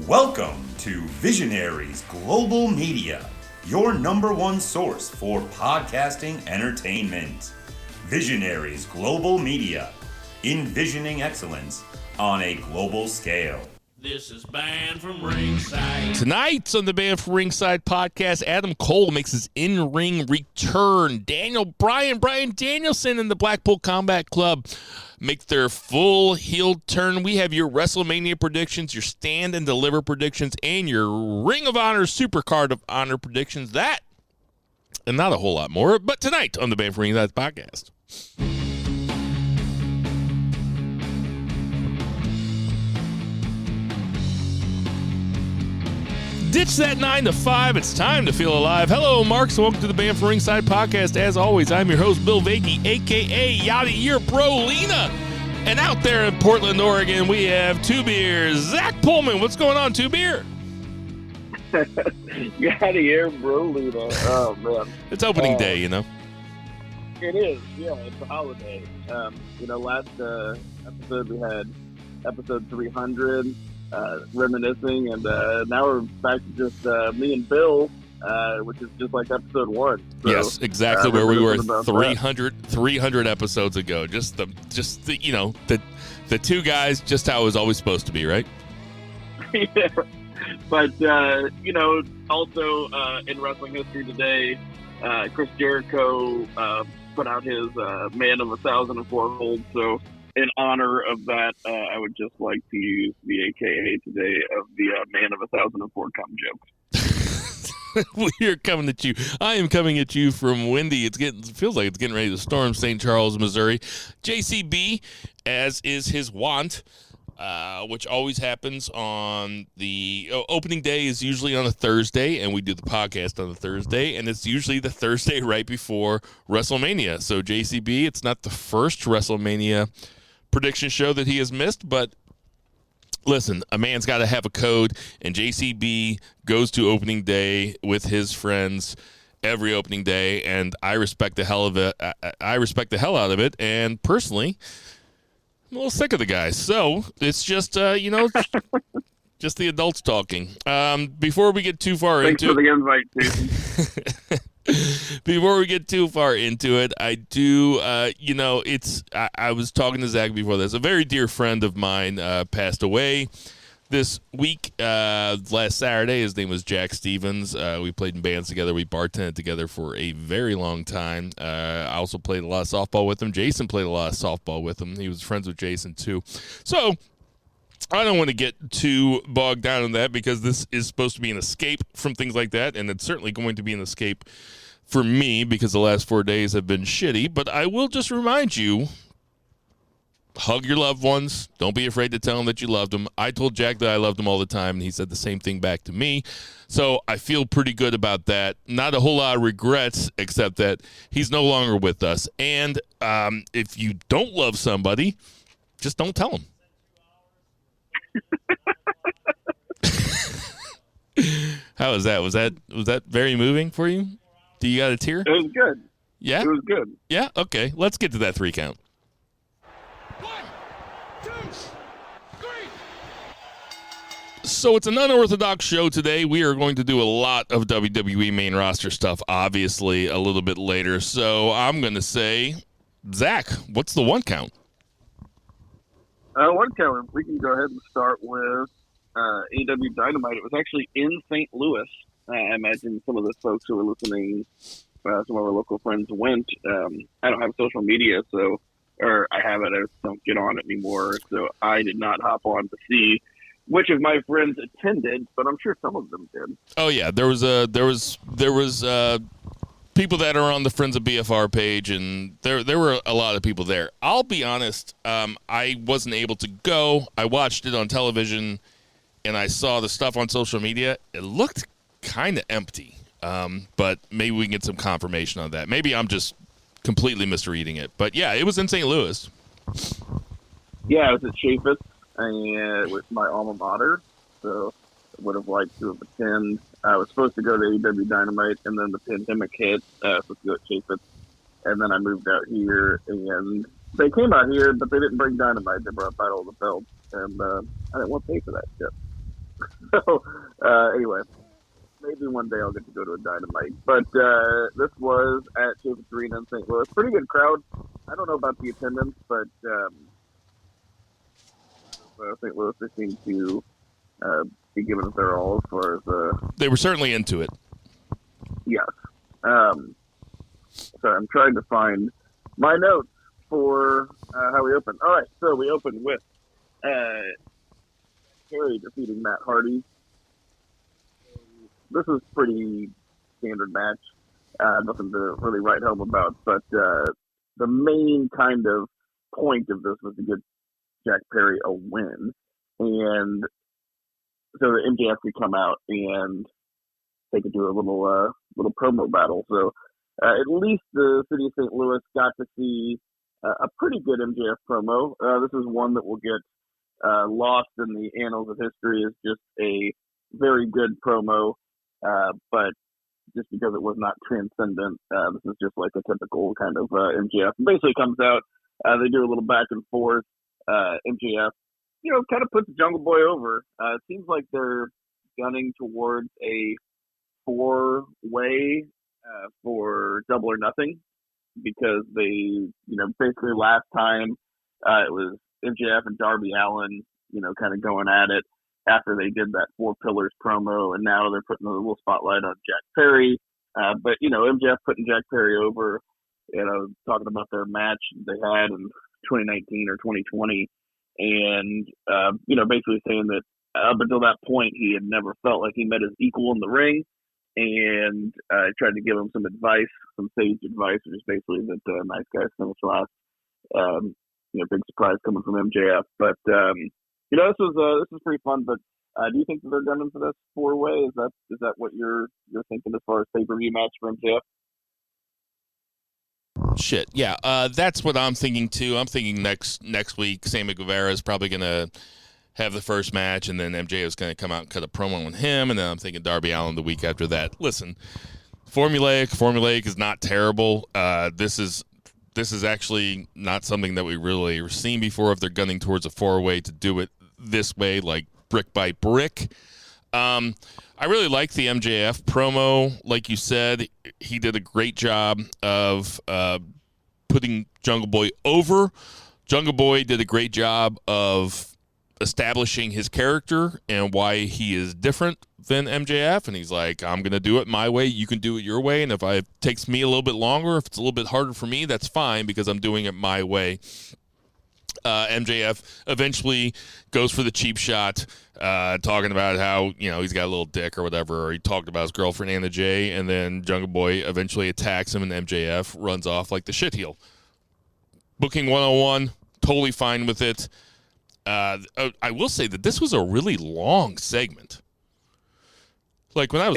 Welcome to Visionaries Global Media, your number one source for podcasting entertainment. Visionaries Global Media, envisioning excellence on a global scale. This is Banned from Ringside. Tonight on the Banned from Ringside podcast, Adam Cole makes his in-ring return. Brian Danielson and the Blackpool Combat Club make their full heel turn. We have your WrestleMania predictions, your Stand and Deliver predictions, and your Ring of Honor SuperCard of Honor predictions. That and not a whole lot more, but tonight on the Banned from Ringside podcast. Ditch that 9 to 5. It's time to feel alive. Hello, Marks. Welcome to the Banned from Ringside podcast. As always, I'm your host, Bill Vagey, a.k.a. Yada Your Bro Lena. And out there in Portland, Oregon, we have Two Beers. Zach Pullman. What's going on, Two Beer? Yada Your Bro Lena. Oh, man. It's opening day, you know. It is. Yeah, it's a holiday. Last episode we had episode 300. Reminiscing, and now we're back to just me and Bill, which is just like episode 1. So, yes, exactly where we were 300 episodes ago. Just the two guys, just how it was always supposed to be, right? Yeah. But also in wrestling history today, Chris Jericho put out his Man of 1,004 holds. So in honor of that, I would just like to use the AKA today of the Man of 1,004 cum joke. We are coming at you. I am coming at you from windy. It feels like it's getting ready to storm St. Charles, Missouri. JCB, as is his wont, which always happens on the opening day is usually on a Thursday, and we do the podcast on a Thursday, and it's usually the Thursday right before WrestleMania. So JCB, it's not the first WrestleMania prediction show that he has missed, but listen, a man's got to have a code, and JCB goes to opening day with his friends every opening day, and I respect the hell of it. I respect the hell out of it, and personally, I'm a little sick of the guy. So it's just just the adults talking. Before we get too far Thanks into for the invite, Jason. Before we get too far into it, I do, I was talking to Zach before this. A very dear friend of mine passed away this week, last Saturday. His name was Jack Stevens. We played in bands together. We bartended together for a very long time. I also played a lot of softball with him. Jason played a lot of softball with him. He was friends with Jason, too. So I don't want to get too bogged down in that because this is supposed to be an escape from things like that, and it's certainly going to be an escape for me because the last 4 days have been shitty. But I will just remind you, hug your loved ones. Don't be afraid to tell them that you loved them. I told Jack that I loved him all the time, and he said the same thing back to me. So I feel pretty good about that. Not a whole lot of regrets, except that he's no longer with us. And if you don't love somebody, just don't tell them. How was that? Was that very moving for you? Do you got a tear? It was good. Yeah? It was good. Yeah? Okay. Let's get to that 3 count. 1, 2, 3. So it's an unorthodox show today. We are going to do a lot of WWE main roster stuff, obviously, a little bit later. So I'm going to say, Zach, what's the 1 count? 1 count. We can go ahead and start with AEW Dynamite. It was actually in St. Louis. I imagine some of the folks who were listening, some of our local friends went. I don't have social media, or I have it, I just don't get on it anymore. So I did not hop on to see which of my friends attended, but I'm sure some of them did. Oh yeah, there was people that are on the Friends of BFR page, and there were a lot of people there. I'll be honest, I wasn't able to go. I watched it on television, and I saw the stuff on social media. It looked kind of empty, but maybe we can get some confirmation on that. Maybe I'm just completely misreading it. But yeah, it was in St. Louis. Yeah, I was at Chaffetz, and with my alma mater, so I would have liked to have attended. I was supposed to go to AEW Dynamite, and then the pandemic hit, supposed to go to Chaffetz, and then I moved out here, and they came out here, but they didn't bring Dynamite. They brought Battle of the Belts, and I didn't want to pay for that shit. So anyway, maybe one day I'll get to go to a Dynamite. But this was at Chafetz Arena in St. Louis. Pretty good crowd. I don't know about the attendance, but St. Louis, they seem to be giving it their all as far as... They were certainly into it. Yes. Sorry, I'm trying to find my notes for how we opened. All right, so we opened with Perry defeating Matt Hardy. This is pretty standard match. Nothing to really write home about, but the main kind of point of this was to get Jack Perry a win, and so the MJF could come out and they could do a little promo battle. So at least the city of St. Louis got to see a pretty good MJF promo. This is one that will get lost in the annals of history as just a very good promo, but just because it was not transcendent, this is just like a typical kind of MJF. Basically comes out, they do a little back and forth. MJF, kind of puts Jungle Boy over. It seems like they're gunning towards a 4-way for Double or Nothing, because they, basically last time it was MJF and Darby Allin, kind of going at it after they did that 4 Pillars promo, and now they're putting a little spotlight on Jack Perry. But MJF putting Jack Perry over, talking about their match they had in 2019 or 2020, and basically saying that up until that point he had never felt like he met his equal in the ring, and tried to give him some advice, some sage advice, which is basically that nice guys finish last. Big surprise coming from MJF, but this was pretty fun. But do you think that they're gunning for this 4-way? Is that what you're thinking as far as pay-per-view match for MJF? Shit, yeah, that's what I'm thinking too. I'm thinking next week, Sammy Guevara is probably gonna have the first match, and then MJ is gonna come out and cut a promo on him, and then I'm thinking Darby Allin the week after that. Listen, formulaic is not terrible. This is actually not something that we really seen before. If they're gunning towards a 4-way, to do it this way, like brick by brick. I really like the MJF promo. Like you said, he did a great job of putting Jungle Boy over. Jungle Boy did a great job of establishing his character and why he is different than MJF. And he's like, I'm going to do it my way. You can do it your way. And if it takes me a little bit longer, if it's a little bit harder for me, that's fine, because I'm doing it my way. MJF eventually goes for the cheap shot, talking about how, he's got a little dick or whatever, or he talked about his girlfriend Anna Jay, and then Jungle Boy eventually attacks him, and MJF runs off like the shitheel. Booking 101, totally fine with it. I will say that this was a really long segment. Like when I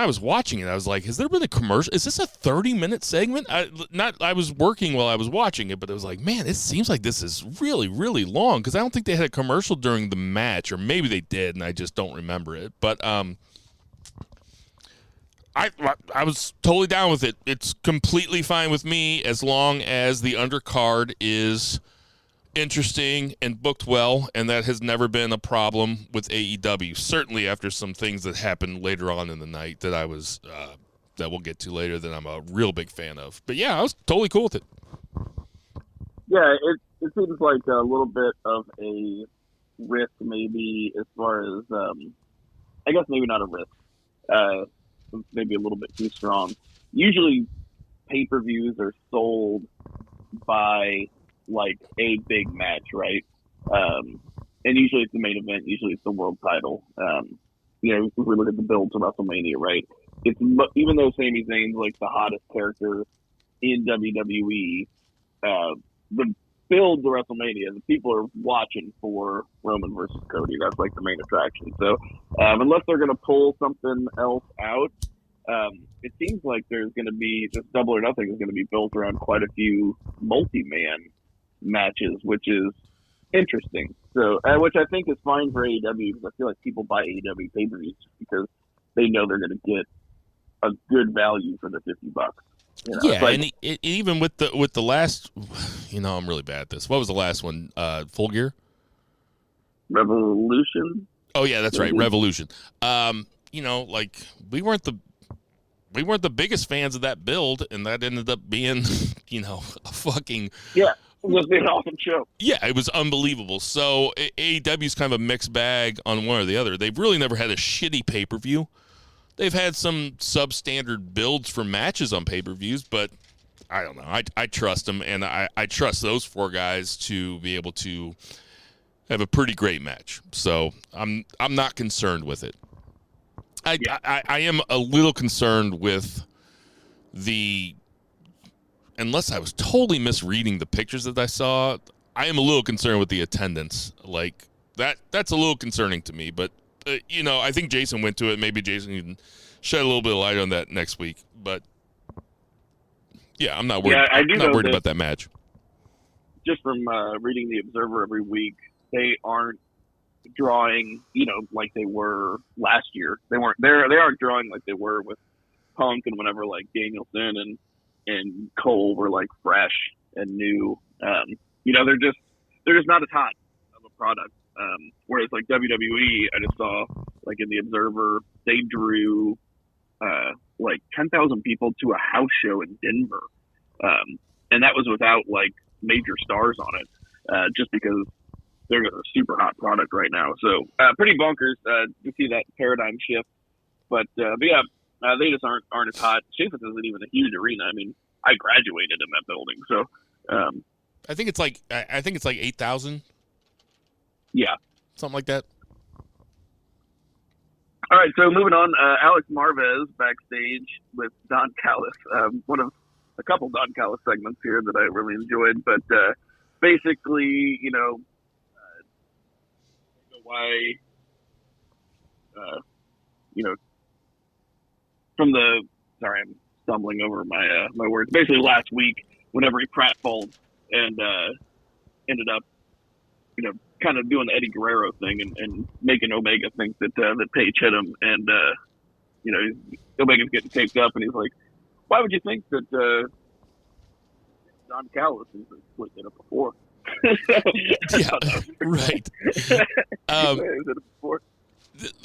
was watching it, I was like, has there been a commercial? Is this a 30-minute segment? I was working while I was watching it, but it was like, man, it seems like this is really, really long, because I don't think they had a commercial during the match, or maybe they did, and I just don't remember it. But I was totally down with it. It's completely fine with me as long as the undercard is interesting and booked well, and that has never been a problem with AEW. Certainly after some things that happened later on in the night that I was that we'll get to later, that I'm a real big fan of. But yeah, I was totally cool with it. Yeah, it seems like a little bit of a risk, maybe, as far as I guess maybe not a risk, maybe a little bit too strong. Usually pay-per-views are sold by like a big match, right? And usually it's the main event, usually it's the world title. If we look at the build to WrestleMania, right? It's, even though Sami Zayn's like the hottest character in WWE, the build to WrestleMania, the people are watching for Roman versus Cody. That's like the main attraction. So unless they're going to pull something else out, it seems like there's going to be, this Double or Nothing is going to be built around quite a few multi-man matches, which is interesting. So, which I think is fine for AEW, because I feel like people buy AEW pay-per-views because they know they're going to get a good value for the $50. Yeah, like, and even with the last, I'm really bad at this. What was the last one? Full Gear? Revolution? Oh yeah, that's right, Revolution. Like we weren't the biggest fans of that build, and that ended up being, a fucking Yeah, it was an awesome show. Yeah, it was unbelievable. So AEW's kind of a mixed bag on one or the other. They've really never had a shitty pay-per-view. They've had some substandard builds for matches on pay-per-views, but I don't know. I trust them, and I trust those four guys to be able to have a pretty great match. So I'm not concerned with it. I am a little concerned with unless I was totally misreading the pictures that I saw, I am a little concerned with the attendance. Like that's a little concerning to me, but I think Jason went to it. Maybe Jason can shed a little bit of light on that next week, but yeah, I'm not worried. Yeah, I do I'm not know worried that about that match. Just from reading the Observer every week, they aren't drawing, like they were last year. They aren't drawing like they were with Punk and whenever like Danielson and Cole were like fresh and new. They're just not as hot of a product. Whereas like WWE, I just saw like in the Observer, they drew like 10,000 people to a house show in Denver, and that was without like major stars on it, just because they're a super hot product right now. So pretty bonkers to see that paradigm shift. But yeah, they just aren't as hot. Chaffetz isn't even a huge arena. I mean, I graduated in that building, so I think it's like 8,000. Yeah, something like that. All right, so moving on, Alex Marvez backstage with Don Callis. One of a couple Don Callis segments here that I really enjoyed, but basically, why, sorry, I'm stumbling over my words. Basically, last week, whenever he pratfalled and ended up, kind of doing the Eddie Guerrero thing and making Omega think that Page hit him, and Omega's getting taped up, and he's like, "Why would you think that Don Callis is split it up before?" Yeah, right.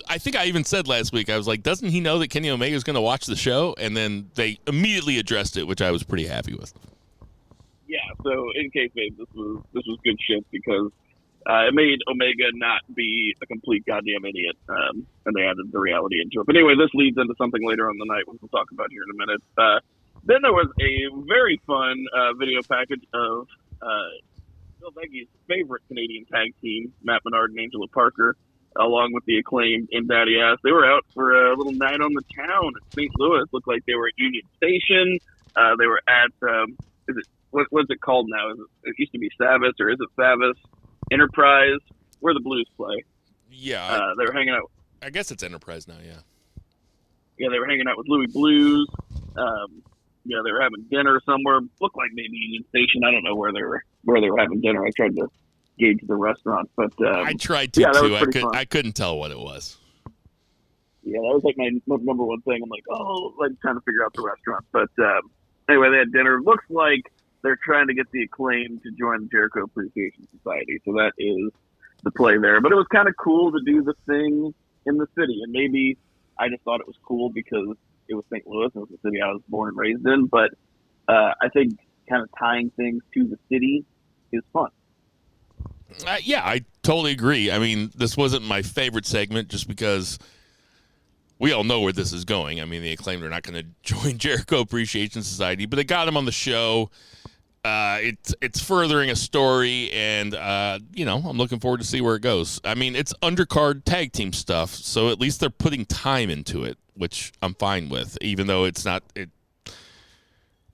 I think I even said last week, I was like, doesn't he know that Kenny Omega is going to watch the show? And then they immediately addressed it, which I was pretty happy with. Yeah, so in kayfabe, this was good shit because it made Omega not be a complete goddamn idiot, and they added the reality into it. But anyway, this leads into something later on the night, which we'll talk about here in a minute. Then there was a very fun video package of Bill Veggies' favorite Canadian tag team, Matt Menard and Angela Parker, along with the Acclaimed and Daddy Ass. They were out for a little night on the town at St. Louis. Looked like they were at Union Station. They were at what's it called now? It used to be Savas, or is it Savas? Enterprise, where the Blues play. Yeah. They were hanging out. I guess it's Enterprise now, yeah. Yeah, they were hanging out with Louis Blues. They were having dinner somewhere. Looked like maybe Union Station. I don't know where they were having dinner. I tried to gauge the restaurant, but I tried to too. I couldn't tell what it was. Yeah, that was like my number one thing. I'm like, trying to figure out the restaurant. But anyway, they had dinner. Looks like they're trying to get the Acclaim to join the Jericho Appreciation Society. So that is the play there. But it was kind of cool to do the thing in the city. And maybe I just thought it was cool because it was St. Louis. It was the city I was born and raised in. But I think kind of tying things to the city is fun. Yeah, I totally agree. I mean, this wasn't my favorite segment just because we all know where this is going. I mean, the Acclaimed are not going to join Jericho Appreciation Society, but they got him on the show. It's furthering a story, and I'm looking forward to see where it goes. I mean, it's undercard tag team stuff, so at least they're putting time into it, which I'm fine with, even though it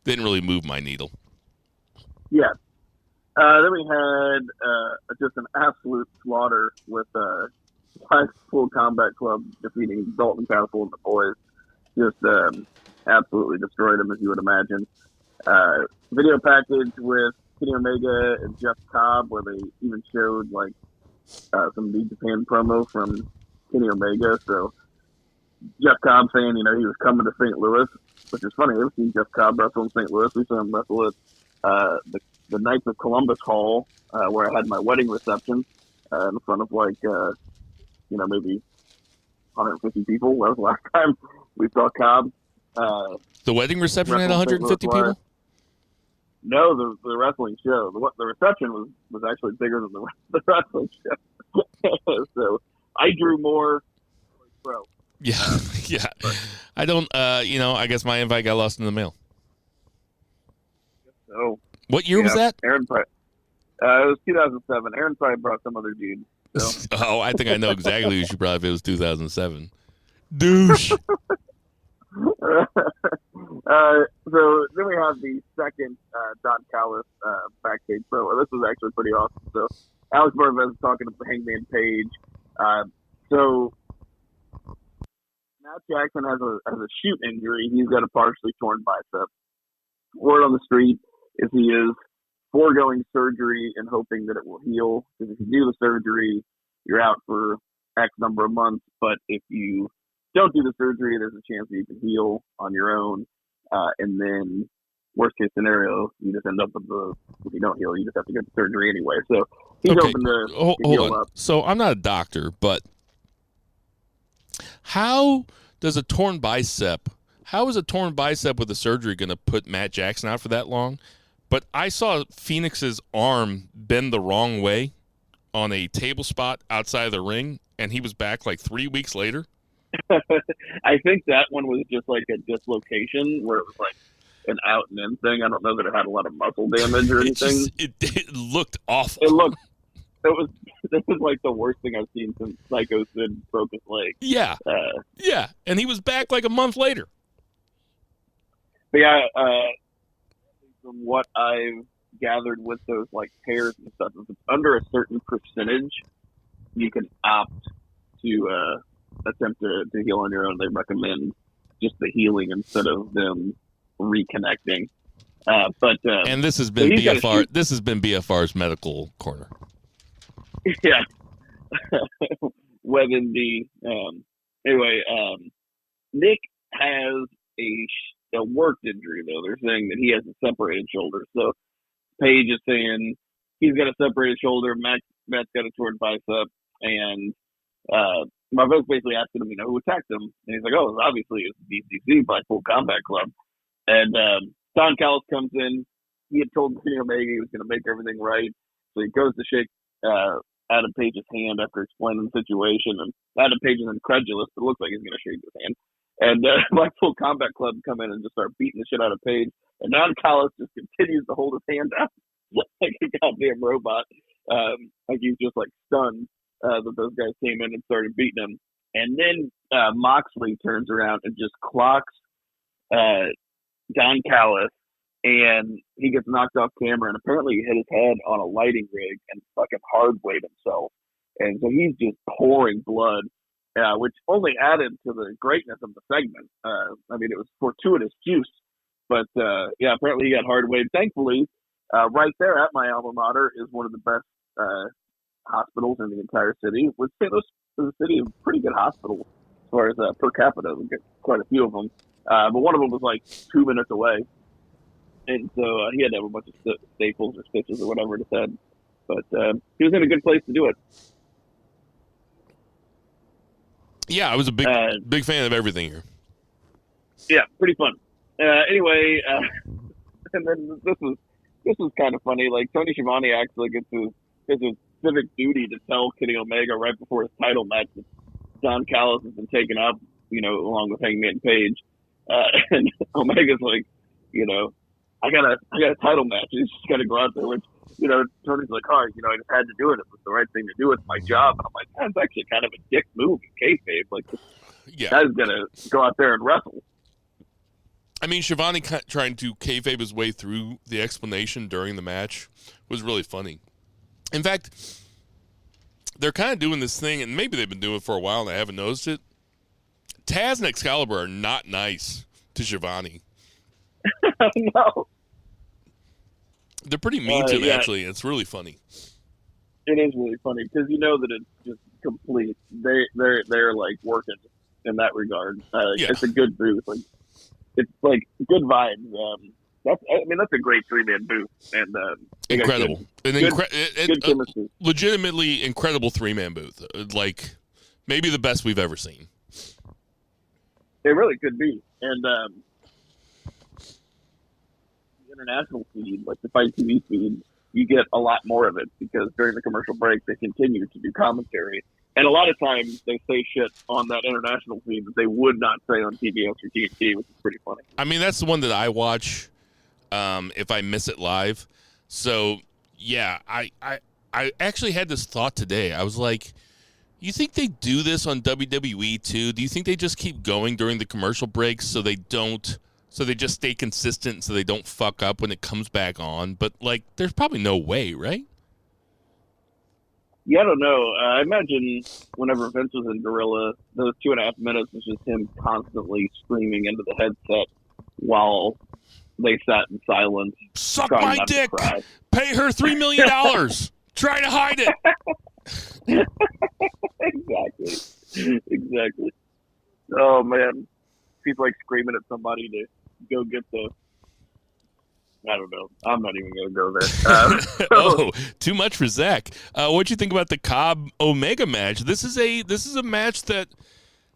didn't really move my needle. Yeah. Then we had just an absolute slaughter with Full Combat Club defeating Dalton Castle and the boys. Just absolutely destroyed them, as you would imagine. Video package with Kenny Omega and Jeff Cobb, where they even showed like some New Japan promo from Kenny Omega. So Jeff Cobb saying, he was coming to St. Louis, which is funny. We've seen Jeff Cobb wrestle in St. Louis. We saw him wrestle at the Knights of Columbus Hall, where I had my wedding reception in front of like maybe 150 people. That was the last time we saw Cobb. The wedding reception had Wrestle 150 St. Louis people? No, the wrestling show. The reception was actually bigger than the wrestling show. So I drew more. Pro. Yeah, yeah. I don't. I guess my invite got lost in the mail. So what year was that? Aaron probably, it was 2007. Aaron probably brought some other dude. So. Oh, I think I know exactly who she brought if it was 2007. Douche. So then we have the second Don Callis backstage promo. This was actually pretty awesome. So Alex Barvez talking to Hangman Page. So Matt Jackson has a shoot injury. He's got a partially torn bicep. Word on the street is he is foregoing surgery and hoping that it will heal. Because if you do the surgery, you're out for X number of months. But if you don't do the surgery, there's a chance that you can heal on your own. And then worst case scenario, you just end up with if you don't heal, you just have to get the surgery anyway. So he's hoping to heal hold on. up. So I'm not a doctor, but how is a torn bicep with a surgery going to put Matt Jackson out for that long? But I saw Phoenix's arm bend the wrong way on a table spot outside of the ring, and he was back like 3 weeks later. I think that one was just like a dislocation where it was like an out and in thing. I don't know that it had a lot of muscle damage or anything. It looked awful. This was like the worst thing I've seen since Psycho Sid broke his leg. Yeah. Yeah. And he was back like a month later. But yeah, from what I've gathered with those like tears and stuff, if it's under a certain percentage, you can opt to attempt to heal on your own. They recommend just the healing instead of them reconnecting. And this has been BFR. This has been BFR's medical corner. Yeah. WebMD. Anyway, Nick has a worked injury though. They're saying that he has a separated shoulder. So Paige is saying he's got a separated shoulder. Matt's got a torn bicep, and Marvel's basically asking him, who attacked him, and he's like, "Oh, obviously it's BCC, Blackpool Combat Club." And Don Callis comes in. He had told Kenny Omega he was going to make everything right, so he goes to shake Adam Page's hand after explaining the situation, and Adam Page is incredulous, but it looks like he's going to shake his hand. And Blackpool Combat Club come in and just start beating the shit out of Page, and Don Callis just continues to hold his hand out like a goddamn robot, like he's just like stunned that those guys came in and started beating him. And then Moxley turns around and just clocks Don Callis, and he gets knocked off camera, and apparently he hit his head on a lighting rig and fucking hard weighed himself. And so he's just pouring blood, which only added to the greatness of the segment. It was fortuitous juice. But, apparently he got hard weighed. Thankfully, right there at my alma mater is one of the best hospitals in the entire city. With St. Louis is a city of pretty good hospitals as far as per capita. We get quite a few of them. But one of them was like 2 minutes away. And so he had to have a bunch of staples or stitches or whatever to said. But he was in a good place to do it. Yeah, I was a big fan of everything here. Yeah, pretty fun. Anyway, and then this was kind of funny. Like Tony Schiavone actually gets his civic duty to tell Kenny Omega right before his title match that Don Callis has been taken up, along with Hangman Page. And Omega's like, I got a title match. He's just got to go out there. Which, Tony's like, I just had to do it. It was the right thing to do. It's my job. And I'm like, that's actually kind of a dick move in kayfabe. Like, this guy's gonna go out there and wrestle. I mean, Schiavone trying to kayfabe his way through the explanation during the match was really funny. In fact, they're kind of doing this thing, and maybe they've been doing it for a while and I haven't noticed it. Taz and Excalibur are not nice to Schiavone. No. They're pretty mean to him, actually. It's really funny. It is really funny because that it's just complete. They're like working in that regard. It's a good booth. Like it's like good vibes. That's a great 3-man booth, and incredible. Good chemistry. Legitimately incredible 3-man booth. Like Maybe the best we've ever seen. It really could be. And the international feed, like the Fight TV feed, you get a lot more of it because during the commercial break, they continue to do commentary. And a lot of times they say shit on that international feed that they would not say on TBS or TNT, which is pretty funny. I mean, that's the one that I watch if I miss it live. So, yeah, I actually had this thought today. I was like, you think they do this on WWE too? Do you think they just keep going during the commercial breaks so they just stay consistent so they don't fuck up when it comes back on? But, like, there's probably no way, right? Yeah, I don't know. I imagine whenever Vince was in Gorilla, those 2.5 minutes was just him constantly screaming into the headset while they sat in silence. Suck my dick! Pay her $3 million! Try to hide it! Exactly. Oh, man. People like screaming at somebody to go get the... I don't know. I'm not even going to go there. Oh, too much for Zach. What'd you think about the Cobb Omega match? This is a match that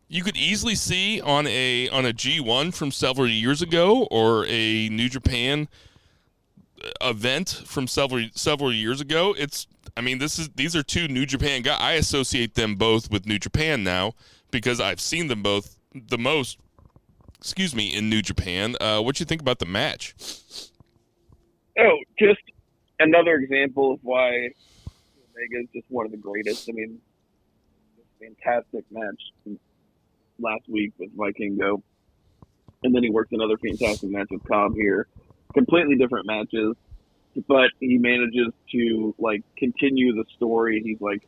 you could easily see on a G1 from several years ago or a New Japan event from several years ago. These are two New Japan guys. I associate them both with New Japan now because I've seen them both the most. In New Japan. What'd you think about the match? Oh, just another example of why Omega is just one of the greatest. I mean, fantastic match last week with Vikingo. And then he worked another fantastic match with Cobb here. Completely different matches, but he manages to, like, continue the story. He's, like,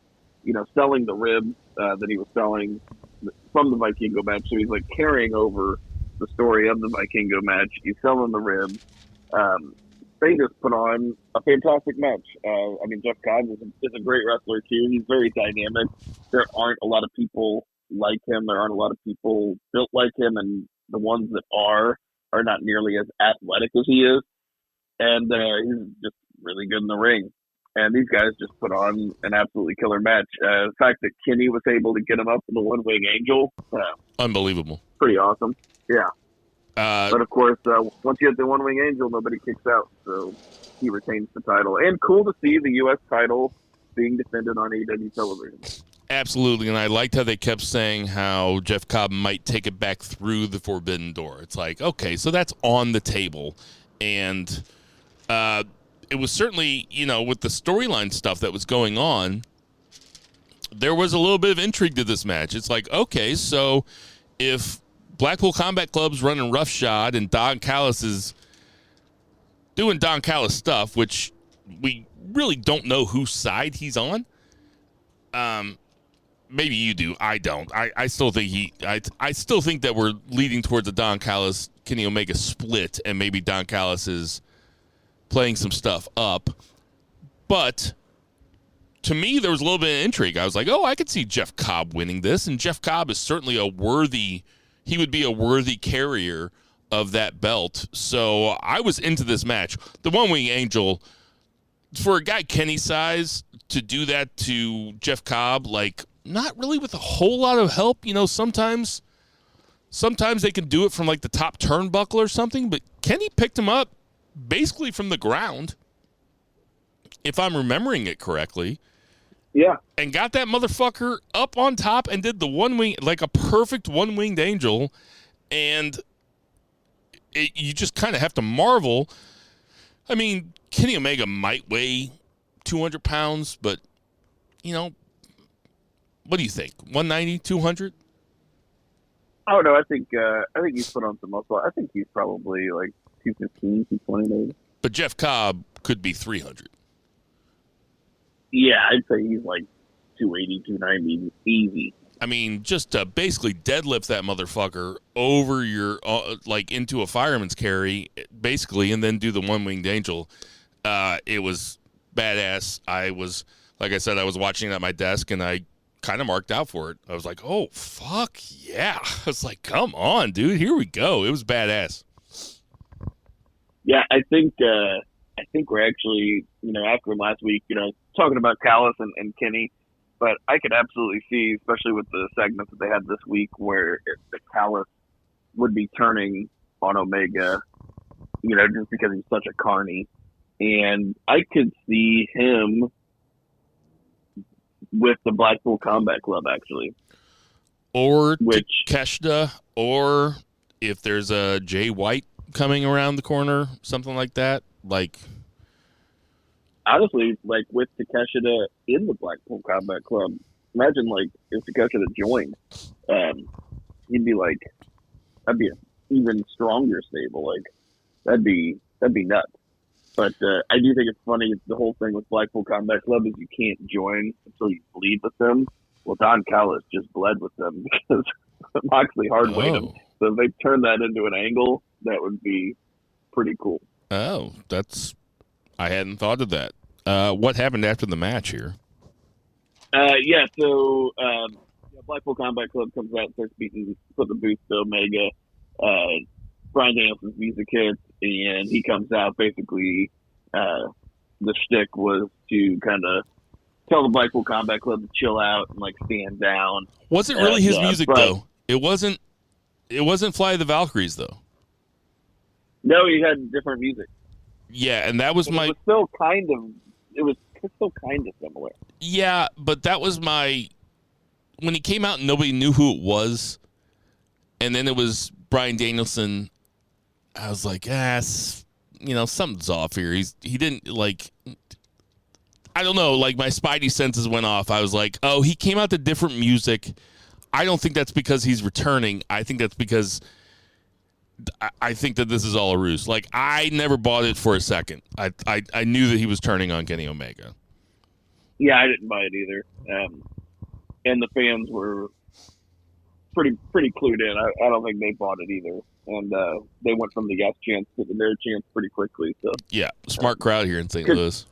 selling the ribs that he was selling from the Vikingo match. So he's, like, carrying over the story of the Vikingo match. He's selling the ribs. They just put on a fantastic match. Jeff Cobb is a great wrestler, too. He's very dynamic. There aren't a lot of people like him. There aren't a lot of people built like him, and the ones that are not nearly as athletic as he is. And he's just really good in the ring. And these guys just put on an absolutely killer match. The fact that Kenny was able to get him up in the One-Wing Angel. Unbelievable. Pretty awesome. Yeah. But of course, once you hit the One-Wing Angel, nobody kicks out, so he retains the title. And cool to see the U.S. title being defended on AEW television. Absolutely, and I liked how they kept saying how Jeff Cobb might take it back through the Forbidden Door. It's like, okay, so that's on the table. And it was certainly, with the storyline stuff that was going on, there was a little bit of intrigue to this match. It's like, okay, so if Blackpool Combat Club's running roughshod and Don Callis is doing Don Callis stuff, which we really don't know whose side he's on. Maybe you do. I don't. I still think I still think that we're leading towards a Don Callis Kenny Omega split, and maybe Don Callis is playing some stuff up. But to me, there was a little bit of intrigue. I was like, oh, I could see Jeff Cobb winning this, and Jeff Cobb is certainly he would be a worthy carrier of that belt. So I was into this match. The One-Wing Angel, for a guy Kenny's size, to do that to Jeff Cobb, like, not really with a whole lot of help. Sometimes they can do it from, like, the top turnbuckle or something, but Kenny picked him up basically from the ground, if I'm remembering it correctly. Yeah. And got that motherfucker up on top and did the one-wing, like a perfect one-winged angel. And you just kind of have to marvel. I mean, Kenny Omega might weigh 200 pounds, but, what do you think? 190, 200? Oh, no, I think he's put on some muscle. I think he's probably like 215, 220 maybe. But Jeff Cobb could be 300. Yeah, I'd say he's like 280, 290, easy. I mean, just to basically deadlift that motherfucker over your, into a fireman's carry, basically, and then do the one-winged angel. It was badass. Like I said, I was watching it at my desk, and I kind of marked out for it. I was like, oh, fuck yeah. I was like, come on, dude, here we go. It was badass. Yeah, I think we're actually, after last week, talking about Callis and Kenny, But I could absolutely see, especially with the segments that they had this week, where the Callis would be turning on Omega, just because he's such a carny. And I could see him with the Blackpool Combat Club, actually. Or Takeshita, or if there's a Jay White coming around the corner, something like that. Honestly, with Takeshita in the Blackpool Combat Club, imagine if Takeshita joined, he'd be that'd be an even stronger stable. That'd be nuts. But I do think it's funny. The whole thing with Blackpool Combat Club is you can't join until you bleed with them. Well, Don Callis just bled with them because Moxley hard-weighed him. So if they turn that into an angle, that would be pretty cool. Oh, I hadn't thought of that. What happened after the match here? So Blackpool Combat Club comes out and starts put the boost to Omega. Bryan Danielson's music hits, and he comes out. Basically, the shtick was to kind of tell the Blackpool Combat Club to chill out and stand down. Wasn't really his music though. It wasn't Fly of the Valkyries though. No, he had different music. Yeah, and that was It was still kind of similar. Yeah, but that was when he came out and nobody knew who it was, and then it was Bryan Danielson. I was like, something's off here. He didn't I don't know, my spidey senses went off. I was like, oh, he came out to different music. I don't think that's because he's returning. I think that's because I think that this is all a ruse. I never bought it for a second. I knew that he was turning on Kenny Omega. Yeah, I didn't buy it either. And the fans were pretty clued in. I don't think they bought it either. And they went from the yes chance to the no chance pretty quickly. So yeah, smart crowd here in St. Louis.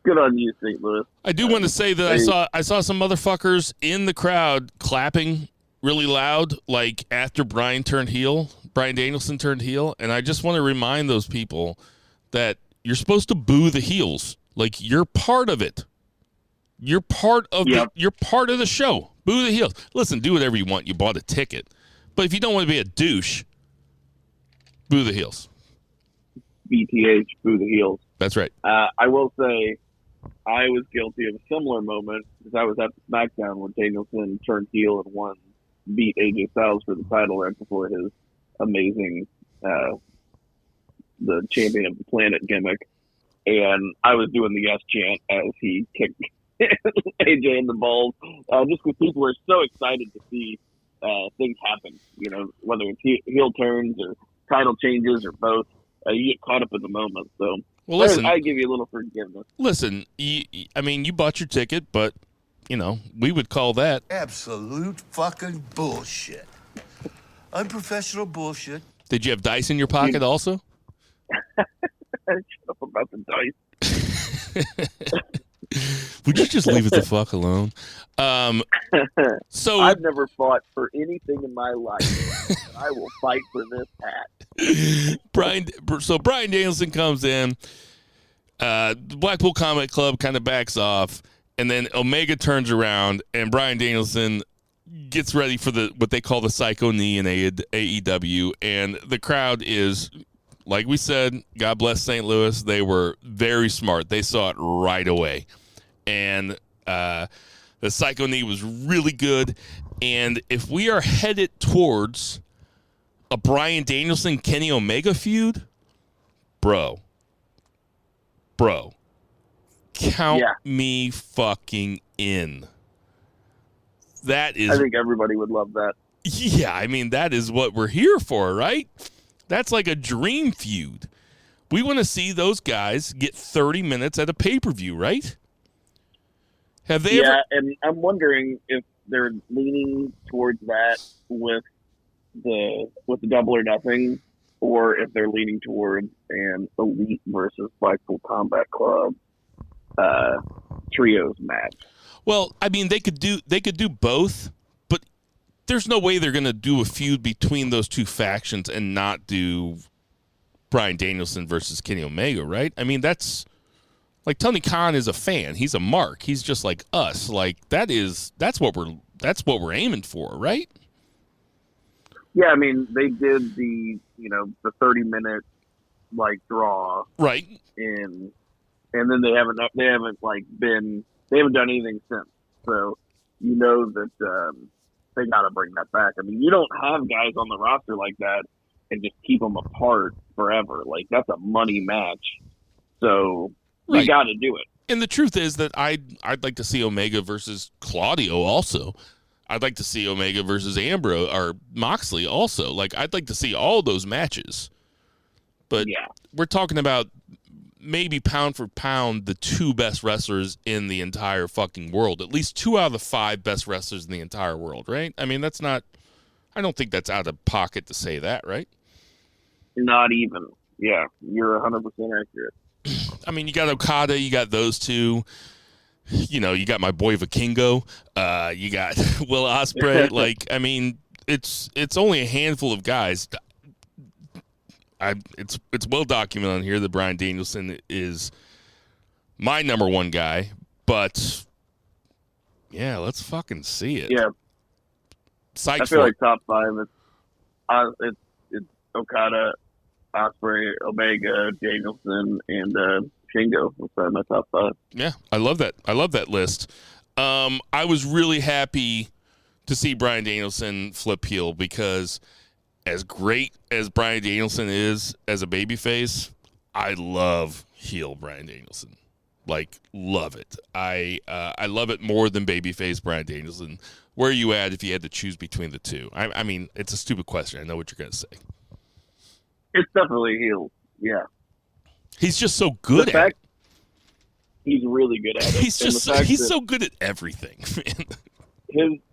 Good on you, St. Louis. I do want to say that I saw some motherfuckers in the crowd clapping really loud, after Bryan Danielson turned heel, and I just want to remind those people that you're supposed to boo the heels. You're part of it. You're part of you're part of the show. Boo the heels. Listen, do whatever you want. You bought a ticket. But if you don't want to be a douche, boo the heels. BTH, boo the heels. That's right. I will say I was guilty of a similar moment because I was at the SmackDown when Danielson turned heel and beat AJ Styles for the title right before his amazing the champion of the planet gimmick. And I was doing the yes chant as he kicked AJ in the balls, just because people were so excited to see things happen, whether it's heel turns or title changes or both. You get caught up in the moment. So, well, listen, I give you a little forgiveness. Listen, you bought your ticket, but, we would call that absolute fucking bullshit. Unprofessional bullshit. Did you have dice in your pocket also? Shut up about the dice. Would you just leave it the fuck alone? So I've never fought for anything in my life. I will fight for this hat. Bryan Danielson comes in. The Blackpool Combat Club kind of backs off, and then Omega turns around, and Bryan Danielson gets ready for what they call the Psycho Knee in AEW, and the crowd is, like we said, God bless St. Louis. They were very smart. They saw it right away. And the Psycho Knee was really good. And if we are headed towards a Bryan Danielson, Kenny Omega feud, bro, count me fucking in. I think everybody would love that. Yeah, that is what we're here for, right? That's like a dream feud. We want to see those guys get 30 minutes at a pay-per-view, right? Have they ever? And I'm wondering if they're leaning towards that with the Double or Nothing, or if they're leaning towards an Elite versus Blackpool Combat Club trios match. Well, they could do both, but there's no way they're going to do a feud between those two factions and not do Bryan Danielson versus Kenny Omega, right? That's Like Tony Khan is a fan. He's a mark. He's just like us. Like that's what we're aiming for, right? Yeah, I mean, they did the 30-minute like draw, right? And then they haven't done anything since. So that they got to bring that back. I mean, you don't have guys on the roster like that and just keep them apart forever. Like, that's a money match. So we got to do it. And the truth is that I'd like to see Omega versus Claudio also. I'd like to see Omega versus Ambrose or Moxley also. Like, I'd like to see all those matches. But we're talking about maybe pound for pound the 2 best wrestlers in the entire fucking world. At least 2 out of the 5 best wrestlers in the entire world, right? I mean, I don't think that's out of pocket to say that, right? Not even. Yeah, you're 100% accurate. I mean, you got Okada, you got those 2. You got my boy Vikingo. You got Will Ospreay. Like, I mean, it's only a handful of guys. It's well documented on here that Bryan Danielson is my number 1 guy. But yeah, let's fucking see it. Yeah, Psyched I feel like top 5. It's Okada, Ospreay, Omega, Danielson, and Shingo. That's my top 5. Yeah, I love that. I love that list. I was really happy to see Bryan Danielson flip heel because as great as Bryan Danielson is as a babyface, I love heel Bryan Danielson. Like, love it. I love it more than babyface Bryan Danielson. Where are you at if you had to choose between the 2? I mean, it's a stupid question. I know what you're going to say. It's definitely heel. Yeah. He's just so good at it. He's really good at it. He's so good at everything, man.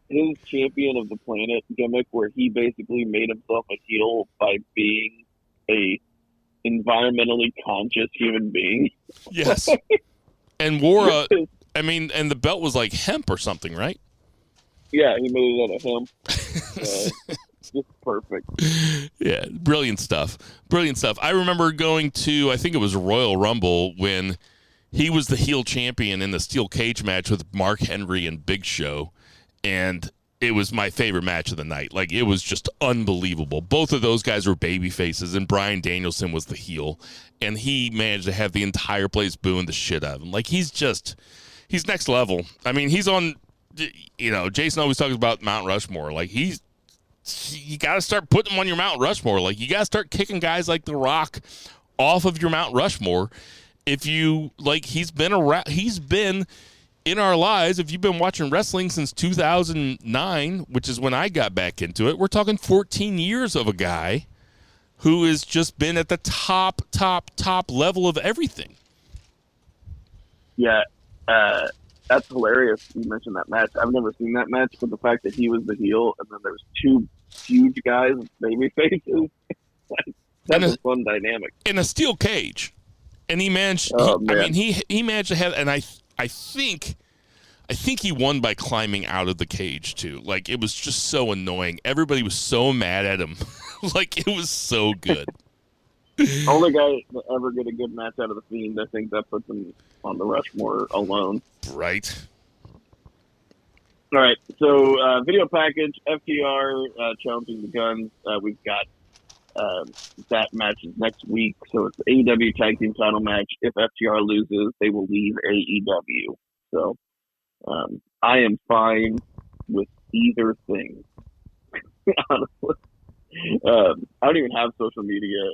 His champion of the planet gimmick, where he basically made himself a heel by being a environmentally conscious human being. Yes. And wore and the belt was like hemp or something, right? Yeah, he made it out of hemp. Just perfect. Yeah, brilliant stuff. Brilliant stuff. I remember going to, I think it was Royal Rumble, when he was the heel champion in the steel cage match with Mark Henry and Big Show, and it was my favorite match of the night. Like, it was just unbelievable. Both of those guys were baby faces, and Bryan Danielson was the heel, and he managed to have the entire place booing the shit out of him. Like, he's next level. I mean, he's on, Jason always talks about Mount Rushmore. Like, you got to start putting them on your Mount Rushmore. Like, you got to start kicking guys like The Rock off of your Mount Rushmore. If you, like, he's been in our lives. If you've been watching wrestling since 2009, which is when I got back into it, we're talking 14 years of a guy who has just been at the top level of everything. Yeah, that's hilarious. You mentioned that match. I've never seen that match, but the fact that he was the heel and then there's 2 huge guys, baby faces, that's a fun dynamic. In a steel cage. And he managed, he managed to have, and I think he won by climbing out of the cage too. Like, it was just so annoying. Everybody was so mad at him. Like, it was so good. Only guy to ever get a good match out of the Fiend. I think that puts him on the Rushmore alone. Right. All right. So video package, FTR challenging the Guns. We've got that match is next week. So it's the AEW Tag Team title match. If FTR loses, they will leave AEW. So I am fine with either thing. Honestly. I don't even have social media,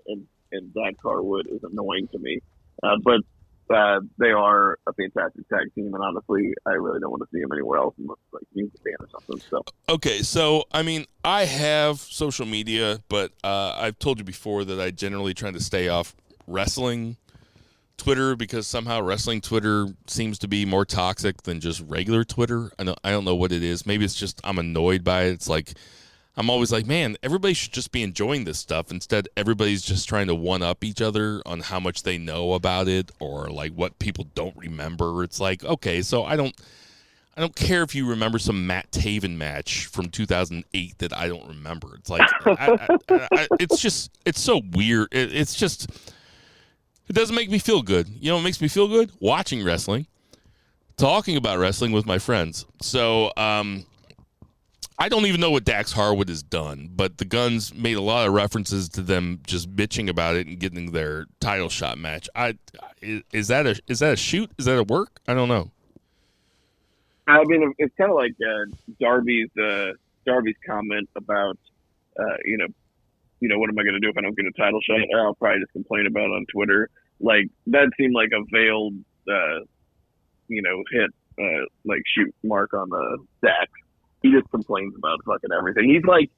and Zach Carwood is annoying to me. But they are a fantastic tag team, and honestly, I really don't want to see them anywhere else unless like New Japan or something. So okay, so I mean, I have social media, but I've told you before that I generally try to stay off wrestling Twitter because somehow wrestling Twitter seems to be more toxic than just regular Twitter. I don't know what it is. Maybe it's just I'm annoyed by it. It's like I'm always like, man, everybody should just be enjoying this stuff. Instead, everybody's just trying to one-up each other on how much they know about it or, like, what people don't remember. It's like, okay, so I don't care if you remember some Matt Taven match from 2008 that I don't remember. It's like, it's so weird. It's It doesn't make me feel good. You know what makes me feel good? Watching wrestling, talking about wrestling with my friends. So I don't even know what Dax Harwood has done, but the Guns made a lot of references to them just bitching about it and getting their title shot match. Is that a shoot? Is that a work? I don't know. I mean, it's kind of like Darby's comment about, what am I going to do if I don't get a title shot? I'll probably just complain about it on Twitter. Like, that seemed like a veiled, hit, shoot mark on the Dax. He just complains about fucking everything. He's like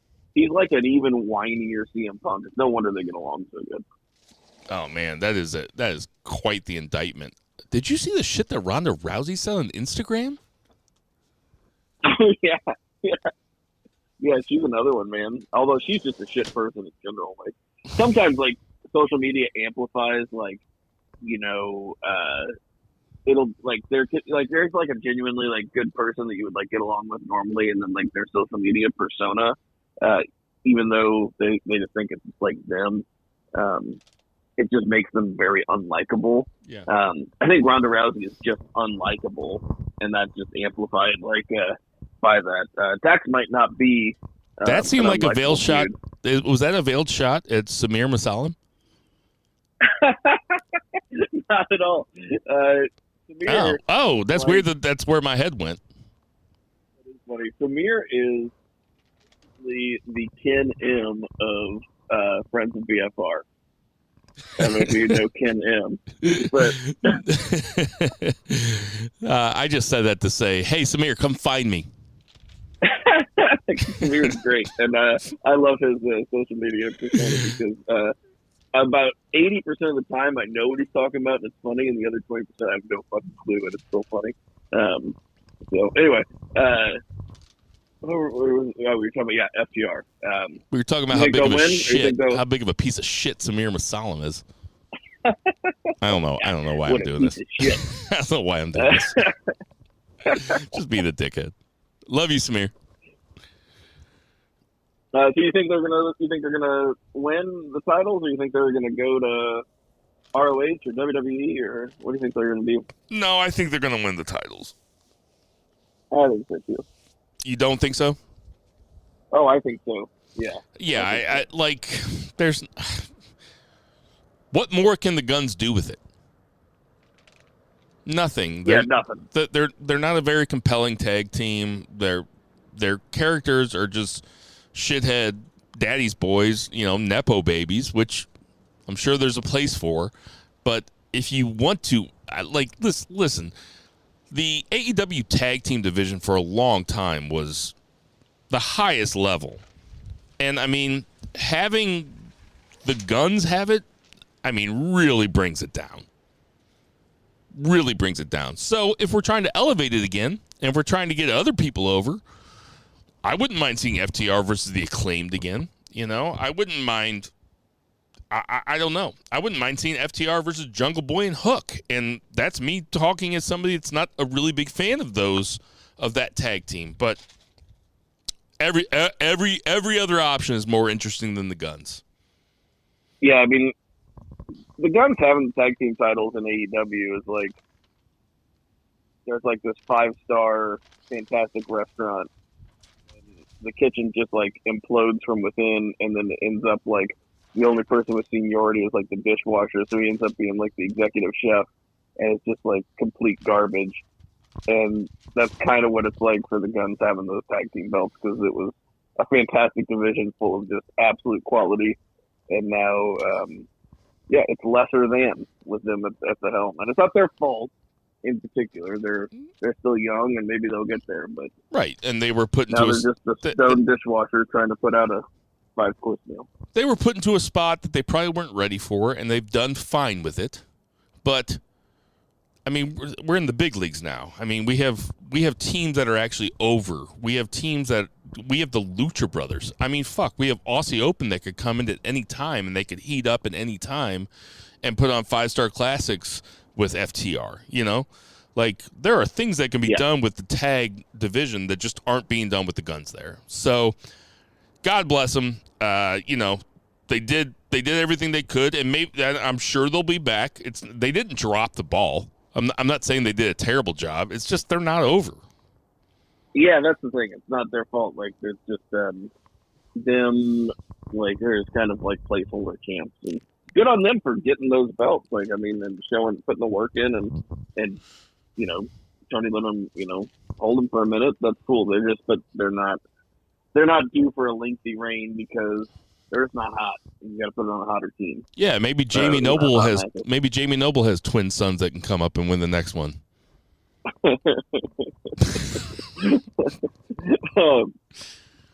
an even whinier CM Punk. It's no wonder they get along so good. Oh man, that is quite the indictment. Did you see the shit that Ronda Rousey said on Instagram? Yeah, she's another one, man. Although she's just a shit person in general. Like sometimes, like social media amplifies, it'll there's like a genuinely like good person that you would like get along with normally, and then like their social media persona, even though they just think it's like them, it just makes them very unlikable. Yeah. I think Ronda Rousey is just unlikable, and that's just amplified by that. Dax might not be. That seemed like a veiled shot. Dude. Was that a veiled shot at Samir Masalim? Not at all. Samir, that's weird. That's where my head went. That is funny. Samir is the Ken M of Friends of BFR. I don't know if you know Ken M, but I just said that to say, hey, Samir, come find me. Samir is great, and I love his social media persona because about 80% of the time I know what he's talking about and it's funny, and the other 20% I have no fucking clue and it's still funny. So anyway, we were talking about FTR. We were talking about how big of a piece of shit Samir Masalim is. I don't know why I'm doing this. I don't know why I'm doing this. Just be the dickhead. Love you, Samir. So you think they're gonna win the titles, or you think they're gonna go to ROH or WWE, or what do you think they're gonna do? No, I think they're gonna win the titles. I think so too. You don't think so? Oh, I think so. Yeah. Yeah, I like. There's. What more can the Guns do with it? Nothing. Nothing. They're not a very compelling tag team. Their characters are just shithead daddy's boys, nepo babies, which I'm sure there's a place for. But if you want to, listen, the AEW tag team division for a long time was the highest level. And, I mean, having the Guns have it, really brings it down. Really brings it down. So if we're trying to elevate it again, and if we're trying to get other people over, I wouldn't mind seeing FTR versus the Acclaimed again. I wouldn't mind. I don't know. I wouldn't mind seeing FTR versus Jungle Boy and Hook, and that's me talking as somebody that's not a really big fan of that tag team. But every other option is more interesting than the Guns. Yeah, I mean, the Guns having the tag team titles in AEW is like there's like this 5-star fantastic restaurant. The kitchen just like implodes from within, and then it ends up like the only person with seniority is like the dishwasher, so he ends up being like the executive chef, and it's just like complete garbage. And that's kind of what it's like for the Guns having those tag team belts, because it was a fantastic division full of just absolute quality, and now it's lesser than with them at the helm, and it's not their fault. In particular, they're still young, and maybe they'll get there. But right, and they were put now into they're just a stone dishwasher trying to put out a 5-course meal. They were put into a spot that they probably weren't ready for, and they've done fine with it. But we're in the big leagues now. We have teams that are actually over. We have the Lucha Brothers. We have Aussie Open that could come in at any time, and they could heat up at any time and put on 5-star classics with FTR, there are things that can be done with the tag division that just aren't being done with the Guns there. So God bless them. The They did everything they could, and I'm sure they'll be back. They didn't drop the ball. I'm not saying they did a terrible job. It's just they're not over. Yeah, that's the thing. It's not their fault. Like, there's just them, like, there's kind of like placeholder camps. And good on them for getting those belts. Like, I mean, and putting the work in, and you know, Tony let them, you know, hold them for a minute. That's cool. They're not due for a lengthy reign because they're just not hot. You got to put it on a hotter team. Yeah, maybe Jamie Noble has twin sons that can come up and win the next one.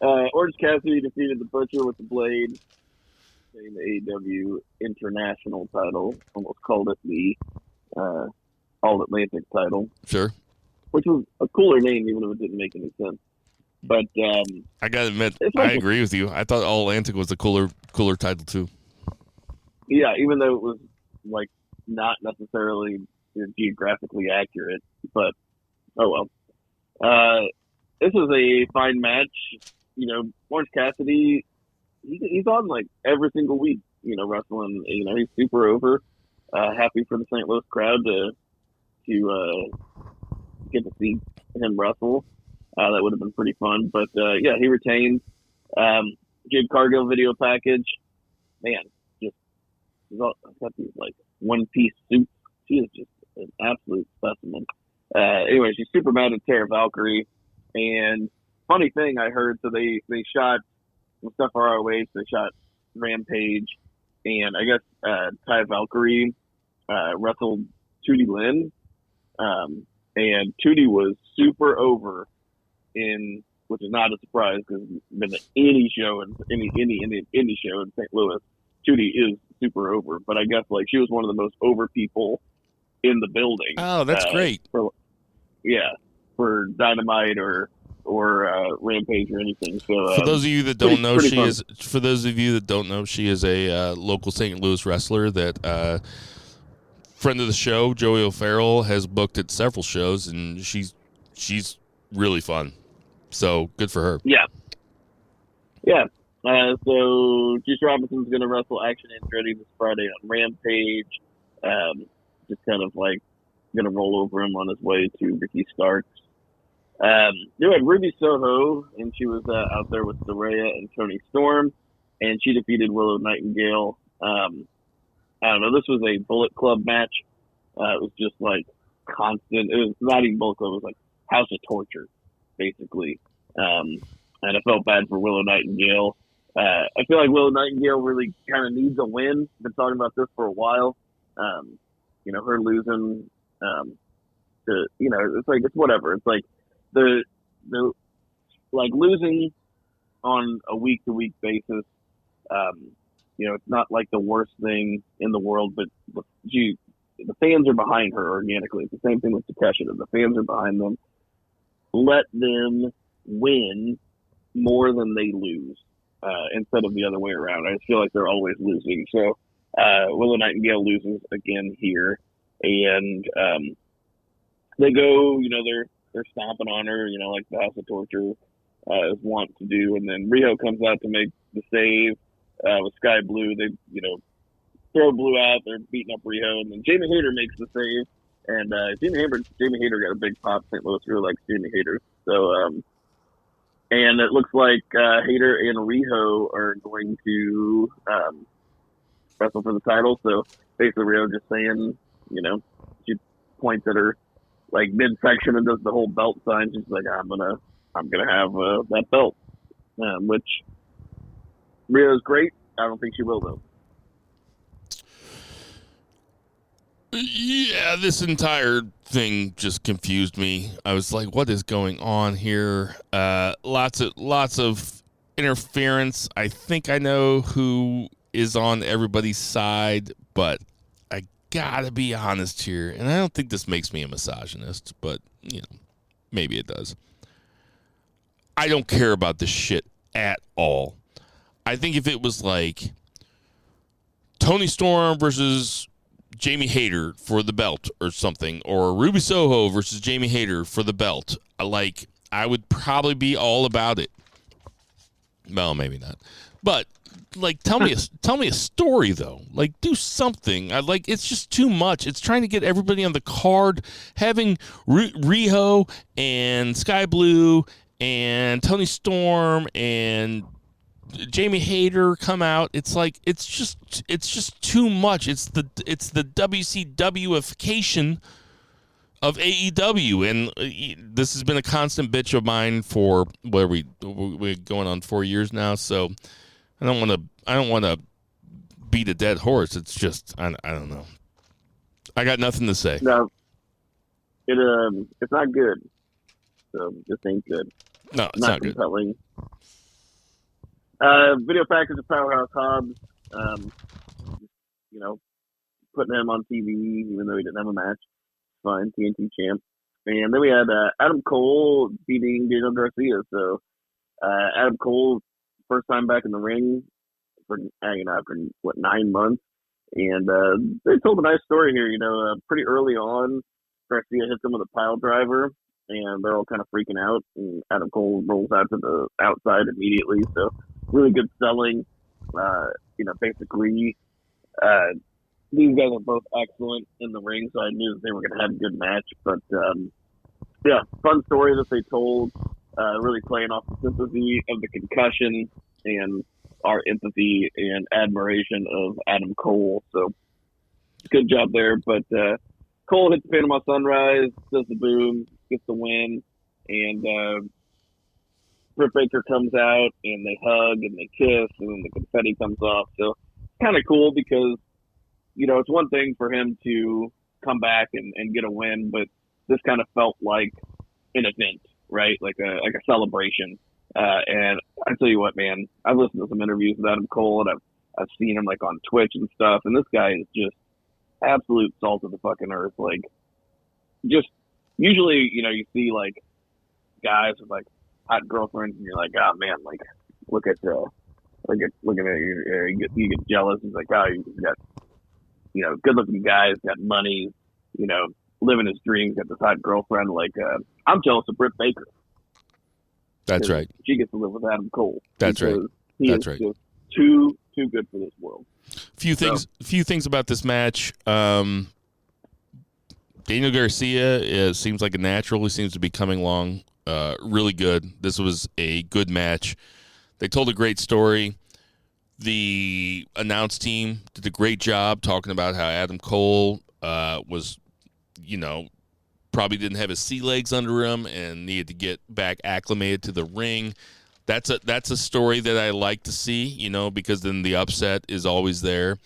Orange Cassidy defeated the Butcher with the Blade, getting the AEW International title. Almost called it the All Atlantic title. Sure. Which was a cooler name, even if it didn't make any sense. But I gotta admit, I agree with you. I thought All Atlantic was a cooler title too. Yeah, even though it was like not necessarily geographically accurate, but oh well. This was a fine match. You know, Orange Cassidy, he's on like every single week. You know, wrestling. You know, he's super over. Happy for the St. Louis crowd to get to see him wrestle. That would have been pretty fun. But yeah, he retained. Jade Cargill video package. Man, just got these like one-piece suits. She is just an absolute specimen. Anyway, she's super mad at Tara Valkyrie. And funny thing I heard, so they shot some stuff ROH, they shot Rampage, and I guess Ty Valkyrie wrestled Tootie Lynn, and Tootie was super over which is not a surprise because been any show in any show in St. Louis, Tootie is super over. But I guess like she was one of the most over people in the building. Oh, that's great. For Dynamite or Rampage or anything. So for those of you that don't know, she is a local St. Louis wrestler that friend of the show, Joey O'Farrell, has booked at several shows, and she's really fun. So good for her. Yeah. So Juice Robinson's going to wrestle Action Andretti this Friday on Rampage. Just kind of like going to roll over him on his way to Ricky Starks. You had Ruby Soho, and she was out there with Saraya and Toni Storm, and she defeated Willow Nightingale. I don't know. This was a Bullet Club match. It was just like constant. It was not even Bullet Club. It was like House of Torture, basically. And I felt bad for Willow Nightingale. I feel like Willow Nightingale really kind of needs a win. Been talking about this for a while. You know, her losing it's like, it's whatever. It's like the like losing on a week to week basis. It's not like the worst thing in the world, but the fans are behind her organically. It's the same thing with Takeshita. The fans are behind them. Let them win more than they lose, instead of the other way around. I just feel like they're always losing. So Willow Nightingale loses again here, and they go. They're stomping on her. Like the House of Torture is wont to do, and then Riho comes out to make the save with Sky Blue. They throw Blue out. They're beating up Riho, and then Jamie Hayter makes the save. And Jamie Hayter got a big pop. St. Louis really likes Jamie Hayter. So, and it looks like Hayter and Riho are going to wrestle for the title. So basically, Riho just saying, she points at her like midsection and does the whole belt sign. She's like, I'm gonna have that belt, which Riho's great. I don't think she will though. Yeah, this entire thing just confused me. I was like, what is going on here? Lots of interference. I think I know who is on everybody's side, but I gotta be honest here. And I don't think this makes me a misogynist, but, maybe it does. I don't care about this shit at all. I think if it was like Toni Storm versus Jamie Hayter for the belt or something, or Ruby Soho versus Jamie Hayter for the belt, I would probably be all about it. Well, maybe not. But like, tell me a story though. Like, do something. It's just too much. It's trying to get everybody on the card, having Riho and Sky Blue and Tony Storm and Jamie Hayter come out. It's like it's just too much. It's the WCW-ification of AEW, and this has been a constant bitch of mine for we're going on 4 years now. So I don't want to beat a dead horse. It's just I don't know. I got nothing to say. No, it's not good. So this ain't good. No, it's not compelling. Video package of Powerhouse Hobbs. Putting him on TV even though he didn't have a match. Fine, TNT champ. And then we had Adam Cole beating Daniel Garcia. So Adam Cole, first time back in the ring for after 9 months, and they told a nice story here. Pretty early on, Garcia hits him with a pile driver, and they're all kind of freaking out. And Adam Cole rolls out to the outside immediately. So really good selling. Basically. These guys are both excellent in the ring, so I knew that they were going to have a good match. But, fun story that they told, really playing off the sympathy of the concussion and our empathy and admiration of Adam Cole. So, good job there. But Cole hits the Panama Sunrise, does the boom, gets the win, and Britt Baker comes out, and they hug, and they kiss, and then the confetti comes off. So, kind of cool because it's one thing for him to come back and get a win, but this kind of felt like an event, right? Like a celebration. And I tell you what, man, I've listened to some interviews with Adam Cole, and I've seen him like on Twitch and stuff, and this guy is just absolute salt of the fucking earth. Like, just usually, you see like guys with like hot girlfriends, and you're like, oh man, like look at it, you get jealous. He's like, oh, you got good-looking guys, got money, living his dreams, got this hot girlfriend. Like, I'm jealous of Britt Baker. That's right. She gets to live with Adam Cole. That's right. That's right. Just too good for this world. Few things about this match. Daniel Garcia seems like a natural. He seems to be coming along really good. This was a good match. They told a great story. The announce team did a great job talking about how Adam Cole was, probably didn't have his sea legs under him and needed to get back acclimated to the ring. That's a story that I like to see, because then the upset is always there.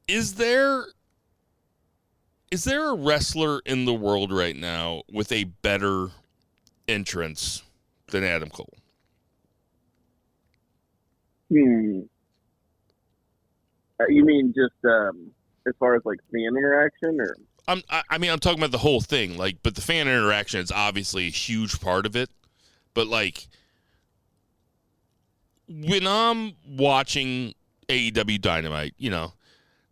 Is there a wrestler in the world right now with a better entrance than Adam Cole? You mean just as far as like fan interaction, or? I'm talking about the whole thing. Like, but the fan interaction is obviously a huge part of it. But like, when I'm watching AEW Dynamite,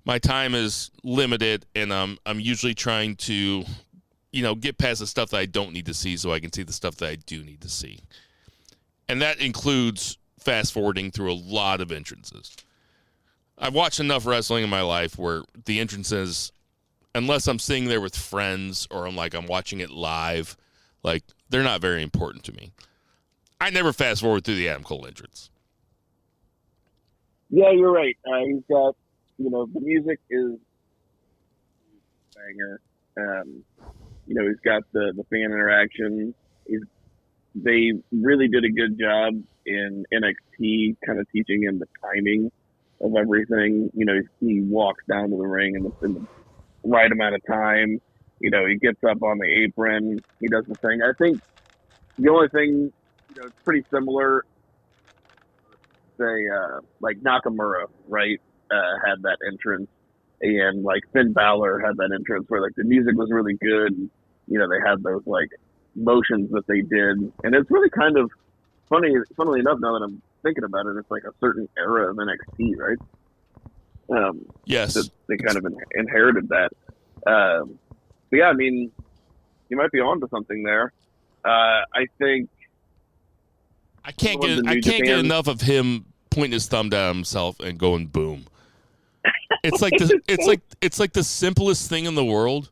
my time is limited, and I'm usually trying to, get past the stuff that I don't need to see so I can see the stuff that I do need to see, and that includes fast forwarding through a lot of entrances. I've watched enough wrestling in my life where the entrances, unless I'm sitting there with friends or I'm watching it live, like, they're not very important to me. I never fast forward through the Adam Cole entrance. Yeah, you're right. He's got, the music is banger. He's got the fan interaction. They really did a good job in NXT, kind of teaching him the timing of everything. He walks down to the ring in the right amount of time. He gets up on the apron. He does the thing. I think the only thing, it's pretty similar. Say, like Nakamura, right, had that entrance, and like Finn Balor had that entrance where like the music was really good. They had those like motions that they did, and it's really kind of funnily enough, now that I'm thinking about it, it's like a certain era of NXT, right? Yes, they kind of inherited that. But yeah, you might be onto something there. I think I can't What, get the New get Japan? enough of him pointing his thumb down at himself and going boom. It's like it's like the simplest thing in the world,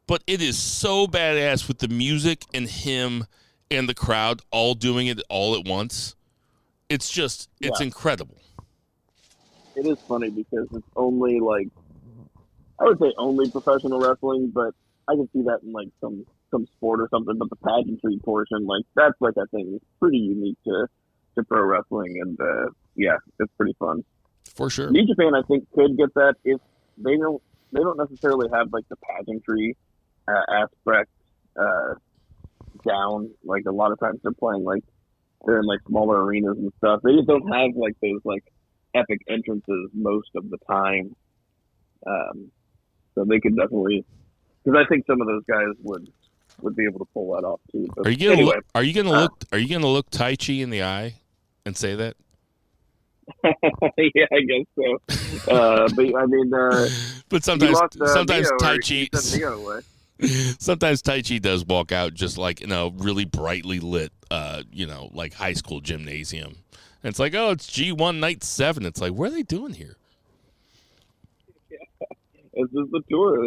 but it is so badass with the music and him and the crowd all doing it all at once. It's incredible. It is funny because it's only like, I would say only professional wrestling, but I can see that in like some sport or something. But the pageantry portion, like that's like I think is pretty unique to pro wrestling, and yeah, it's pretty fun. For sure. New Japan, I think, could get that if they don't necessarily have like the pageantry aspect down. Like a lot of times they're playing like they're in like smaller arenas and stuff. They just don't have like those like epic entrances most of the time. So they could definitely, because I think some of those guys would be able to pull that off too. But Are you gonna look Tai Chi in the eye and say that? Yeah, I guess so. But I mean, but sometimes Neo, Tai or Chi he sent Neo away. sometimes Tai Chi does walk out just like in a really brightly lit like high school gymnasium. And it's like, oh, it's G1 night 7. It's like, what are they doing here? It's just the tour.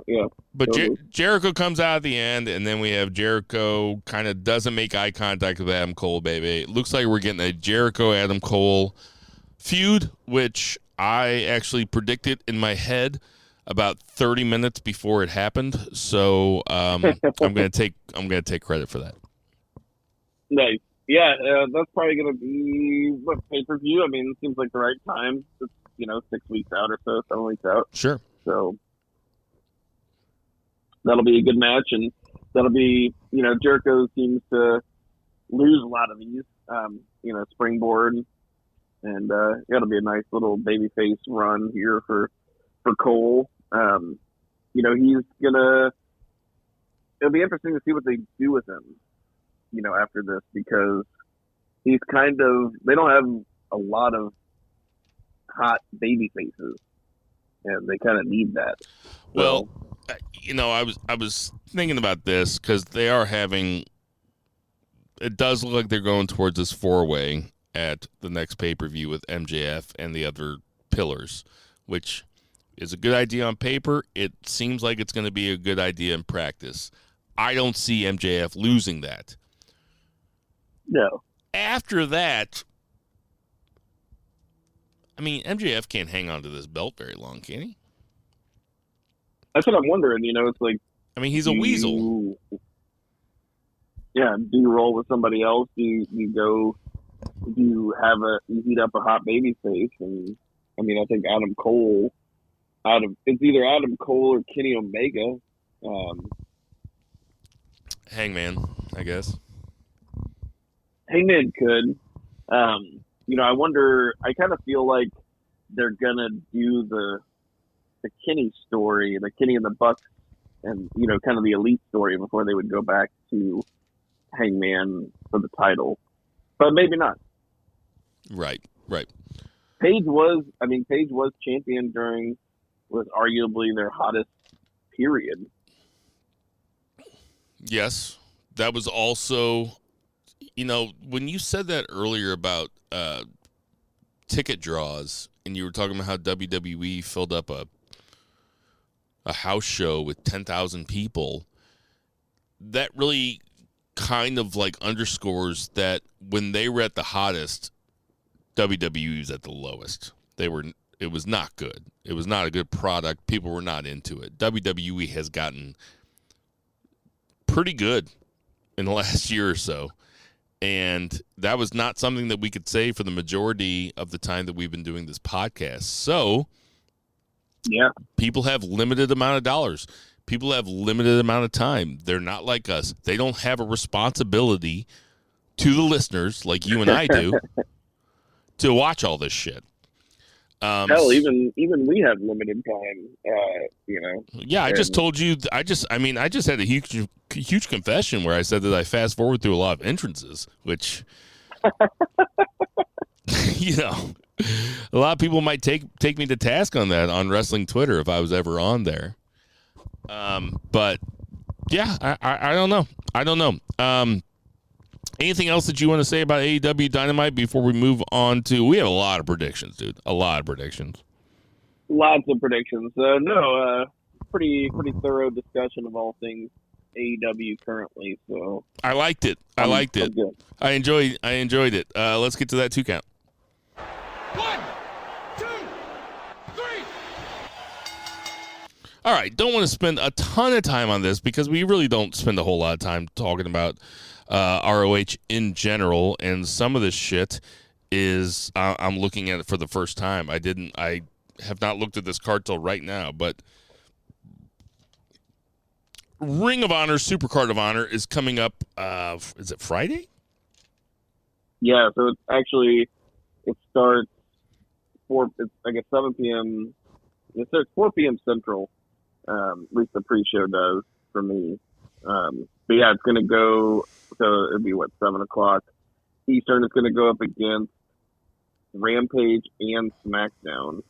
Yeah. But totally. Jericho comes out at the end, and then we have Jericho kind of doesn't make eye contact with Adam Cole, baby. It looks like we're getting a Jericho-Adam Cole feud, which I actually predicted in my head about 30 minutes before it happened. So I'm gonna take credit for that. Nice. Yeah, that's probably going to be what pay-per-view. I mean, it seems like the right time. It's 6 weeks out or so, 7 weeks out. Sure. So that'll be a good match, and that'll be, Jericho seems to lose a lot of these, springboard, and it'll be a nice little babyface run here for Cole. He's gonna. It'll be interesting to see what they do with him, after this, because he's kind of. They don't have a lot of hot baby faces, and they kind of need that. Well, I was thinking about this because they are having. It does look like they're going towards this 4-way at the next pay-per-view with MJF and the other pillars, which is a good idea on paper. It seems like it's going to be a good idea in practice. I don't see MJF losing that. No. After that, I mean, MJF can't hang on to this belt very long, can he? That's what I'm wondering. It's like, I mean, he's a weasel. Yeah. Do you roll with somebody else? Do you heat up a hot baby face? And I mean, I think Adam Cole. It's either Adam Cole or Kenny Omega. Hangman, I guess. Hangman could. I wonder. I kind of feel like they're gonna do the Kenny story, the Kenny and the Bucks, and kind of the Elite story before they would go back to Hangman for the title, but maybe not. Right. Paige was champion was arguably their hottest period. Yes, that was also, when you said that earlier about ticket draws, and you were talking about how WWE filled up a house show with 10,000 people, that really kind of like underscores that when they were at the hottest, WWE was at the lowest. It was not good. It was not a good product. People were not into it. WWE has gotten pretty good in the last year or so. And that was not something that we could say for the majority of the time that we've been doing this podcast. So, yeah, people have limited amount of dollars. People have limited amount of time. They're not like us. They don't have a responsibility to the listeners like you and I do to watch all this shit. Hell, even we have limited time. Yeah, I just told you. I just had a huge confession where I said that I fast forward through a lot of entrances, which a lot of people might take me to task on that on wrestling Twitter if I was ever on there. But yeah, I don't know. Anything else that you want to say about AEW Dynamite before we move on to? We have a lot of predictions, dude. A lot of predictions. Lots of predictions. Pretty thorough discussion of all things AEW currently. So I liked it. I enjoyed it. Let's get to that 2 count. 1, 2, 3. All right. Don't want to spend a ton of time on this because we really don't spend a whole lot of time talking about ROH in general, and some of this shit is I'm looking at it for the first time. I have not looked at this card till right now, but Ring of Honor, SuperCard of Honor is coming up. Is it Friday? Yeah, so it starts 7 p.m. It starts 4 p.m. Central. At least the pre-show does for me. But yeah, it's gonna go. So it'd be 7 o'clock Eastern. It's gonna go up against Rampage and SmackDown.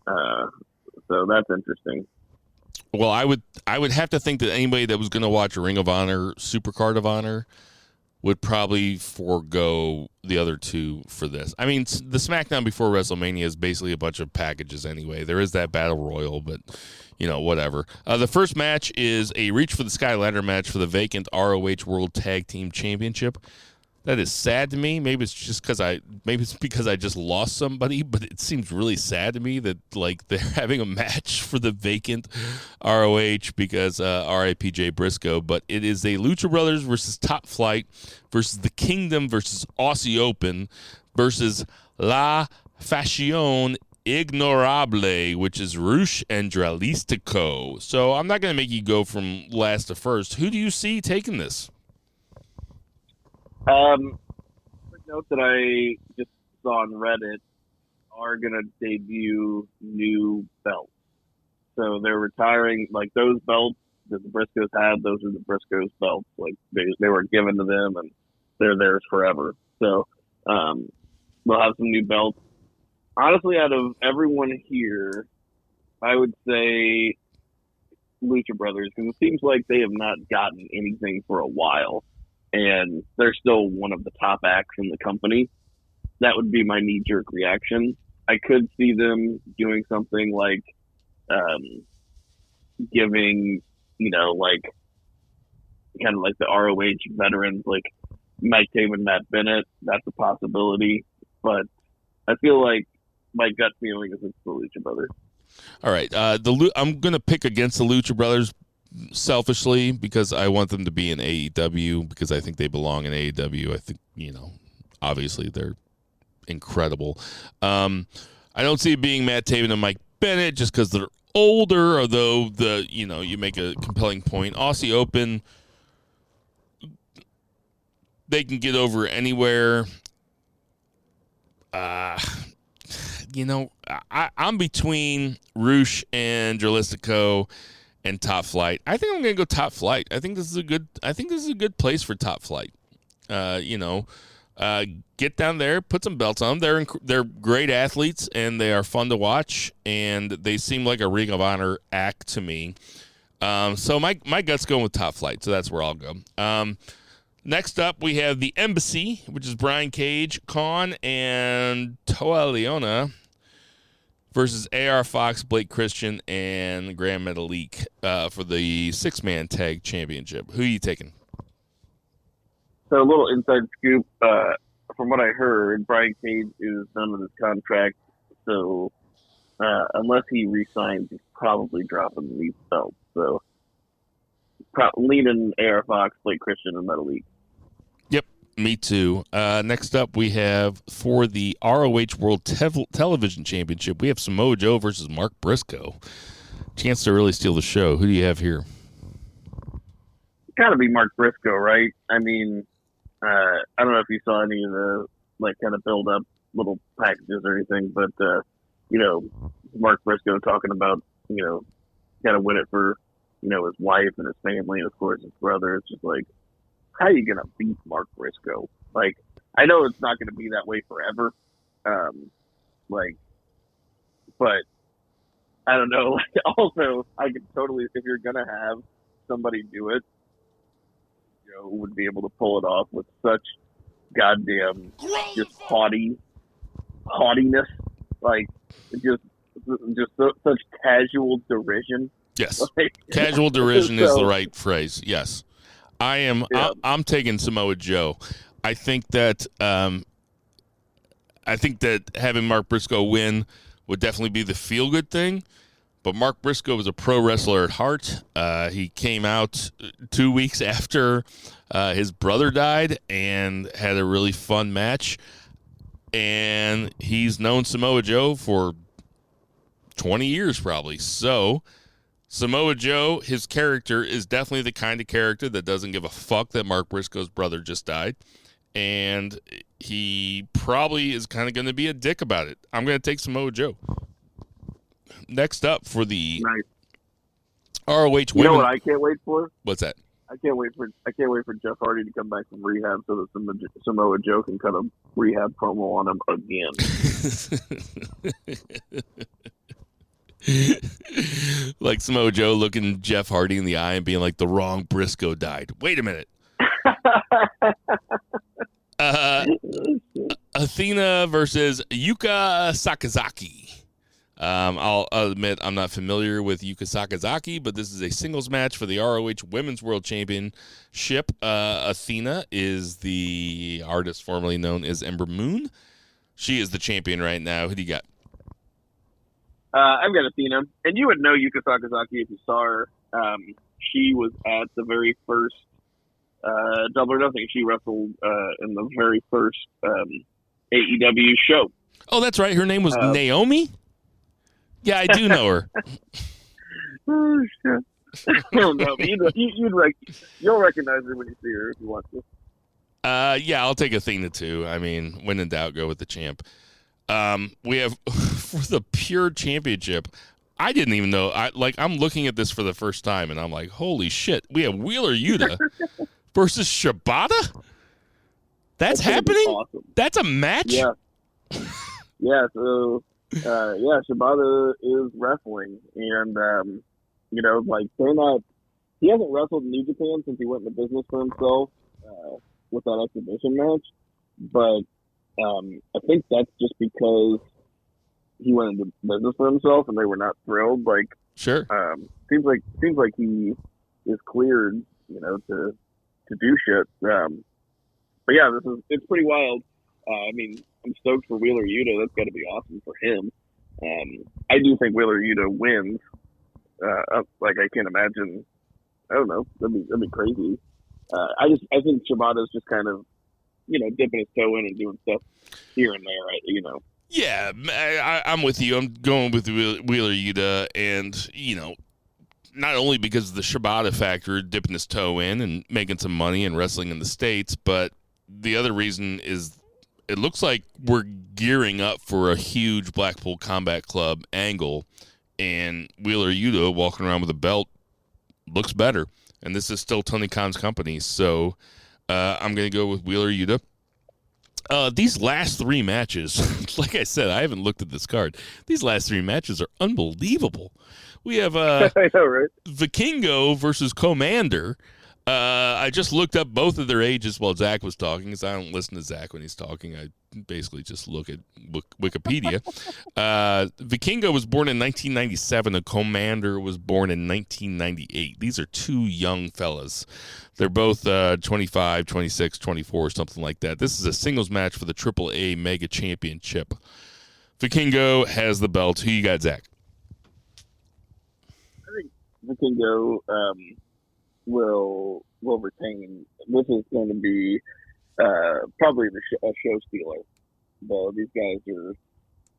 So that's interesting. Well, I would have to think that anybody that was going to watch Ring of Honor, SuperCard of Honor, would probably forego the other two for this. I mean, the SmackDown before WrestleMania is basically a bunch of packages anyway. There is that Battle Royal, but, whatever. The first match is a Reach for the Sky ladder match for the vacant ROH World Tag Team Championship. That is sad to me. Maybe it's because I just lost somebody, but it seems really sad to me that they're having a match for the vacant ROH because R.I.P. Jay Briscoe. But it is a Lucha Brothers versus Top Flight versus the Kingdom versus Aussie Open versus La Fascion Ignorable, which is Rush and Dralistico. So I'm not going to make you go from last to first. Who do you see taking this? Quick note that I just saw on Reddit are going to debut new belts. So they're retiring, those belts that the Briscoes had, those are the Briscoes belts. They were given to them and they're theirs forever. So they'll have some new belts. Honestly, out of everyone here, I would say Lucha Brothers, because it seems like they have not gotten anything for a while. And they're still one of the top acts in the company. That would be my knee-jerk reaction. I could see them doing something like giving, kind of like the ROH veterans, like Mike Taven, Matt Bennett. That's a possibility. But I feel like my gut feeling is it's the Lucha Brothers. All right. I'm going to pick against the Lucha Brothers selfishly because I want them to be in AEW because I think they belong in AEW. I think, obviously they're incredible. I don't see it being Matt Taven and Mike Bennett just because they're older, although you make a compelling point. Aussie Open, they can get over anywhere. I'm between Rush and Dralistico and Top Flight. I think I'm going to go Top Flight. I think this is a good place for Top Flight. Get down there, put some belts on them. They're great athletes and they are fun to watch and they seem like a Ring of Honor act to me. So my gut's going with Top Flight, so that's where I'll go. Next up, we have the Embassy, which is Brian Cage, Khan, and Toa Leona versus AR Fox, Blake Christian, and Grand Metalik for the 6-man tag championship. Who are you taking? So a little inside scoop. From what I heard, Brian Cage is done with his contract. So unless he resigns, he's probably dropping these belts. So leading AR Fox, Blake Christian, and Metalik. Yep, me too. Next up, we have for the ROH World Television Championship, we have Samoa Joe versus Mark Briscoe. Chance to really steal the show. Who do you have here? Got to be Mark Briscoe, right? I mean, I don't know if you saw any of the kind of build up little packages or anything, but Mark Briscoe talking about kind of win it for his wife and his family and of course his brother. It's just like, how are you gonna beat Mark Briscoe? I know it's not gonna be that way forever, but I don't know. Also, I could totally, if you're gonna have somebody do it, Joe would be able to pull it off with such goddamn just haughtiness, like just such casual derision. Yes, Like, casual derision is the so- right phrase. Yes, I am. Yeah. I'm taking Samoa Joe. I think that having Mark Briscoe win would definitely be the feel good thing. But Mark Briscoe was a pro wrestler at heart. He came out 2 weeks after his brother died and had a really fun match. And he's known Samoa Joe for 20 years probably. So Samoa Joe, his character is definitely the kind of character that doesn't give a fuck that Mark Briscoe's brother just died. And he probably is kind of going to be a dick about it. I'm going to take Samoa Joe. Next up for the Nice. ROH women. You know what I can't wait for? What's that? I can't wait for Jeff Hardy to come back from rehab so that Samoa Joe can cut a rehab promo on him again. Like Samoa Joe looking Jeff Hardy in the eye and being like, the wrong Briscoe died. Wait a minute. Athena versus Yuka Sakazaki. I'll admit I'm not familiar with Yuka Sakazaki, but this is a singles match for the ROH Women's World Championship. Athena is the artist formerly known as Ember Moon. She is the champion right now. Who do you got? I've got Athena, and you would know Yuka Sakazaki if you saw her. She was at the very first Double or Nothing. She wrestled in the very first AEW show. Oh, that's right. Her name was Naomi? Yeah, I do know her. Oh, shit. No, but you'll recognize her when you see her if you want to. Yeah, I'll take Athena too. I mean, when in doubt, go with the champ. We have for the pure championship. I didn't even know. I'm looking at this for the first time, and I'm like, holy shit! We have Wheeler Yuta versus Shibata. That's happening. Awesome. That's a match. Yeah. Yeah. So, Shibata is wrestling, and like they're not. He hasn't wrestled in New Japan since he went into business for himself with that exhibition match, but I think that's just because he went into business for himself, and they were not thrilled. Like, sure. Seems like he is cleared, to do shit. But yeah, it's pretty wild. I mean, I'm stoked for Wheeler Yuta. That's got to be awesome for him. I do think Wheeler Yuta wins. I can't imagine. I don't know. That'd be crazy. I think Shibata's just kind of, dipping his toe in and doing stuff here and there. Yeah, I'm with you. I'm going with Wheeler Yuta, and not only because of the Shibata factor, dipping his toe in and making some money and wrestling in the States, but the other reason is it looks like we're gearing up for a huge Blackpool Combat Club angle, and Wheeler Yuta walking around with a belt looks better. And this is still Tony Khan's company, so I'm going to go with Wheeler Yuta. These last three matches, like I said, I haven't looked at this card. These last three matches are unbelievable. We have I know, right? Vikingo versus Commander. I just looked up both of their ages while Zach was talking, because I don't listen to Zach when he's talking. I basically just look at Wikipedia. Vikingo was born in 1997, and Commander was born in 1998. These are two young fellas. They're both 25, 26, 24, something like that. This is a singles match for the AAA Mega Championship. Vikingo has the belt. Who you got, Zach? I think Vikingo will retain. This is going to be probably a show stealer. Though these guys are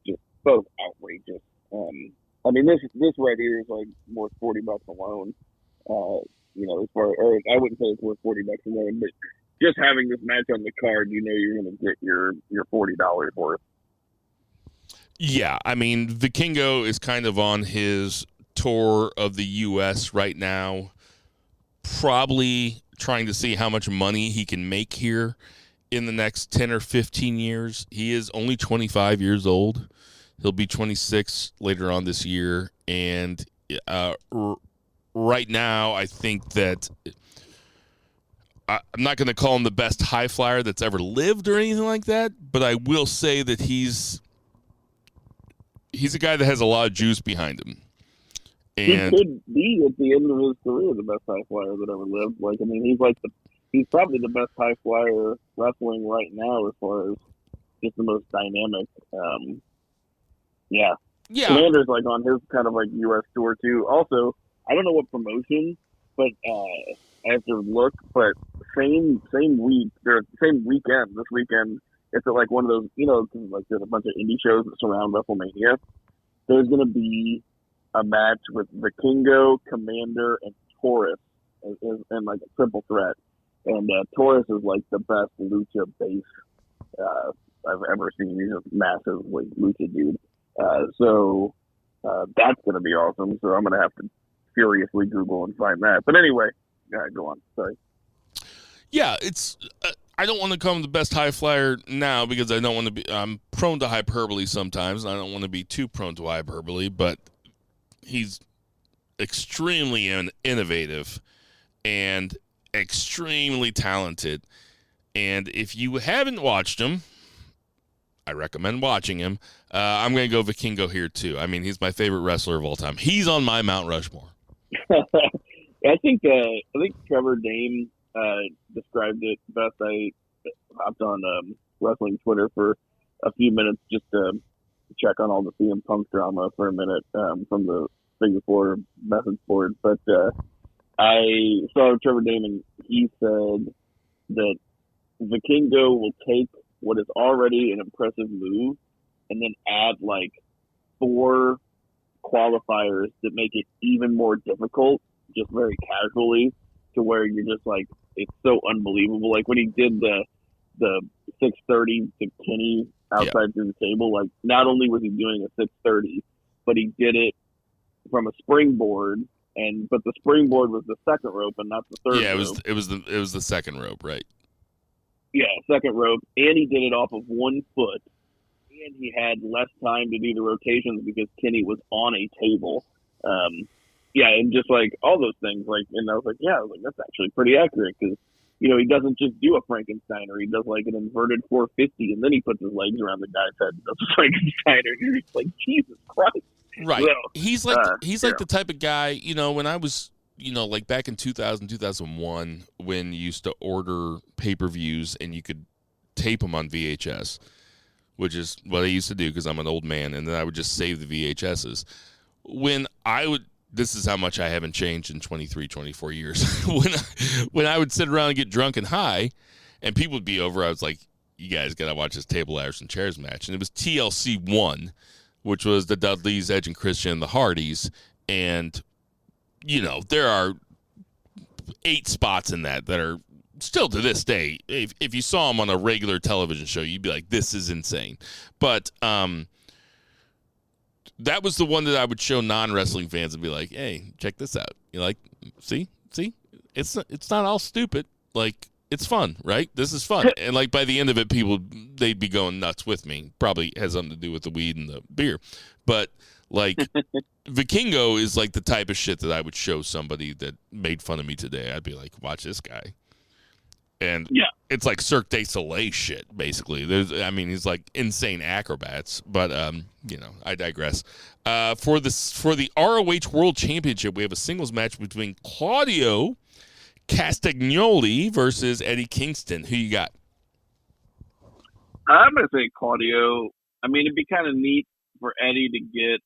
just both outrageous. I mean, this right here is like worth $40 alone. As far, or I wouldn't say it's worth $40 alone, but just having this match on the card, you're going to get your $40 worth. Yeah, I mean, Vikingo is kind of on his tour of the U.S. right now, probably trying to see how much money he can make here in the next 10 or 15 years. He is only 25 years old. He'll be 26 later on this year. And right now, I think that I'm not going to call him the best high flyer that's ever lived or anything like that, but I will say that he's a guy that has a lot of juice behind him. And he could be at the end of his career the best high flyer that ever lived. Like, I mean, he's probably the best high flyer wrestling right now as far as just the most dynamic. Yeah. Commander's like on his kind of like U.S. tour too. Also, I don't know what promotion, but I have to look. But same week or same weekend. This weekend, it's at like one of those, you know, like there's a bunch of indie shows that surround WrestleMania. There's going to be a match with Vikingo, Commander, and Taurus, and like a triple threat. And Taurus is like the best lucha base I've ever seen. He's a massive like lucha dude. So that's going to be awesome. So I'm going to have to furiously Google and find that. But anyway, go on. Sorry. Yeah, it's. I don't want to call him the best high flyer now because I don't want to be. I'm prone to hyperbole sometimes, and I don't want to be too prone to hyperbole. But he's extremely innovative and extremely talented. And if you haven't watched him, I recommend watching him. I'm going to go Vikingo here too. I mean, he's my favorite wrestler of all time. He's on my Mount Rushmore. I think Trevor Dame described it best. I hopped on wrestling Twitter for a few minutes just to check on all the CM Punk drama for a minute from the Singapore message board. But I saw Trevor Dame, and he said that Vikingo will take what is already an impressive move and then add like 4 qualifiers that make it even more difficult, just very casually, to where you're just like, it's so unbelievable. Like when he did the 630 to Kenny outside through the table, like not only was he doing a 630, but he did it from a springboard, but the springboard was the second rope and not the third. Yeah, rope. it was the second rope, right? Yeah, second rope, and he did it off of 1 foot, and he had less time to do the rotations because Kenny was on a table. Yeah, and just like all those things, like, and I was like, that's actually pretty accurate because, you know, he doesn't just do a Frankensteiner. He does like an inverted 450, and then he puts his legs around the guy's head and does a Frankensteiner. You're just like, Jesus Christ. Right. So, he's like the type of guy, you know, when I was, you know, like back in 2000, 2001, when you used to order pay-per-views and you could tape them on VHS, which is what I used to do because I'm an old man, and then I would just save the VHSs. This is how much I haven't changed in 23, 24 years. when I would sit around and get drunk and high, and people would be over, I was like, you guys got to watch this Table, Ladders, and Chairs match. And it was TLC 1, which was the Dudleys, Edge and Christian, and the Hardys. And, you know, there are 8 spots in that are still to this day. If you saw them on a regular television show, you'd be like, this is insane. But that was the one that I would show non-wrestling fans and be like, hey, check this out. You're like, see? It's not all stupid. Like, it's fun, right? This is fun. And, like, by the end of it, they'd be going nuts with me. Probably has something to do with the weed and the beer. But, like, Vikingo is, like, the type of shit that I would show somebody that made fun of me today. I'd be like, watch this guy. And it's like Cirque du Soleil shit, basically. He's like insane acrobats, but you know, I digress. For the ROH World Championship, we have a singles match between Claudio Castagnoli versus Eddie Kingston. Who you got? I'm gonna say Claudio. I mean, it'd be kind of neat for Eddie to get,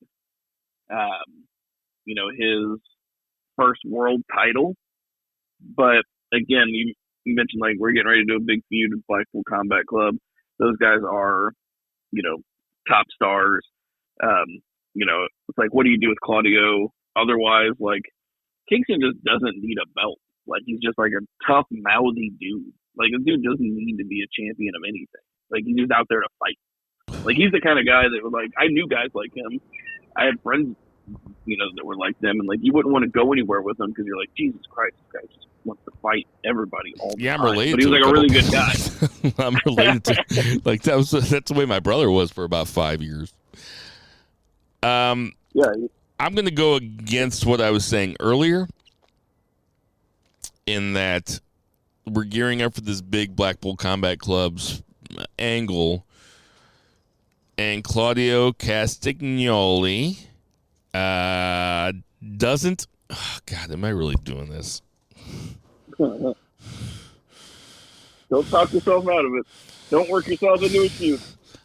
you know, his first world title, but again, you mentioned like we're getting ready to do a big feud with Blackpool Combat Club. Those guys are, you know, top stars. You know, it's like, what do you do with Claudio? Otherwise, like, Kingston just doesn't need a belt. Like, he's just like a tough, mouthy dude. Like, a dude doesn't need to be a champion of anything. Like, he's just out there to fight. Like, he's the kind of guy that was like, I knew guys like him. I had friends, you know, that were like them, and like, you wouldn't want to go anywhere with them because you're like, Jesus Christ, this guy just wants to fight everybody all the time. I'm related. But he was like a really good guy. I'm related to, like, that's the way my brother was for about 5 years. I'm going to go against what I was saying earlier, in that we're gearing up for this big Blackpool Combat Club's angle, and Claudio Castagnoli doesn't. Oh, God, am I really doing this? Don't talk yourself out of it. Don't work yourself into a shoot.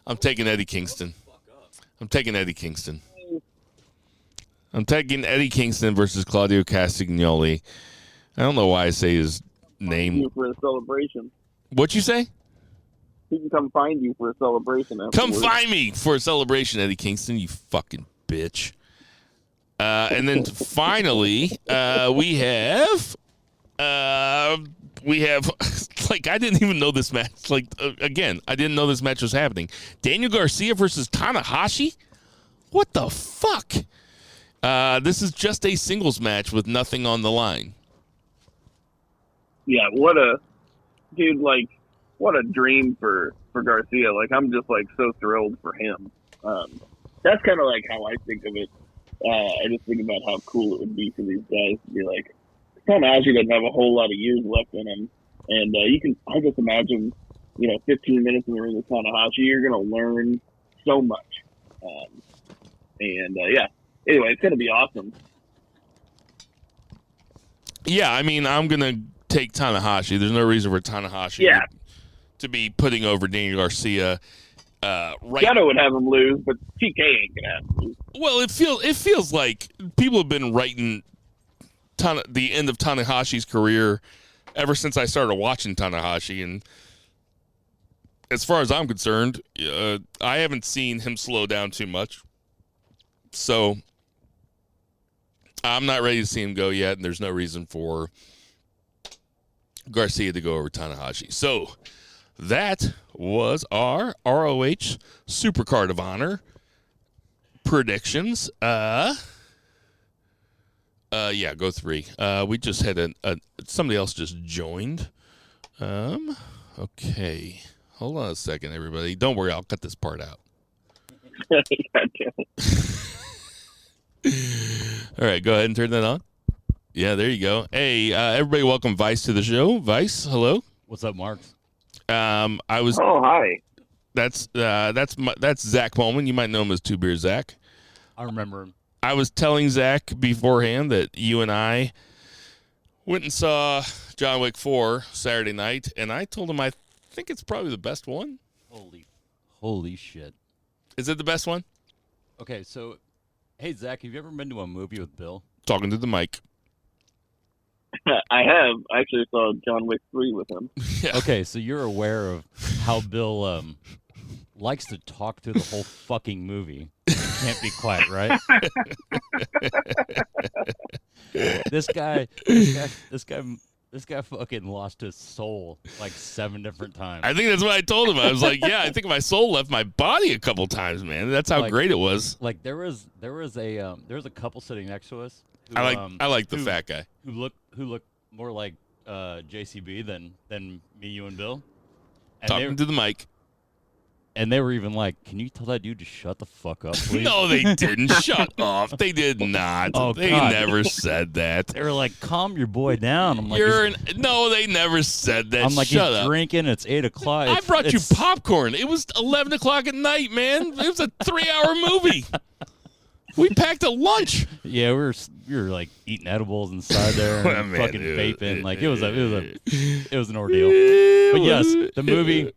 I'm taking Eddie Kingston. I'm taking Eddie Kingston versus Claudio Castagnoli. I don't know why I say his name. You for a celebration. What'd you say? He can come find you for a celebration. Come afterwards. find me for a celebration, Eddie Kingston, you fucking bitch. And then finally, we have like, I didn't even know this match. Like, again, I didn't know this match was happening. Daniel Garcia versus Tanahashi? What the fuck? This is just a singles match with nothing on the line. Yeah, what a dude! Like, what a dream for Garcia. Like, I'm just like so thrilled for him. That's kind of like how I think of it. I just think about how cool it would be for these guys to be like, Tanahashi doesn't have a whole lot of years left in him, and I just imagine, 15 minutes in the ring with Tanahashi, you're gonna learn so much. Yeah. Anyway, it's gonna be awesome. Yeah, I mean, I'm gonna take Tanahashi. There's no reason for Tanahashi to be putting over Daniel Garcia. Shadow would have him lose, but TK ain't gonna have him lose. Well, it feels like people have been writing the end of Tanahashi's career ever since I started watching Tanahashi, and as far as I'm concerned, I haven't seen him slow down too much. So I'm not ready to see him go yet, and there's no reason for Garcia to go over Tanahashi. So that was our ROH Supercard of Honor predictions. Go 3. We just had somebody else just joined. Okay. Hold on a second, everybody. Don't worry, I'll cut this part out. All right, go ahead and turn that on. Yeah, there you go. Hey, everybody, welcome Vice to the show. Vice, hello. What's up, Mark? Oh, hi. That's Zach Pullman. You might know him as Two Beer Zach. I remember him. I was telling Zach beforehand that you and I went and saw John Wick 4 Saturday night, and I told him I think it's probably the best one. Holy shit. Is it the best one? Okay, so, hey, Zach, have you ever been to a movie with Bill? Talking to the mic. I have. I actually saw John Wick 3 with him. Yeah. Okay, so you're aware of how Bill likes to talk through the whole fucking movie. Can't be quiet, right? This guy fucking lost his soul like 7 different times. I think that's what I told him. I was like, yeah, I think my soul left my body a couple times, man. That's how great it was. Like there was a couple sitting next to us. Who, I like the fat guy who looked more like JCB than me, you, and Bill. And talking to the mic. And they were even like, "Can you tell that dude to shut the fuck up, please?" No, they didn't. Shut up. They did not. Oh, they God. never said that. They were like, "Calm your boy down." I'm like, No, they never said that. I'm like, shut he's up. drinking. It's 8 o'clock. I brought you popcorn. It was 11 o'clock at night, man. It was a 3-hour movie. We packed a lunch. Yeah, we were like eating edibles inside there and Man, fucking dude. vaping. Like it was an ordeal. But yes, the movie.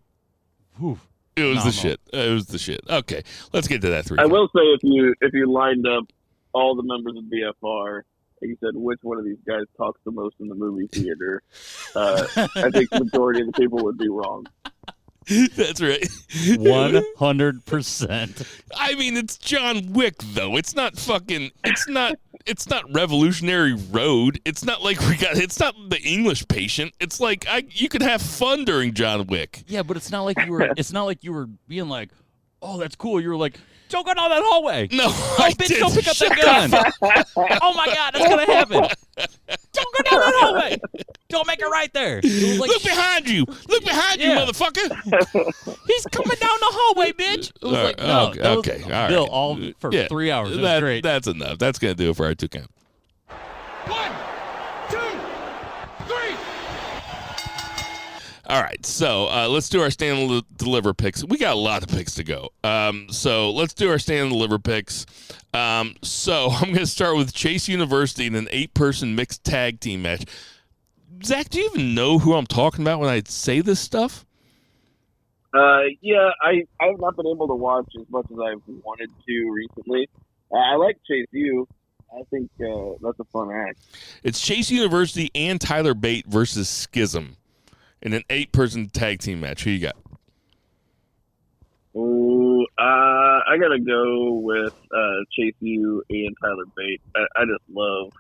Whew, It was the shit. It was the shit. Okay, let's get to that 3. I will say, if you lined up all the members of BFR and you said which one of these guys talks the most in the movie theater, I think the majority of the people would be wrong. That's right. 100%. I mean, it's John Wick, though. It's not fucking. It's not Revolutionary Road. It's not like it's not The English Patient. It's like you could have fun during John Wick. Yeah, but it's not like you were. It's not like you were being like, "Oh, that's cool." You were like, "Don't go down that hallway." No, I bitch, don't pick up that gun. Oh my God, that's gonna happen. Don't go down that hallway. Don't make it right there. It was like, Look behind you. Look behind you, Yeah. motherfucker. He's coming down the hallway, bitch. It was like, no, that was okay, all right. Bill, all for 3 hours. It was great. That's enough. That's gonna do it for our 2 count. 1, 2, 3. All right, so let's do our stand and deliver picks. We got a lot of picks to go. So let's do our stand and deliver picks. So I'm going to start with Chase University in an 8-person mixed tag team match. Zach, do you even know who I'm talking about when I say this stuff? Yeah, I've not been able to watch as much as I've wanted to recently. I like Chase U. I think that's a fun act. It's Chase University and Tyler Bate versus Schism in an 8-person tag team match. Who you got? Ooh, I gotta go with Chase U and Tyler Bate. I just love,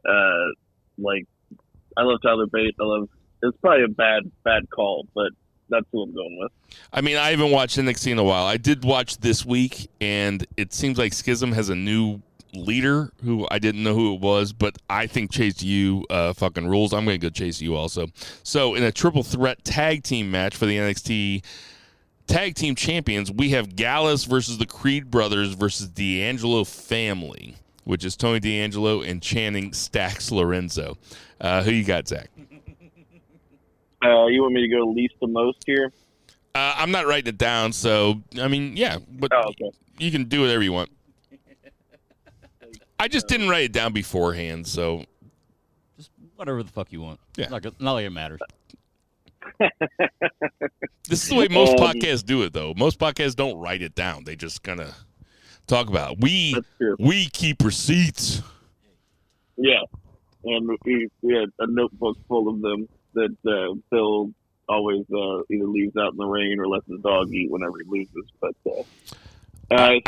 I love Tyler Bate. It's probably a bad call, but that's who I'm going with. I mean, I haven't watched NXT in a while. I did watch this week, and it seems like Schism has a new leader who I didn't know who it was, but I think Chase U fucking rules. I'm going to go Chase U also. So in a triple threat tag team match for the NXT Tag Team Champions, we have Gallus versus the Creed Brothers versus D'Angelo family, which is Tony D'Angelo and Channing Stax Lorenzo. Who you got, Zach? You want me to go least to most here? I'm not writing it down, so, I mean, yeah, but okay. You can do whatever you want. I just didn't write it down beforehand, so. Just whatever the fuck you want. Yeah. Not like it matters. This is the way most podcasts do it, though. Most podcasts don't write it down. They just kind of talk about it. We keep receipts. Yeah, and we had a notebook full of them that Phil always either leaves out in the rain or lets his dog eat whenever he loses. But I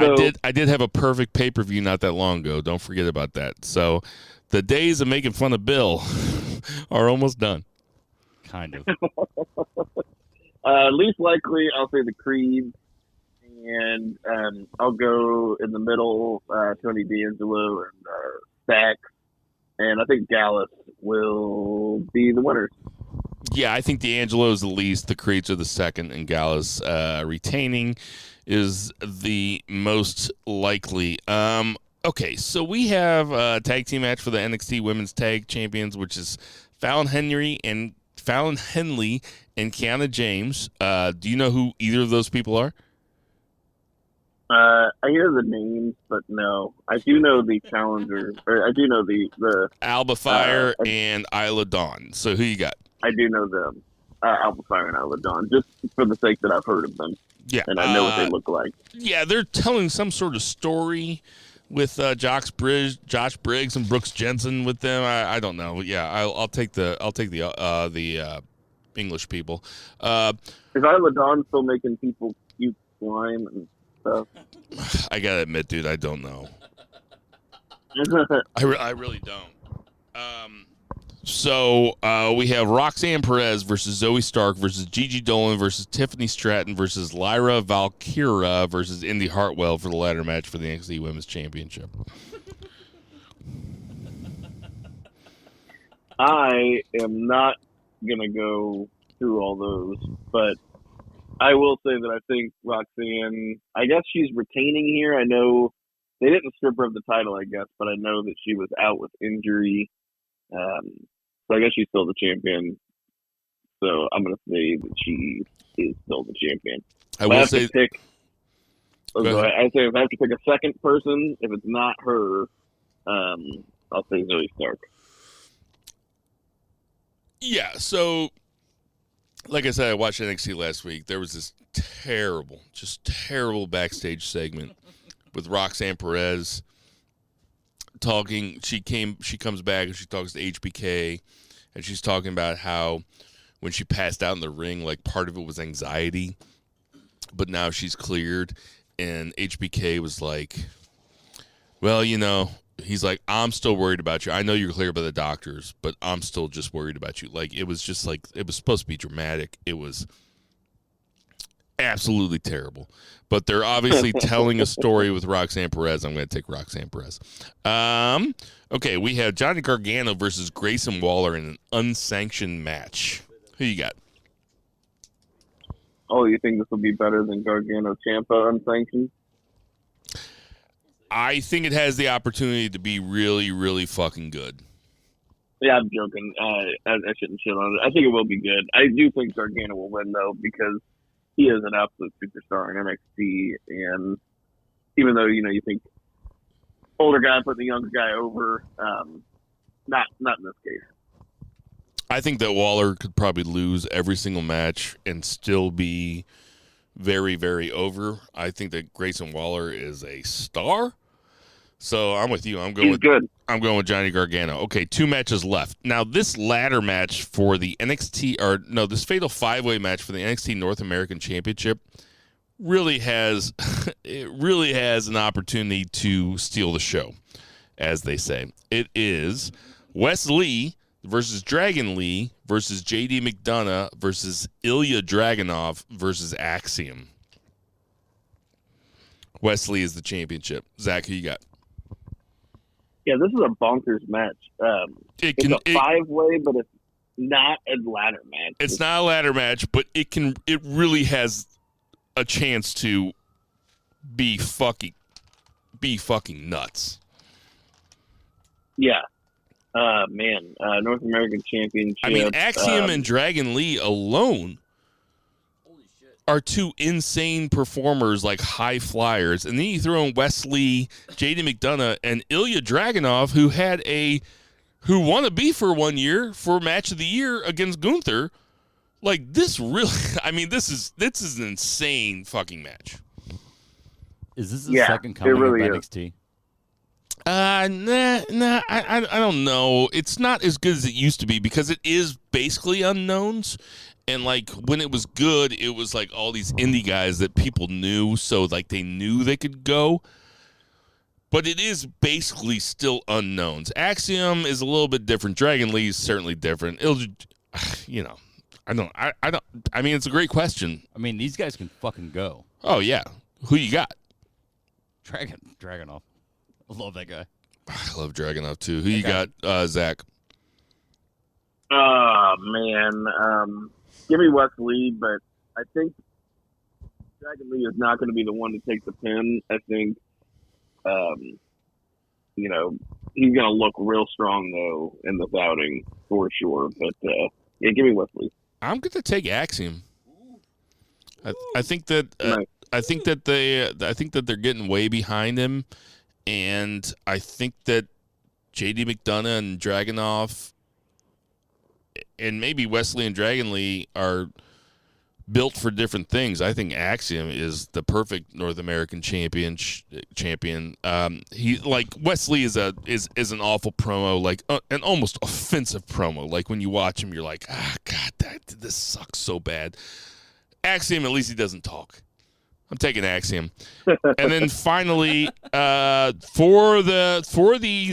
did have a perfect pay-per-view not that long ago. Don't forget about that. So the days of making fun of Bill are almost done. Kind of. Least likely, I'll say the Creed, and I'll go in the middle, Tony D'Angelo and Stax, and I think Gallus will be the winners. Yeah, I think D'Angelo is the least, the Creeds are the second, and Gallus retaining is the most likely. Okay, so we have a tag team match for the NXT Women's Tag Champions, which is Fallon Henley and Kiana James. Do you know who either of those people are? I hear the names, but no. I do know the challenger, or I do know the Alba Fire and Isla Dawn. So who you got? I do know them, Alba Fire and Isla Dawn, just for the sake that I've heard of them. Yeah, and I know what they look like. Yeah, they're telling some sort of story with Josh Briggs and Brooks Jensen with them. I don't know. Yeah, I'll take the English people. Is Isla Dawn still making people puke slime and stuff? I gotta admit, dude, I don't know. I really don't. So we have Roxanne Perez versus Zoe Stark versus Gigi Dolan versus Tiffany Stratton versus Lyra Valkyra versus Indy Hartwell for the ladder match for the NXT Women's Championship. I am not going to go through all those, but I will say that I think Roxanne, I guess she's retaining here. I know they didn't strip her of the title, I guess, but I know that she was out with injury. So I guess she's still the champion. So I'm going to say that she is still the champion. I will say. I say if I have to pick a second person, if it's not her, I'll say Zoe Stark. Yeah, so like I said, I watched NXT last week. There was this terrible backstage segment with Roxanne Perez talking. She comes back and she talks to HBK, and she's talking about how when she passed out in the ring, like part of it was anxiety, but now she's cleared. And HBK was like, well, you know, he's like, I'm still worried about you. I know you're cleared by the doctors, but I'm still just worried about you. Like, it was just like, it was supposed to be dramatic. It was absolutely terrible. But they're obviously telling a story with Roxanne Perez. I'm going to take Roxanne Perez. Okay, we have Johnny Gargano versus Grayson Waller in an unsanctioned match. Who you got? Oh, you think this will be better than Gargano Ciampa unsanctioned? I think it has the opportunity to be really, really fucking good. Yeah, I'm joking. I shouldn't shit on it. I think it will be good. I do think Gargano will win, though, because he is an absolute superstar in NXT. And even though, you think older guy put the younger guy over, not in this case. I think that Waller could probably lose every single match and still be very, very over. I think that Grayson Waller is a star. So I'm with you. I'm going with Johnny Gargano. Okay, 2 matches left. Now this ladder match for the this Fatal 5-Way match for the NXT North American Championship really has an opportunity to steal the show, as they say. It is Wes Lee versus Dragon Lee versus JD McDonough versus Ilya Dragunov versus Axiom. Wes Lee is the championship. Zach, who you got? Yeah, this is a bonkers match. It's a 5-way, but it's not a ladder match. It's not a ladder match, but it really has a chance to be fucking nuts. Yeah. Man, North American Championship. I mean, Axiom and Dragon Lee alone are 2 insane performers, like high flyers. And then you throw in Wes Lee, JD McDonough, and Ilya Dragunov, who won a B for 1 year for Match of the Year against Gunther. Like, this really, I mean, this is an insane fucking match. Is this the second coming of NXT? Nah, I don't know. It's not as good as it used to be because it is basically unknowns. And, like, when it was good, it was, like, all these indie guys that people knew, so, like, they knew they could go. But it is basically still unknowns. Axiom is a little bit different. Dragon Lee is certainly different. It'll, I mean, it's a great question. I mean, these guys can fucking go. Oh, yeah. Who you got? Dragunov. I love that guy. I love Dragunov, too. Who you got, Zach? Oh, man. Give me Wes Lee, but I think Dragon Lee is not going to be the one to take the pin. I think, he's going to look real strong, though, in this outing, for sure. But, yeah, give me Wes Lee. I'm going to take Axiom. I think that Nice. I think that they're getting way behind him, and I think that JD McDonough and Dragunov and maybe Wes Lee and Dragon Lee are built for different things. I think Axiom is the perfect North American champion. He, like, Wes Lee is an awful promo, like an almost offensive promo. Like, when you watch him, you're like, God, this sucks so bad. Axiom, at least he doesn't talk. I'm taking Axiom. And then finally, for the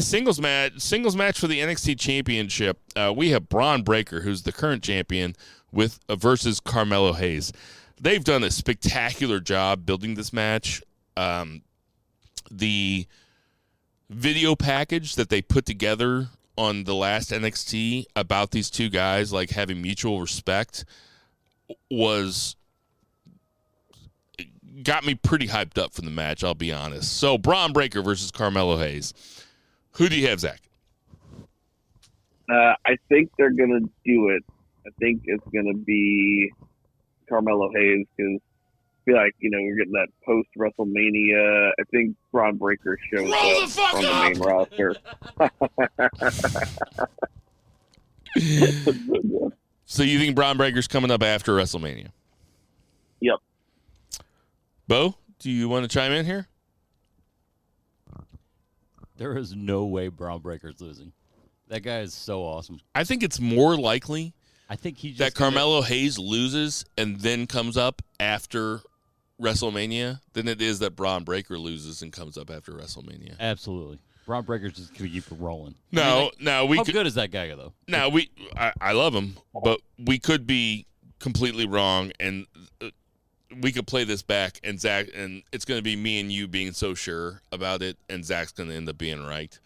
singles match for the NXT Championship, we have Braun Breaker, who's the current champion, versus Carmelo Hayes. They've done a spectacular job building this match. The video package that they put together on the last NXT about these two guys, like, having mutual respect, got me pretty hyped up for the match, I'll be honest. So, Braun Breaker versus Carmelo Hayes. Who do you have, Zach? I think they're going to do it. I think it's going to be Carmelo Hayes because I feel like, we're getting that post-WrestleMania. I think Braun Breaker shows up on the main roster. So you think Braun Breaker's coming up after WrestleMania? Yep. Bo, do you want to chime in here? There is no way Braun Breaker's losing. That guy is so awesome. I think it's more likely that Carmelo Hayes loses and then comes up after WrestleMania than it is that Braun Breaker loses and comes up after WrestleMania. Absolutely. Braun Breaker's just going to keep rolling. How good is that guy, though? I love him, but we could be completely wrong, and we could play this back, and Zach, and it's going to be me and you being so sure about it, and Zach's going to end up being right.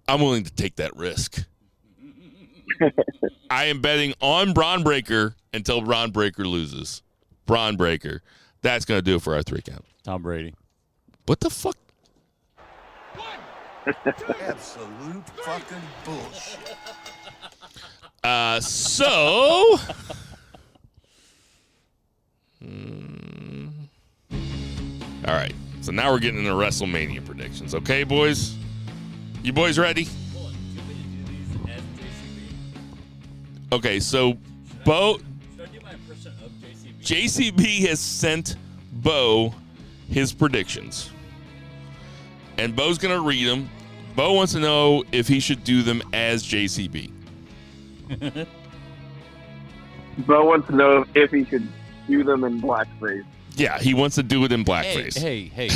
I'm willing to take that risk. I am betting on Braun Breaker until Braun Breaker loses. Braun Breaker. That's going to do it for our 3 count. Tom Brady. What the fuck? Absolute fucking bullshit. So. All right. So now we're getting into WrestleMania predictions. Okay, boys? You boys ready? Okay, so Bo. JCB has sent Bo his predictions. And Bo's going to read them. Bo wants to know if he should do them as JCB. Bo wants to know if he should do them in blackface. Yeah, he wants to do it in blackface. Hey.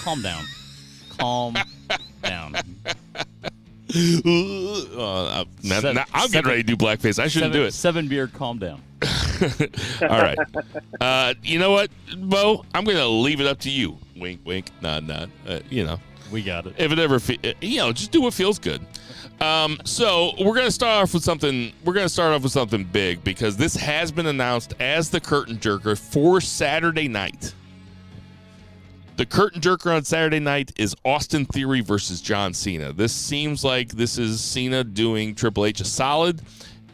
Calm down. Calm down. I'm getting ready to do blackface. I shouldn't do it. 7 beer, calm down. All right. You know what, Bo? I'm going to leave it up to you. Wink, wink, nod, nod. We got it. If it ever, just do what feels good. So we're going to start off with something. We're going to start off with something big because this has been announced as the curtain jerker for Saturday night. The curtain jerker on Saturday night is Austin Theory versus John Cena. This seems like this is Cena doing Triple H a solid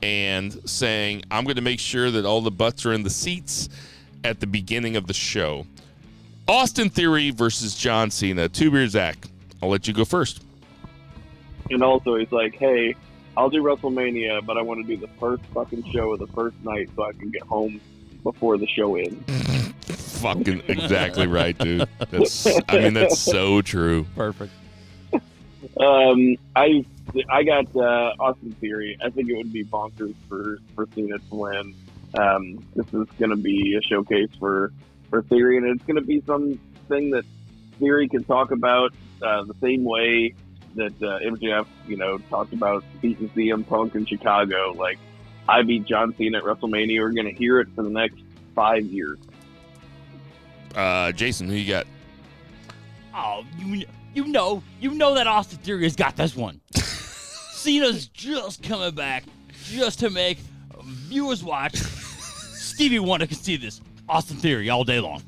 and saying, I'm going to make sure that all the butts are in the seats at the beginning of the show. Austin Theory versus John Cena. 2 beer, Zach. I'll let you go first. And also, he's like, hey, I'll do WrestleMania, but I want to do the first fucking show of the first night so I can get home before the show ends. Fucking exactly right, dude. That's so true. Perfect. I got Austin Theory. I think it would be bonkers for Cena to win. This is going to be a showcase for Theory, and it's going to be something that Theory can talk about the same way that MJF, talked about beating CM Punk in Chicago. Like, I beat John Cena at WrestleMania. We're going to hear it for the next 5 years. Jason, who you got? Oh, you know that Austin Theory has got this one. Cena's just coming back just to make viewers watch. Stevie Wonder can see this. Austin Theory all day long.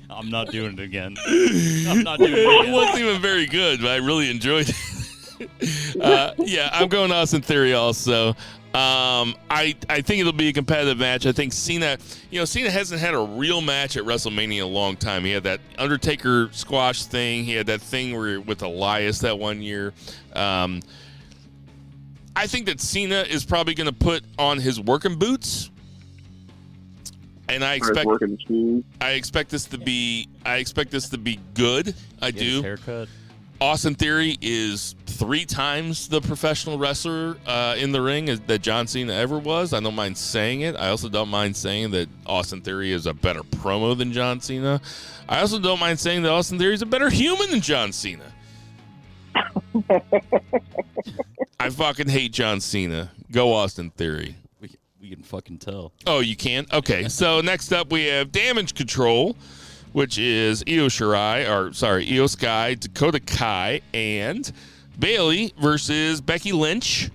I'm not doing it again. It wasn't even very good, but I really enjoyed it. Yeah, I'm going Austin Theory also. I think it'll be a competitive match. I think Cena hasn't had a real match at WrestleMania in a long time. He had that Undertaker squash thing. He had that thing with Elias that one year. I think that Cena is probably going to put on his working boots. And I expect this to be good. I do. His haircut. Austin Theory is 3 times the professional wrestler in the ring that John Cena ever was. I don't mind saying it. I also don't mind saying that Austin Theory is a better promo than John Cena. I also don't mind saying that Austin Theory is a better human than John Cena. I fucking hate John Cena. Go Austin Theory. We can fucking tell. Oh, you can? Okay. So next up we have Damage Control, which is Io Sky, Dakota Kai, and Bayley versus Becky Lynch,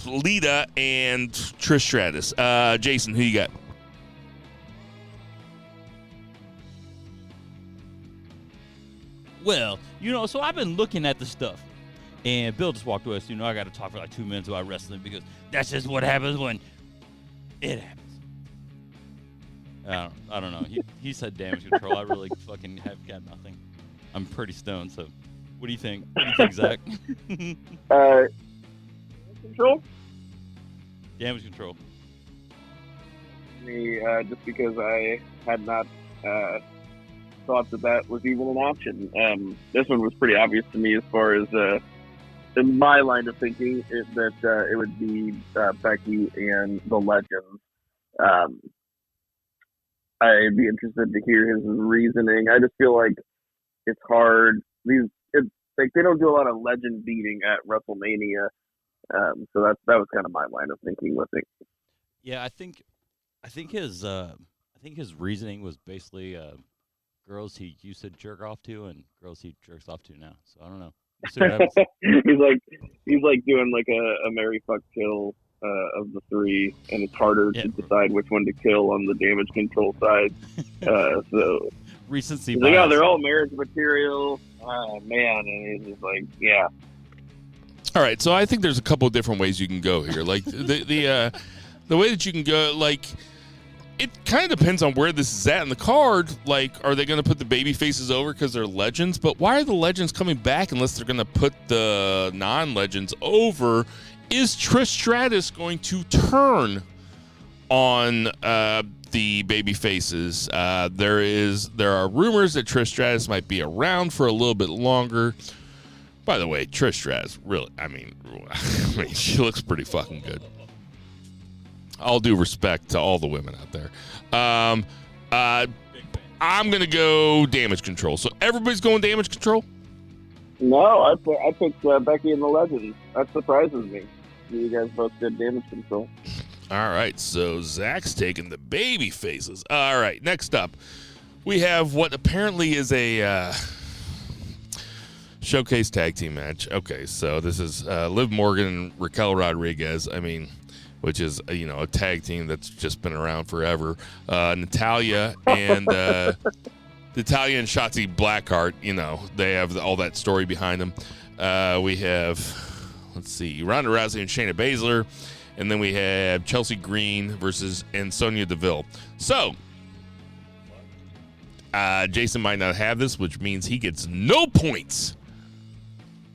Lita, and Trish Stratus. Jason, who you got? Well, so I've been looking at the stuff. And Bill just walked away, so I got to talk for like 2 minutes about wrestling because that's just what happens when it happens. I don't know. He said Damage Control. I really fucking have got nothing. I'm pretty stoned, so what do you think? What do you think, Zach? Control? Damage Control. Just because I had not thought that was even an option. This one was pretty obvious to me as far as in my line of thinking that it would be Becky and the Legends. I'd be interested to hear his reasoning. I just feel like it's hard. They don't do a lot of legend beating at WrestleMania, so that was kind of my line of thinking with it. Yeah, I think his reasoning was basically girls he used to jerk off to and girls he jerks off to now. So I don't know. We'll see what happens. he's like doing like a Mary Fuck Kill of the 3, and it's harder to decide which one to kill on the Damage Control side. So recency He's bias. like, oh, they're all marriage material. Oh, man. And he's just like, yeah. All right, so I think there's a couple of different ways you can go here. Like the way that you can go, like, it kind of depends on where this is at in the card. Like, are they going to put the baby faces over because they're legends? But why are the legends coming back unless they're going to put the non-legends over? Is Trish Stratus going to turn on the baby faces? There are rumors that Trish Stratus might be around for a little bit longer. By the way, Trish Stratus, really, I mean, she looks pretty fucking good. All due respect to all the women out there. I'm going to go Damage Control. So everybody's going Damage Control? No, I picked Becky and the Legends. That surprises me. You guys both did Damage Control. All right, so Zach's taking the baby faces. All right, next up, we have what apparently is a showcase tag team match. Okay, so this is Liv Morgan and Raquel Rodriguez. I mean, which is a tag team that's just been around forever. Natalya and Shotzi Blackheart. They have all that story behind them. We have, let's see, Ronda Rousey and Shayna Baszler, and then we have Chelsea Green and Sonya Deville. So Jason might not have this, which means he gets no points.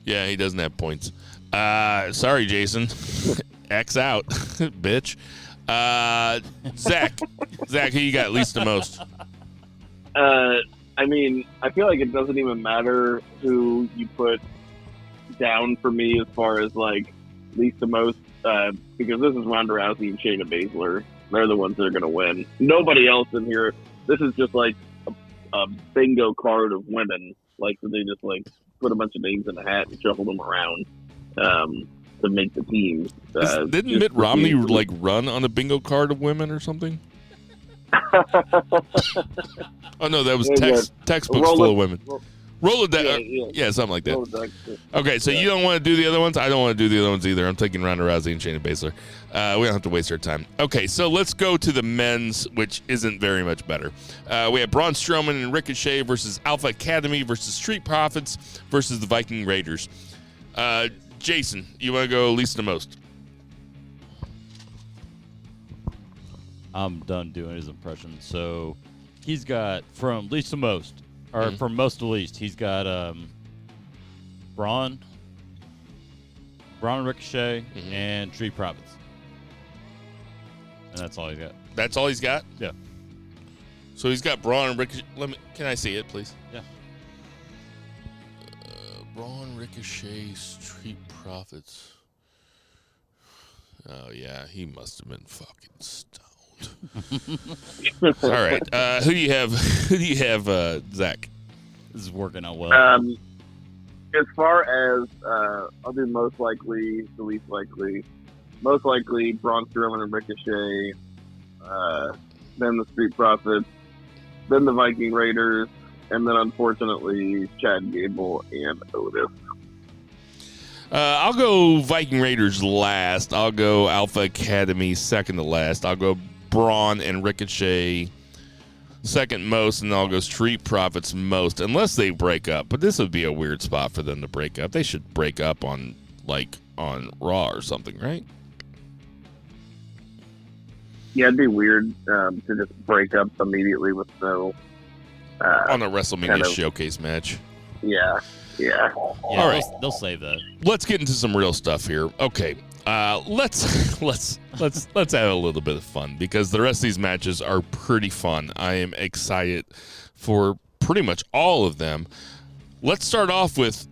Yeah, he doesn't have points. Sorry, Jason. X out, bitch. Zach, who you got least the most? I mean, I feel like it doesn't even matter who you put down for me as far as like least the most, because this is Ronda Rousey and Shayna Baszler. They're the ones that are going to win. Nobody else in here. This is just like a bingo card of women. Like, so they just like put a bunch of names in a hat and shuffle them around to make the team. Didn't Mitt Romney like run on a bingo card of women or something? Oh no, that was textbooks full of women. Rolodex, yeah, something like that. Rolodex, okay, so you don't want to do the other ones? I don't want to do the other ones either. I'm taking Ronda Rousey and Shayna Baszler. We don't have to waste our time. Okay, so let's go to the men's, which isn't very much better. We have Braun Strowman and Ricochet versus Alpha Academy versus Street Profits versus the Viking Raiders. Jason, you want to go least to most? I'm done doing his impression. So he's got from least to most, or from most to least, he's got Braun, Ricochet, and Street Profits. And that's all he's got. That's all he's got? Yeah. So he's got Braun and Ricochet. Can I see it, please? Yeah. Braun, Ricochet, Street Profits. Oh, yeah, he must have been fucking stoned. All right. Who do you have? Zach? This is working out well. As far as I'll do most likely, the least likely. Most likely, Braun Strowman and Ricochet. Then the Street Profits. Then the Viking Raiders. And then, unfortunately, Chad Gable and Otis. I'll go Viking Raiders last. I'll go Alpha Academy second to last. I'll go Braun and Ricochet second most, and I'll go Street Profits most, unless they break up. But this would be a weird spot for them to break up. They should break up on Raw or something, right? Yeah, it'd be weird to just break up immediately with no... on a WrestleMania showcase match. Yeah. All right, they'll save that. Let's get into some real stuff here. Okay, let's have a little bit of fun because the rest of these matches are pretty fun. I am excited for pretty much all of them. Let's start off with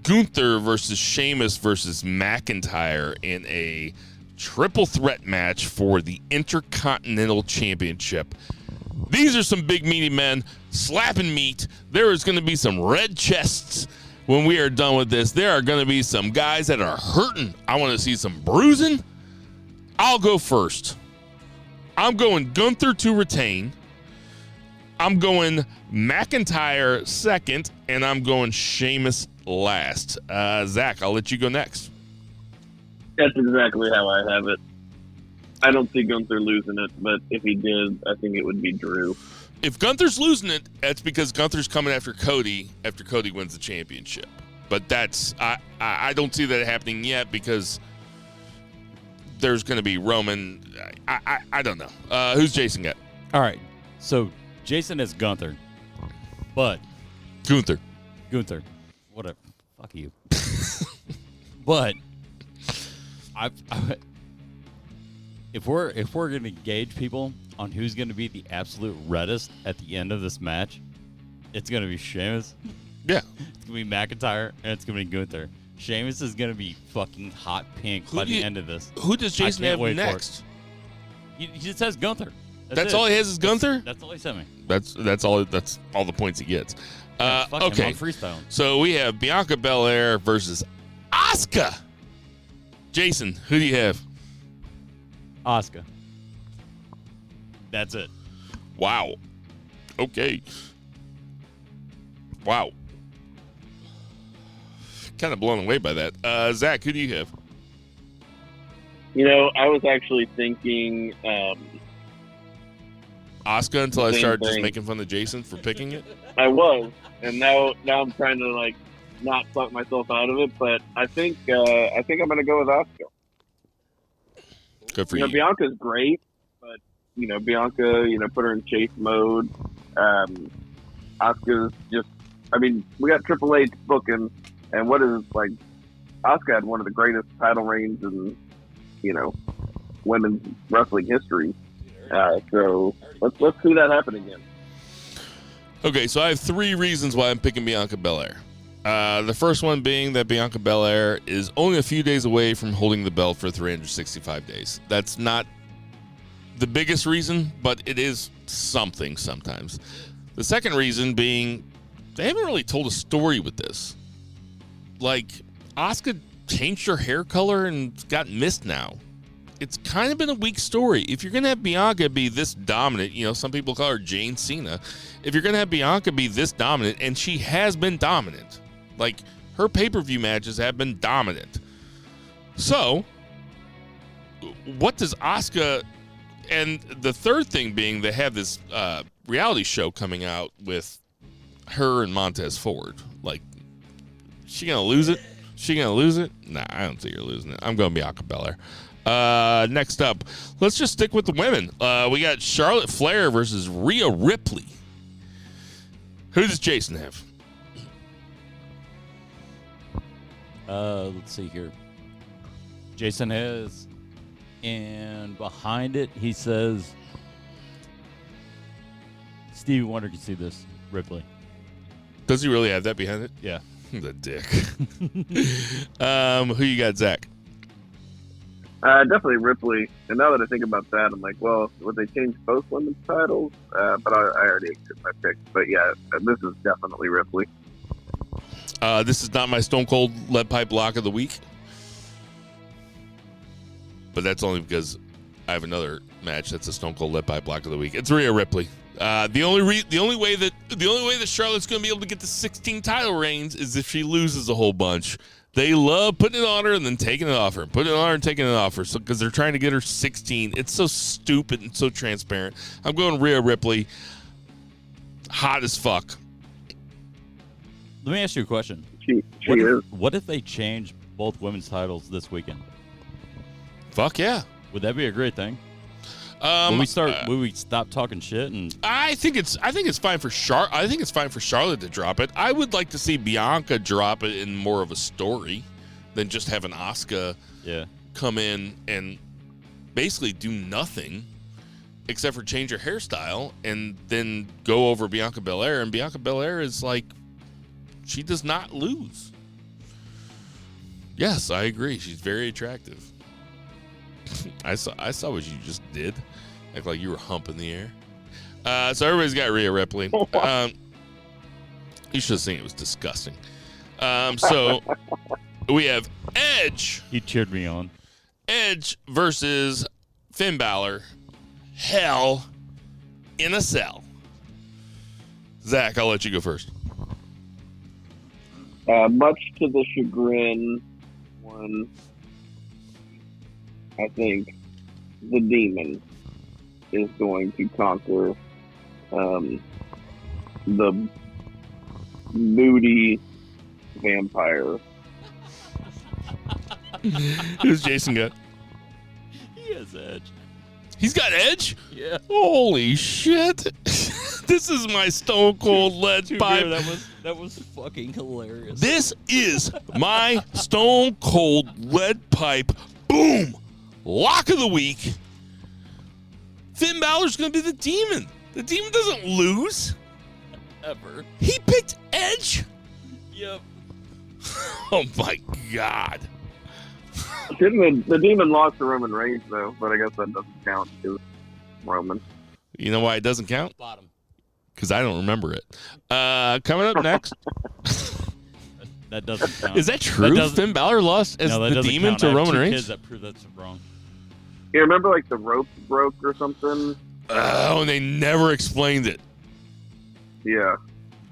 Gunther versus Sheamus versus McIntyre in a triple threat match for the Intercontinental Championship. These are some big meaty men slapping meat. There is going to be some red chests when we are done with this. There are going to be some guys that are hurting. I want to see some bruising. I'll go first. I'm going Gunther to retain. I'm going McIntyre second, and I'm going Sheamus last. Zach, I'll let you go next. That's exactly how I have it. I don't see Gunther losing it, but if he did, I think it would be Drew. if Gunther's losing it, that's because Gunther's coming after Cody wins the championship. But that's I don't see that happening yet because there's going to be Roman. I don't know. Who's Jason got? All right. So Jason is Gunther, but Gunther. Whatever. Fuck you. But if we're gonna gauge people on who's gonna be the absolute reddest at the end of this match, it's gonna be Sheamus. Yeah. It's gonna be McIntyre and it's gonna be Gunther. Sheamus is gonna be fucking hot pink by the end of this. Who does Jason have next? He just says Gunther. That's all he has is Gunther? That's all he sent me. That's all the points he gets. Okay. I'm freestyling. So we have Bianca Belair versus Asuka. Jason, who do you have? Asuka. That's it. Wow. Okay. Wow. Kind of blown away by that. Zach, who do you have? I was actually thinking Asuka until I same started thing. just making fun of Jason for picking it. I was, and now I'm trying to not talk myself out of it. But I think I'm going to go with Asuka. Good for you. Bianca's great, but Bianca, put her in chase mode. Asuka's just, we got Triple H booking, and Asuka had one of the greatest title reigns in women's wrestling history. So let's see that happen again. Okay, so I have 3 reasons why I'm picking Bianca Belair. The first one being that Bianca Belair is only a few days away from holding the belt for 365 days. That's not the biggest reason, but it is something sometimes. The second reason being they haven't really told a story with this. Asuka changed her hair color and got missed now. It's kind of been a weak story. If you're going to have Bianca be this dominant, some people call her Jane Cena. If you're going to have Bianca be this dominant, and she has been dominant, her pay-per-view matches have been dominant. So, what does Asuka, and the third thing being they have this reality show coming out with her and Montez Ford. She going to lose it? Nah, I don't think you're losing it. I'm going Bianca Belair. Next up, let's just stick with the women. We got Charlotte Flair versus Rhea Ripley. Who does Jason have? Let's see here. Jason has, and behind it, he says, Stevie Wonder can see this, Ripley. Does he really have that behind it? Yeah. The dick. Who you got, Zach? Definitely Ripley. And now that I think about that, I'm like, well, would they change both women's titles? But I already took my pick. But yeah, this is definitely Ripley. This is not my Stone Cold Lead Pipe Lock of the week. But that's only because I have another match that's a Stone Cold Lead Pipe Lock of the week. It's Rhea Ripley. The only way that Charlotte's going to be able to get to 16 title reigns is if she loses a whole bunch. They love putting it on her and then taking it off her. Putting it on her and taking it off her. So because they're trying to get her 16. It's so stupid and so transparent. I'm going Rhea Ripley. Hot as fuck. Let me ask you a question. She is. What if they change both women's titles this weekend? Fuck yeah. Would that be a great thing? Will we stop talking shit? And I think it's fine for I think it's fine for Charlotte to drop it. I would like to see Bianca drop it in more of a story than just having Asuka come in and basically do nothing except for change her hairstyle and then go over Bianca Belair. And Bianca Belair is she does not lose. Yes, I agree. She's very attractive. I saw what you just did. Act like you were humping the air. So everybody's got Rhea Ripley. You should have seen it. It was disgusting. So we have Edge. he cheered me on. Edge versus Finn Balor. Hell in a Cell. Zach, I'll let you go first. Much to the chagrin, I think the Demon is going to conquer the moody vampire. Who's Jason got? He has Edge. He's got Edge? Yeah. Holy shit. This is my stone cold lead pipe. That was fucking hilarious. This is my stone cold lead pipe. Boom. Lock of the week. Finn Balor's going to be the Demon. The Demon doesn't lose. Ever. He picked Edge? Yep. Oh, my God. The Demon lost to Roman Reigns, though, but I guess that doesn't count because Roman. You know why it doesn't count? Bottom. Because I don't remember it. Coming up next. That doesn't count. Is that true? Finn Balor lost as the Demon count. to I have Roman two Reigns? kids that prove that's wrong. You remember, like, the rope broke or something? Oh, and they never explained it. Yeah.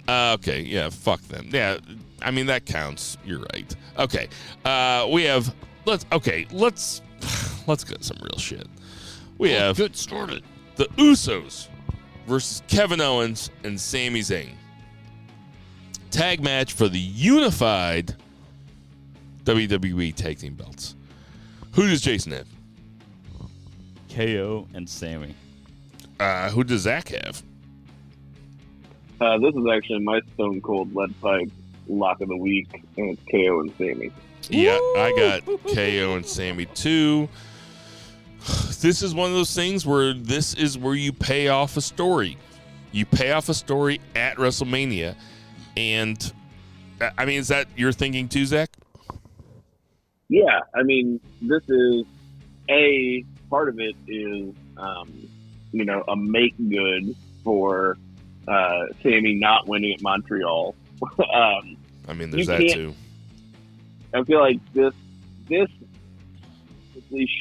Okay, yeah, fuck them. Yeah, I mean, that counts. You're right. Okay, we have... Let's get some real shit. We have... Good started. The Usos versus Kevin Owens and Sami Zayn. Tag match for the unified WWE Tag Team belts. Who does Jason have? KO and Sammy. Who does Zach have? This is actually my Stone Cold Lead Pipe lock of the week, and it's KO and Sammy. Yeah, I got KO and Sammy too. This is one of those things where this is where you pay off a story. You pay off a story at WrestleMania. And, I mean, is that your thinking too, Zach? Yeah, I mean, this is part of it is, a make good for Sammy not winning at Montreal. I mean, there's that too. I feel like this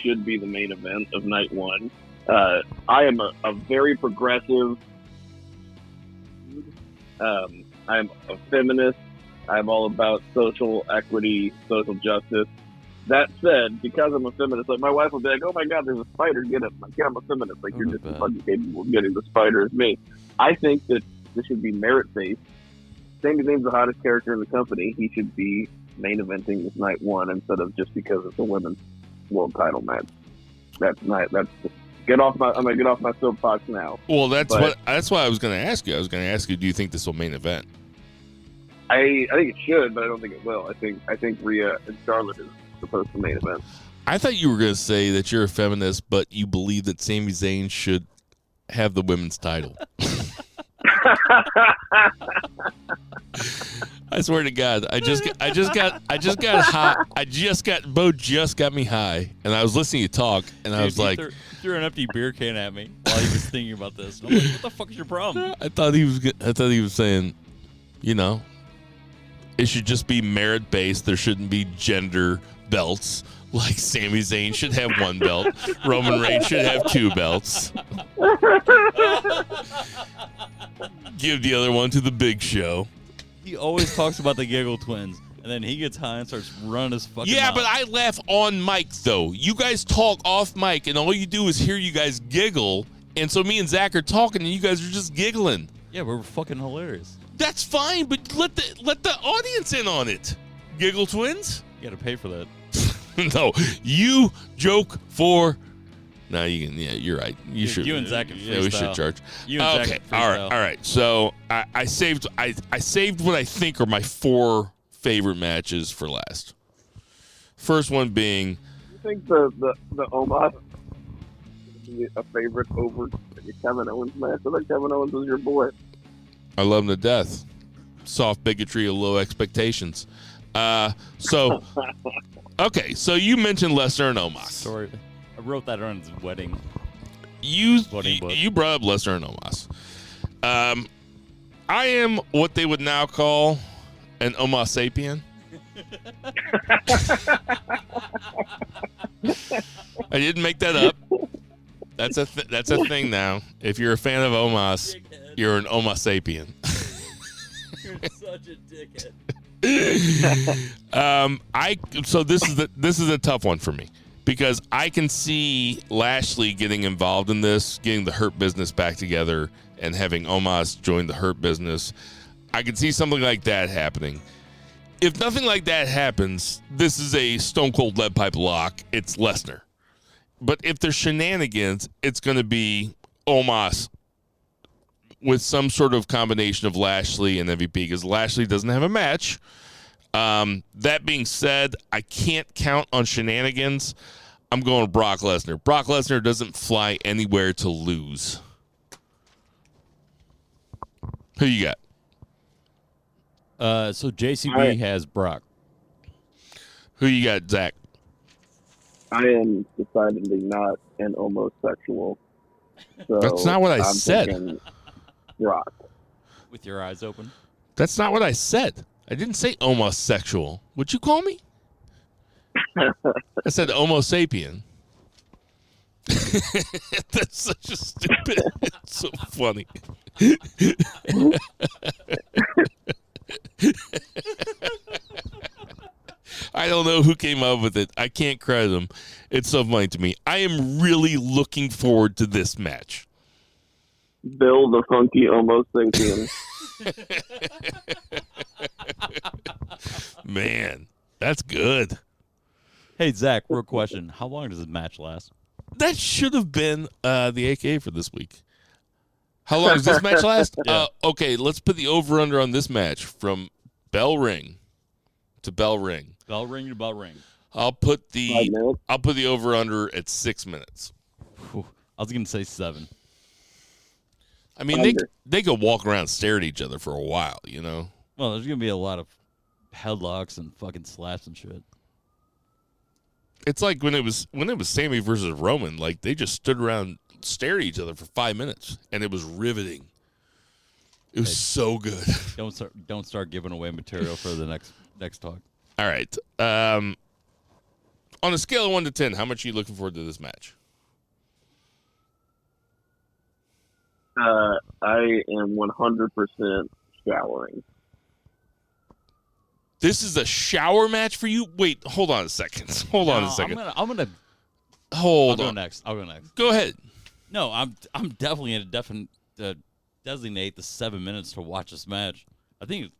should be the main event of night one. I am a very progressive. I'm a feminist. I'm all about social equity, social justice. That said, because I'm a feminist, like my wife will be like, "Oh my God, there's a spider! Get it!" I'm like, yeah, I'm a feminist. Like you're just as fucking capable of getting the spider as me. I think that this should be merit based. Sami Zayn's the hottest character in the company. He should be main eventing this night one instead of just because it's a women's world title match. I'm gonna get off my soapbox now. Well, that's why I was gonna ask you. I was gonna ask you, do you think this will main event? I think it should, but I don't think it will. I think Rhea and Charlotte is supposed to main event. I thought you were gonna say that you're a feminist, but you believe that Sami Zayn should have the women's title. I swear to God, Bo just got me high, and I was listening to you talk, and I was like, threw an empty beer can at me while he was thinking about this. And I'm like, what the fuck is your problem? I thought he was saying, it should just be merit based. There shouldn't be gender belts. Like Sami Zayn should have one belt. Roman Reigns should have two belts. Give the other one to the Big Show. He always talks about the Giggle Twins, and then he gets high and starts running his fucking Yeah, mouth. but I laugh on mic, though. You guys talk off mic, and all you do is hear you guys giggle, and so me and Zach are talking, and you guys are just giggling. Yeah, we're fucking hilarious. That's fine, but let the audience in on it. Giggle Twins? You gotta pay for that. No, you joke for... No, you can. Yeah, you're right. You should. You and Zach can Yeah, we should freestyle. charge. You and okay. Zach can All right. So I saved what I think are my 4 favorite matches for last. First one being. I think the Omos is a favorite over the Kevin Owens match. I thought Kevin Owens was your boy. I love him to death. Soft bigotry of low expectations. So. Okay, so you mentioned Lesnar and Omos. Sorry. I wrote that on his wedding. You book. brought up Lesnar and Omos. I am what they would now call an Homo sapien. I didn't make that up. That's a thing now. If you're a fan of Omos, you're an Homo sapien. You're such a dickhead. So this is a tough one for me. because I can see Lashley getting involved in this, getting the Hurt Business back together, and having Omos join the Hurt Business. I can see something like that happening. If nothing like that happens, this is a Stone Cold Lead Pipe lock. It's Lesnar. But if there's shenanigans, it's going to be Omos with some sort of combination of Lashley and MVP, because Lashley doesn't have a match. That being said, I can't count on shenanigans. I'm going Brock Lesnar. Brock Lesnar doesn't fly anywhere to lose. Who you got? So JCB has Brock. Who you got, Zach? I am decidedly not an homosexual. So That's not what I I'm said. thinking Brock. With your eyes open. That's not what I said. I didn't say homosexual. What'd you call me? I said Homo sapien. That's such a stupid. It's so funny. I don't know who came up with it. I can't credit them. It's so funny to me. I am really looking forward to this match. Bill the Funky Homo sapien. Man, that's good. Hey, Zach, real question. How long does this match last? That should have been the AKA for this week. How long does this match last? Yeah. Okay, let's put the over-under on this match from bell ring to bell ring. Bell ring to bell ring. I'll put 5 the minutes. over-under at 6 minutes. Whew. I was going to say 7. I mean, they could walk around and stare at each other for a while, you know? Well, there's going to be a lot of headlocks and fucking slaps and shit. It's like when it was Sammy versus Roman, like they just stood around, stared at each other for 5 minutes, and it was riveting. It was so good. Don't start giving away material for the next talk. All right. On a scale of 1 to 10, how much are you looking forward to this match? I am 100% showering. This is a shower match for you? Wait, hold on a second. Hold on a second. I'm gonna Hold I'll on. go next. Go ahead. No, I'm definitely gonna designate the 7 minutes to watch this match. I think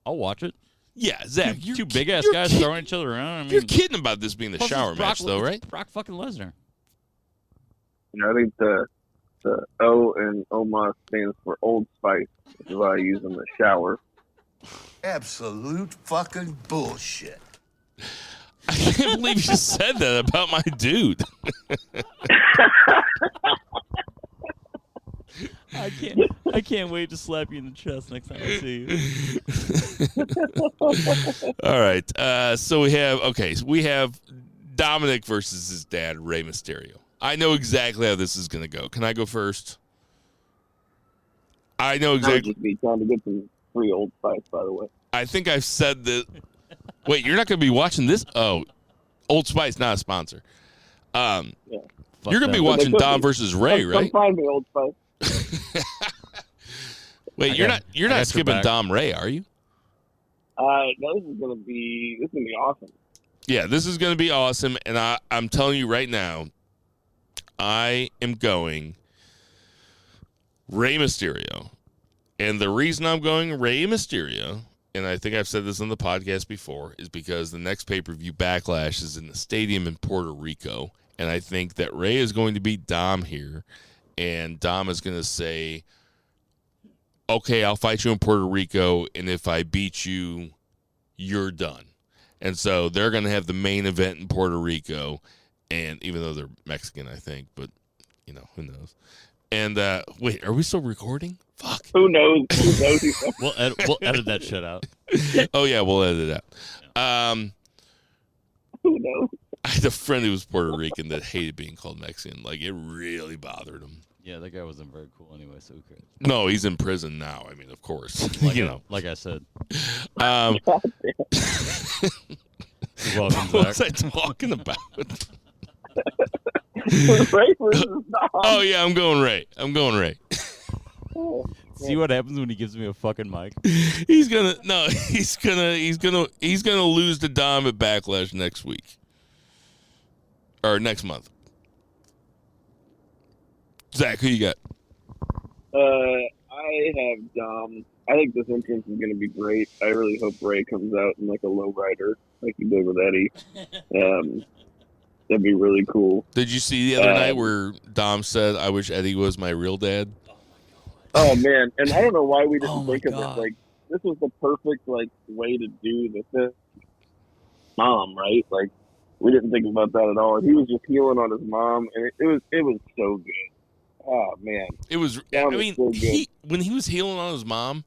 I'll watch it. Yeah, Zach. Two big ass you're guys kid- throwing each other around. I mean, You're kidding about this being the plus shower it's Brock- match, though, it's right? Brock fucking Lesnar. You know, I think the O in Omos stands for Old Spice, which is what I use in the shower. Absolute fucking bullshit. I can't believe you said that about my dude. I can't wait to slap you in the chest next time I see you. All right. So we have Dominic versus his dad, Rey Mysterio. I know exactly how this is going to go. Can I go first? I know That would exactly. just be trying to get some free Old Spice, by the way. I think I've said that. Wait, you're not going to be watching this? Oh, Old Spice, not a sponsor. Fuck You're going to be that. watching They could Dom be. versus Ray, Come right? find me, Old Spice. Wait, I you're got not your skipping back. Dom Ray, are you? No, this is gonna be awesome. Yeah, this is going to be awesome, and I'm telling you right now, I am going Rey Mysterio. And the reason I'm going Rey Mysterio, and I think I've said this on the podcast before, is because the next pay-per-view Backlash is in the stadium in Puerto Rico, and I think that Rey is going to beat Dom here, and Dom is going to say, okay, I'll fight you in Puerto Rico, and if I beat you, you're done. And so they're going to have the main event in Puerto Rico, and even though they're Mexican, I think, but, you know, who knows. And, wait, are we still recording? Fuck. Who knows? Who knows? We'll edit that shit out. Oh, yeah, we'll edit it out. Who knows? I had a friend who was Puerto Rican that hated being called Mexican. Like, it really bothered him. Yeah, that guy wasn't very cool anyway, so who cares? No, he's in prison now. I mean, of course. Like, you know. like I said. Um, You're welcome, what was Zach. I talking about? Ray versus Dom. Oh, yeah, I'm going Ray. See what happens when he gives me a fucking mic? He's gonna lose to Dom at Backlash next week. or next month? Zach, who you got? I have Dom. I think this entrance is going to be great. I really hope Ray comes out in like a lowrider, like he did with Eddie. That'd be really cool. Did you see the other night where Dom said, "I wish Eddie was my real dad"? Oh man, and I don't know why we didn't Oh, my think of God. it. Like this was the perfect like way to do this. Mom, right? Like we didn't think about that at all. He was just healing on his mom, and it was so good. Oh man, It was. Dom I was mean, so good. when he was healing on his mom,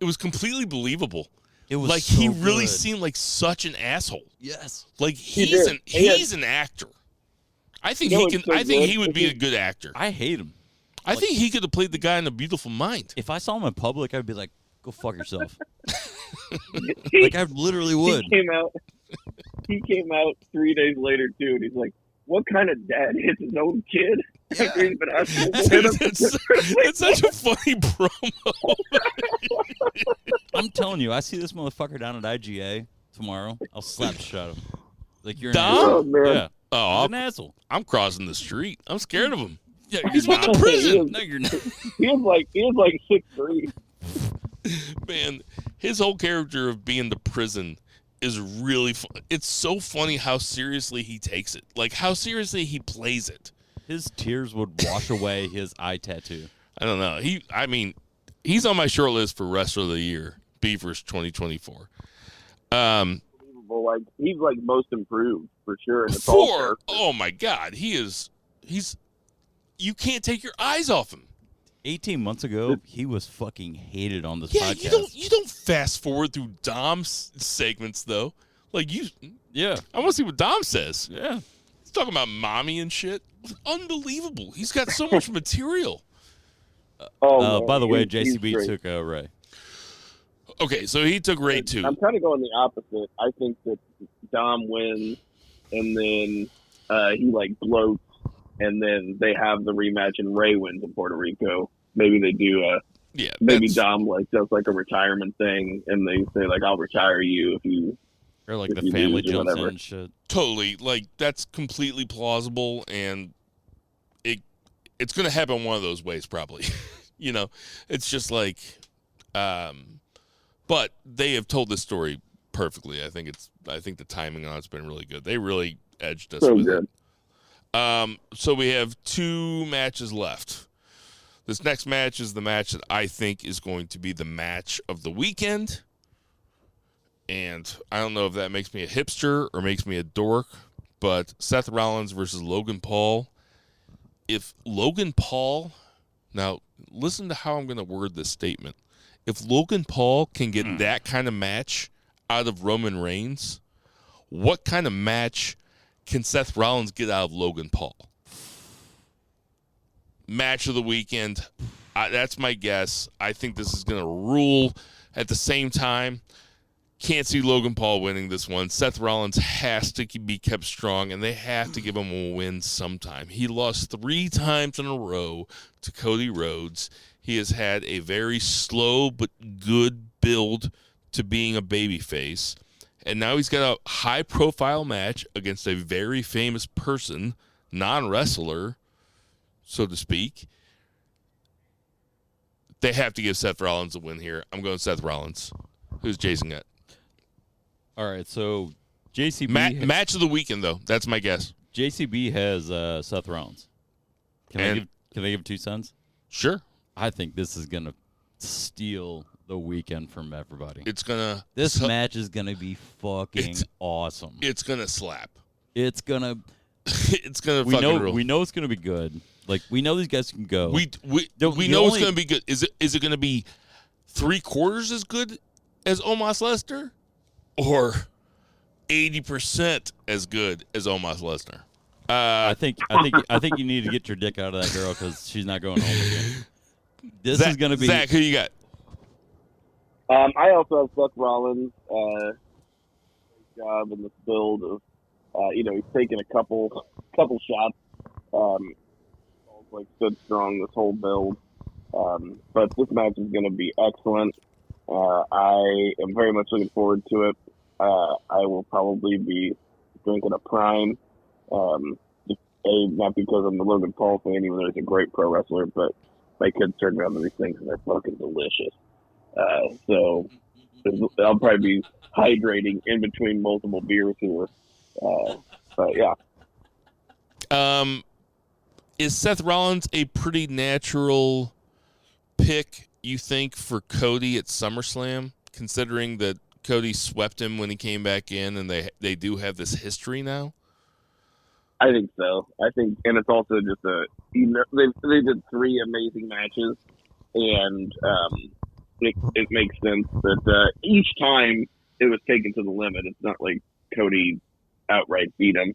it was completely believable. It was Like so he really good. seemed like such an asshole. Yes. Like did. he's an actor. I think You know he can. what's so I think good? he would be a good actor. I hate him. I think he could have played the guy in A Beautiful Mind. If I saw him in public, I'd be like, "Go fuck yourself." Like I literally would. He came out 3 days later too, and he's like, "What kind of dad hits his own kid?" After he's been asking to hit him. It's such a funny promo. I'm telling you, I see this motherfucker down at IGA tomorrow. I'll slap the shit out of him. Like you're an Dom? asshole. Oh man, Yeah. Oh, He's an asshole. I'm crossing the street. I'm scared of him. Yeah, He's you're with not. the prison. No, you're not. he was like 6'3". Man, his whole character of being the prison is really fun. It's so funny how seriously he takes it. Like how seriously he plays it. His tears would wash away his eye tattoo. I don't know. He's on my short list for Wrestler of the Year, Beavers 2024. Unbelievable. Like he's like most improved for sure. And it's all character. Oh my God, he's. You can't take your eyes off him. 18 months ago, he was fucking hated on this Yeah, podcast. you don't fast forward through Dom's segments though. Like Yeah. I want to see what Dom says. Yeah. He's talking about mommy and shit. It's unbelievable. He's got so much material. Oh, man. By the way, He's JCB great. took Ray. Okay, so he took Ray too. I'm kind of going the opposite. I think that Dom wins, and then he like bloats, and then they have the rematch, and Ray wins in Puerto Rico. Maybe they do Yeah, maybe that's- Dom like does like a retirement thing, and they say like I'll retire you if you. Or like If the you family lose or jumps in whatever. and shit. Totally. Like that's completely plausible, and it's going to happen one of those ways probably. You know, it's just like, but they have told this story perfectly. I think the timing on it's been really good. They really edged us So with good. it. So we have 2 matches left. This next match is the match that I think is going to be the match of the weekend. And I don't know if that makes me a hipster or makes me a dork, but Seth Rollins versus Logan Paul. If Logan Paul, now listen to how I'm going to word this statement. If Logan Paul can get that kind of match out of Roman Reigns, what kind of match can Seth Rollins get out of Logan Paul? Match of the weekend. That's my guess. I think this is going to rule. At the same time, can't see Logan Paul winning this one. Seth Rollins has to be kept strong, and they have to give him a win sometime. He lost 3 times in a row to Cody Rhodes. He has had a very slow but good build to being a babyface. And now he's got a high-profile match against a very famous person, non-wrestler, so to speak. They have to give Seth Rollins a win here. I'm going Seth Rollins. Who's Jason got? All right, so JCB Match of the weekend, though. That's my guess. JCB has Seth Rollins. Can I give 2 cents? Sure. I think this is gonna steal the weekend from everybody. It's gonna. This match is gonna be fucking awesome. It's gonna slap. It's gonna. It's gonna. We fucking know. rule. We know it's gonna be good. Like we know these guys can go. We The know it's only- gonna be good. Is it gonna be 3/4 as good as Omos Lesnar, or 80% as good as Omos Lesnar? I think you need to get your dick out of that girl because she's not going home again. This is gonna be Zach. Who you got? I also have Seth Rollins. Great job in this build of, he's taken a couple shots. Like stood strong this whole build. But this match is going to be excellent. I am very much looking forward to it. I will probably be drinking a Prime not because I'm a Logan Paul fan, even though he's a great pro wrestler, but my kids turn around to these things and they're fucking delicious. So I'll probably be hydrating in between multiple beers here. But yeah. Is Seth Rollins a pretty natural pick, you think, for Cody at SummerSlam, considering that Cody swept him when he came back in, and they do have this history now? I think so. And it's also just they did 3 amazing matches, and it makes sense that each time it was taken to the limit. It's not like Cody outright beat him,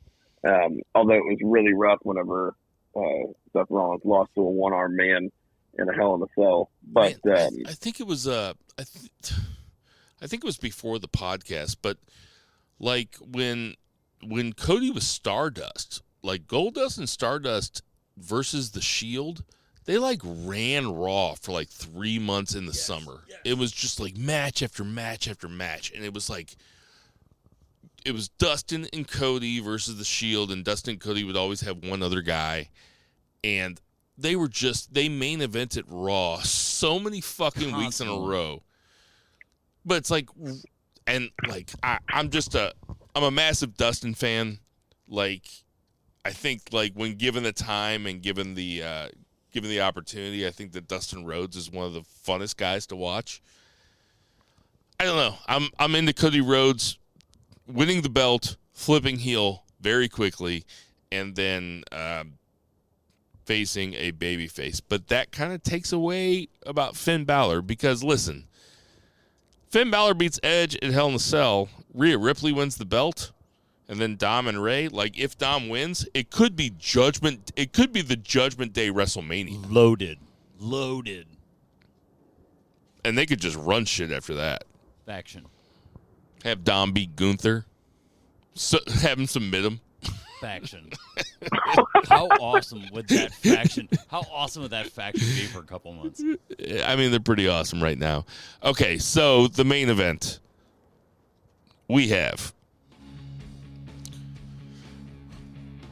although it was really rough whenever Seth Rollins lost to a one-armed man in a Hell in a Cell. But I think it was I think it was before the podcast, but like when Cody was Stardust, like Goldust and Stardust versus the Shield, they like ran Raw for like 3 months in the summer. Yes. It was just like match after match after match, and it was Dustin and Cody versus the Shield, and Dustin and Cody would always have one other guy, and they main evented Raw so many fucking weeks in a row. But it's like, and like I'm a massive Dustin fan. Like, I think like when given the time and given the opportunity, I think that Dustin Rhodes is one of the funnest guys to watch. I don't know. I'm into Cody Rhodes winning the belt, flipping heel very quickly, and then facing a babyface. But that kind of takes away about Finn Balor, because listen, Finn Balor beats Edge at Hell in a Cell. Rhea Ripley wins the belt, and then Dom and Ray. Like, if Dom wins, it could be Judgment. It could be the Judgment Day WrestleMania. Loaded. And they could just run shit after that. Faction. Have Dom beat Gunther. Have him submit him. Faction. How awesome would that faction be for a couple months? I mean, they're pretty awesome right now. Okay, so the main event. We have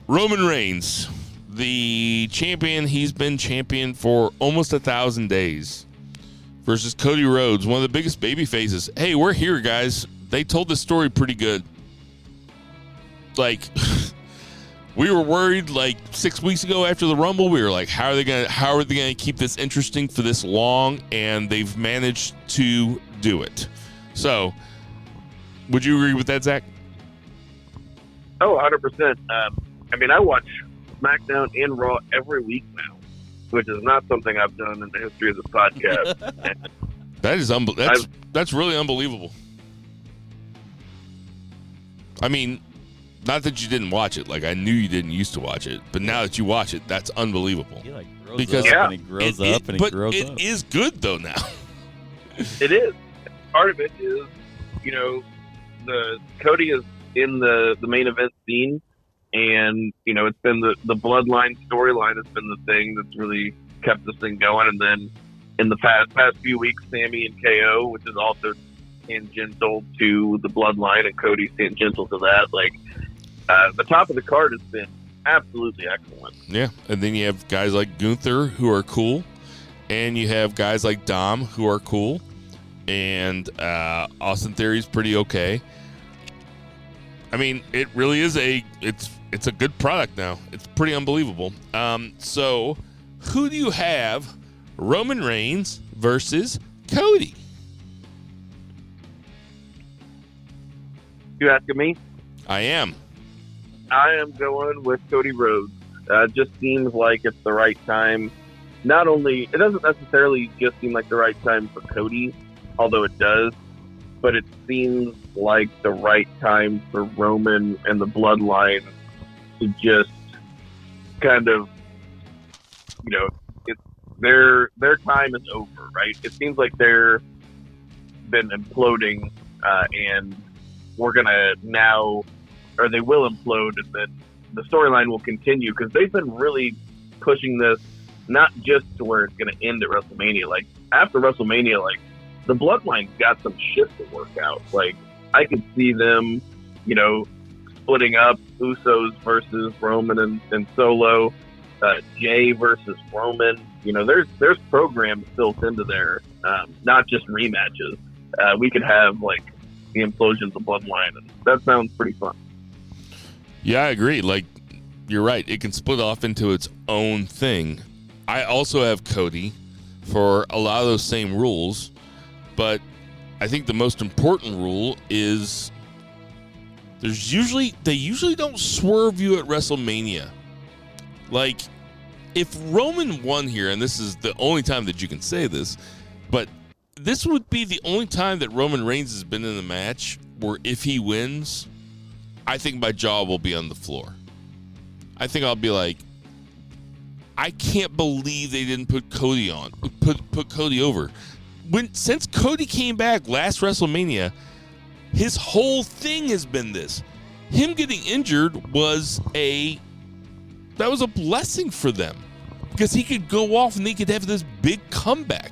Roman Reigns, the champion. He's been champion for almost 1,000 days, versus Cody Rhodes, one of the biggest baby faces. Hey, we're here, guys. They told this story pretty good. Like, we were worried like 6 weeks ago after the Rumble. We were like, how are they gonna keep this interesting for this long? And they've managed to do it. So, would you agree with that, Zach? Oh, 100%. I mean, I watch SmackDown and Raw every week now, which is not something I've done in the history of this podcast. That is that's really unbelievable. I mean, not that you didn't watch it. Like, I knew you didn't used to watch it, but now that you watch it, that's unbelievable. He like grows up and he grows up and he grows up. It is good though now. It is. Part of it is, you know, the Cody is in the main event scene, and you know, it's been the bloodline storyline has been the thing that's really kept this thing going. And then in the past few weeks, Sammy and KO, which is also tangential to the bloodline, and Cody's tangential to that. Like, the top of the card has been absolutely excellent. Yeah, and then you have guys like Gunther who are cool, and you have guys like Dom who are cool, and Austin Theory's pretty okay. I mean, it really is it's a good product now. It's pretty unbelievable. So who do you have? Roman Reigns versus Cody. You asking me? I am. I am going with Cody Rhodes. Just seems like it's the right time. Not only, it doesn't necessarily just seem like the right time for Cody, although it does, but it seems like the right time for Roman and the bloodline to just kind of, you know, their time is over, right? It seems like they're been imploding, and we're gonna now, or they will implode, and then the storyline will continue, because they've been really pushing this not just to where it's gonna end at WrestleMania. Like, after WrestleMania, like, the bloodline's got some shit to work out. Like, I could see them, you know, splitting up Usos versus Roman and Solo, Jay versus Roman. You know, there's programs built into there, not just rematches. We could have like the implosions of Bloodline, and that sounds pretty fun. Yeah, I agree. Like, you're right. It can split off into its own thing. I also have Cody for a lot of those same rules, but I think the most important rule is they usually don't swerve you at WrestleMania. Like, if Roman won here, and this is the only time that you can say this, but this would be the only time that Roman Reigns has been in a match where if he wins, I think my jaw will be on the floor. I think I'll be like, I can't believe they didn't put Cody on, put Cody over. Since Cody came back last WrestleMania, his whole thing has been this. Him getting injured was a blessing for them because he could go off and they could have this big comeback.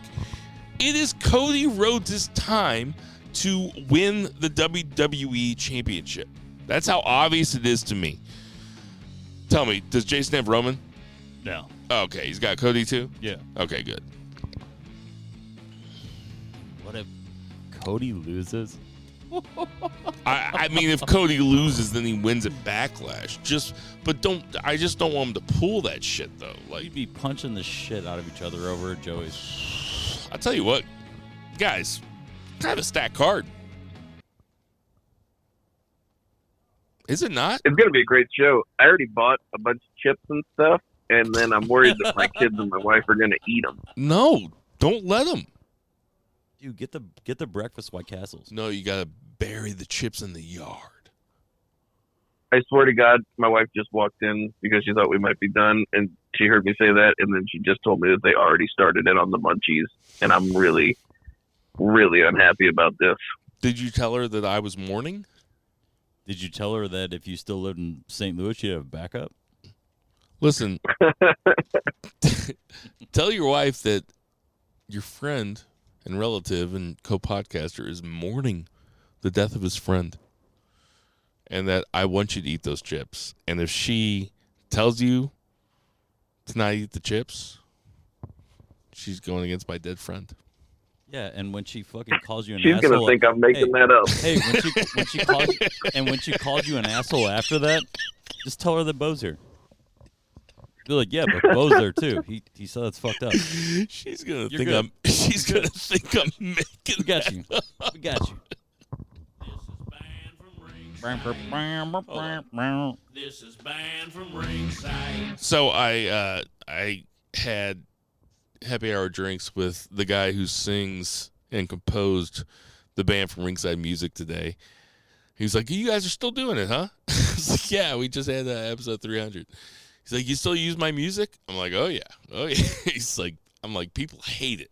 It is Cody Rhodes' time to win the WWE Championship. That's how obvious it is to me. Tell me, does Jason have Roman? No. Oh, okay, he's got Cody too? Yeah. Okay, good. What if Cody loses? I mean, if Cody loses, then he wins at Backlash. I just don't want him to pull that shit, though. Like, You'd be punching the shit out of each other over Joey's. I'll tell you what, guys, kind of a stacked card. Is it not? It's gonna be a great show. I already bought a bunch of chips and stuff, and then I'm worried that my kids and my wife are gonna eat them. No, don't let them. Dude, get the breakfast White Castles. No, you gotta bury the chips in the yard. I swear to God, my wife just walked in because she thought we might be done, and she heard me say that, and then she just told me that they already started it on the munchies, and I'm really, really unhappy about this. Did you tell her that I was mourning? Did you tell her that if you still lived in St. Louis, you'd have backup? Listen, tell your wife that your friend and relative and co-podcaster is mourning the death of his friend, and that I want you to eat those chips. And if she tells you to not eat the chips, she's going against my dead friend. Yeah, and when she fucking calls you an She's asshole, gonna think I'm making that up. Hey, when she calls you an asshole after that, just tell her that Bo's here. Be like, yeah, but Bo's there too. He said that's fucked up. She's gonna think I'm making. We got you. We got you. This is banned from Ringside. So I had happy hour drinks with the guy who sings and composed the band from Ringside music today. He's like, you guys are still doing it, huh? I was like, yeah, we just had episode 300. He's like, you still use my music? I'm like, oh yeah. I'm like, people hate it.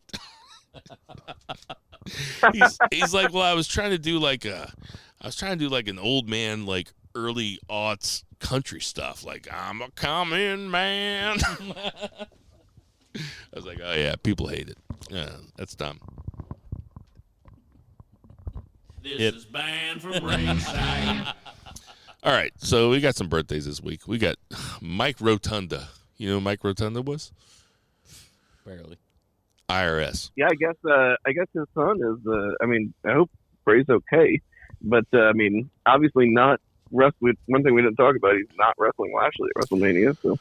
he's like, well, I was trying to do like an old man, like early aughts country stuff. Like, I'm a coming man. I was like, oh yeah, people hate it. Yeah, that's dumb. This is banned from Ringside. All right, so we got some birthdays this week. We got Mike Rotunda. You know who Mike Rotunda was? Barely. IRS. Yeah, I guess his son is. I hope Bray's okay, but obviously not. One thing we didn't talk about, he's not wrestling Lashley at WrestleMania. So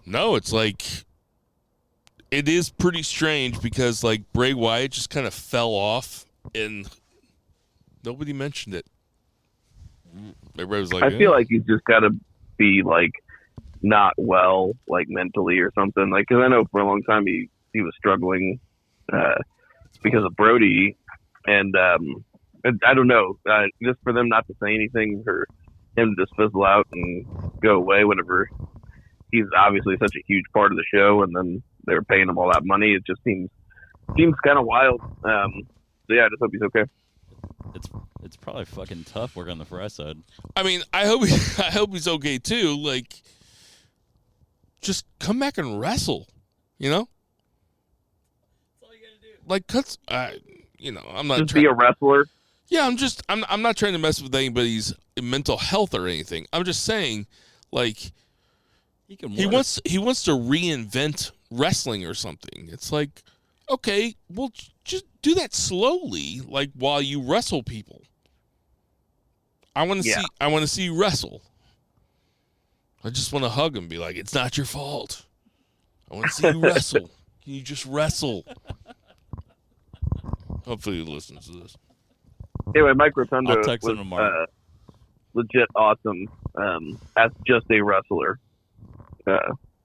no, it's like it is pretty strange because like Bray Wyatt just kind of fell off and nobody mentioned it. Everybody was like, I feel like he's just got to be like not well, like mentally or something. Like, because I know for a long time he was struggling because of Brody, and I don't know, just for them not to say anything, for him to just fizzle out and go away whenever he's obviously such a huge part of the show, and then they're paying him all that money. It just seems kind of wild. So yeah, I just hope he's okay. It's probably fucking tough working on the fry side. I mean, I hope he's okay too. Like, just come back and wrestle, you know? That's all you gotta do. Like, I'm not just be a wrestler. Yeah, I'm not trying to mess with anybody's mental health or anything. I'm just saying, like, he wants to reinvent wrestling or something. It's like, okay, well, just do that slowly, like while you wrestle people. I want to see you wrestle. I just want to hug him and be like, it's not your fault. I want to see you wrestle. Can you just wrestle? Hopefully he listens to this. Anyway, Mike Rotundo I'll text him tomorrow. Legit awesome as just a wrestler.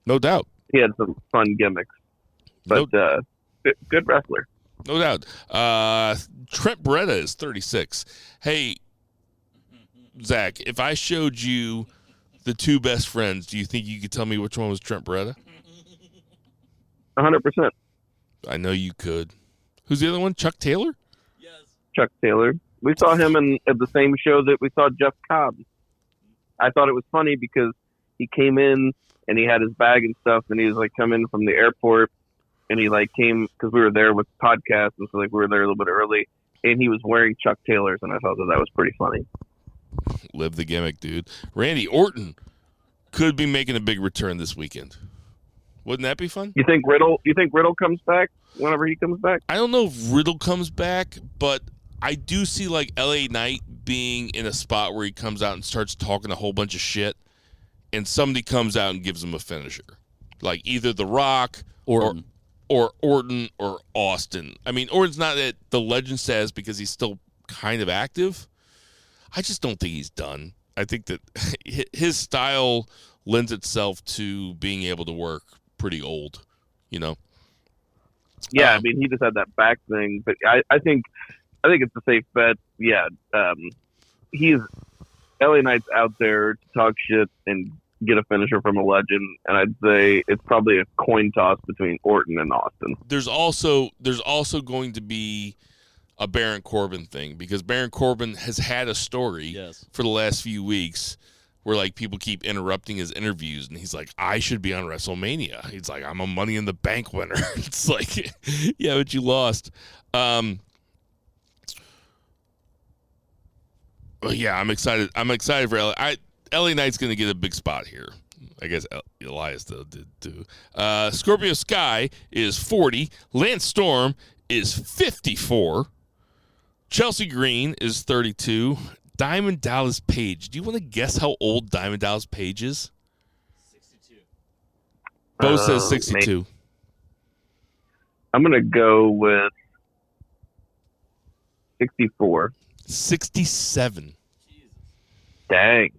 No doubt. He had some fun gimmicks, but good wrestler. No doubt. Trent Beretta is 36. Hey, Zach, if I showed you the two best friends, do you think you could tell me which one was Trent Beretta? 100%. I know you could. Who's the other one? Chuck Taylor? Yes. Chuck Taylor. We saw him at the same show that we saw Jeff Cobb. I thought it was funny because he came in and he had his bag and stuff, and he was like coming from the airport, and he like came because we were there with podcasts, and so like we were there a little bit early, and he was wearing Chuck Taylor's, and I thought that was pretty funny. Live the gimmick, dude. Randy Orton could be making a big return this weekend. Wouldn't that be fun? You think Riddle comes back whenever he comes back? I don't know if Riddle comes back, but I do see like LA Knight being in a spot where he comes out and starts talking a whole bunch of shit, and somebody comes out and gives him a finisher, like either The Rock or Orton or Austin. I mean, Orton's not at the legend status because he's still kind of active. I just don't think he's done. I think that his style lends itself to being able to work pretty old, you know? Yeah, I mean, he just had that back thing, but I think it's a safe bet. Yeah, LA Knight's out there to talk shit and get a finisher from a legend, and I'd say it's probably a coin toss between Orton and Austin. There's also going to be a Baron Corbin thing, because Baron Corbin has had a story for the last few weeks where like people keep interrupting his interviews, and he's like, I should be on WrestleMania. He's like, I'm a Money in the Bank winner. It's like, yeah, but you lost. Well, yeah, I'm excited. I'm excited for LA Knight's going to get a big spot here. I guess Elias did too. Scorpio Sky is 40. Lance Storm is 54. Chelsea Green is 32. Diamond Dallas Page. Do you want to guess how old Diamond Dallas Page is? 62. Bo says 62. Maybe. I'm going to go with 64. 67. Jesus. Dang.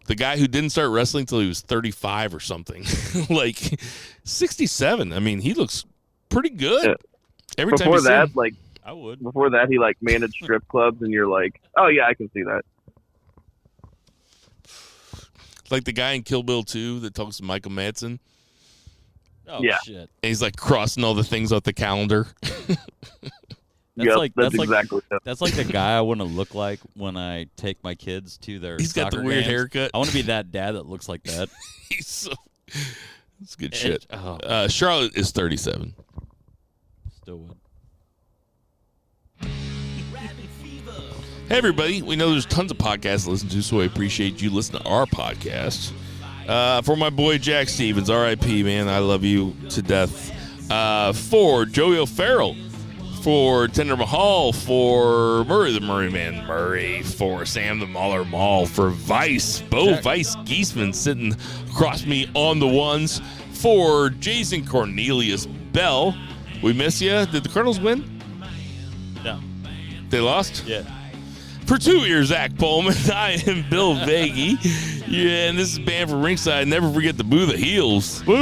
The guy who didn't start wrestling until he was 35 or something. Like, 67. I mean, he looks pretty good. Yeah. Every time Before you see that, him. like, I would. before that, he like managed strip clubs, and you're like, oh yeah, I can see that. Like the guy in Kill Bill 2 that talks to Michael Madsen. Oh, Yeah. shit. And he's like crossing all the things off the calendar. That's That's exactly it. That's like the guy I want to look like when I take my kids to their He's got the soccer weird games. haircut. I want to be that dad that looks like that. He's so. That's good shit. Oh, Charlotte is 37. still would. Hey, everybody. We know there's tons of podcasts to listen to, so I appreciate you listening to our podcast. For my boy Jack Stevens, R.I.P., man. I love you to death. For Joey O'Farrell. For Tender Mahal. For Murray the Murray Man Murray. For Sam the Mauler Mall. For Vice. Bo Vice Geisman sitting across me on the ones. For Jason Cornelius Bell. We miss you. Did the Colonels win? No. They lost? Yeah. For 2 years, Zach Pullman, I am Bill Vagey. Yeah, and this is Band for Ringside. Never forget to boo the heels. Boo!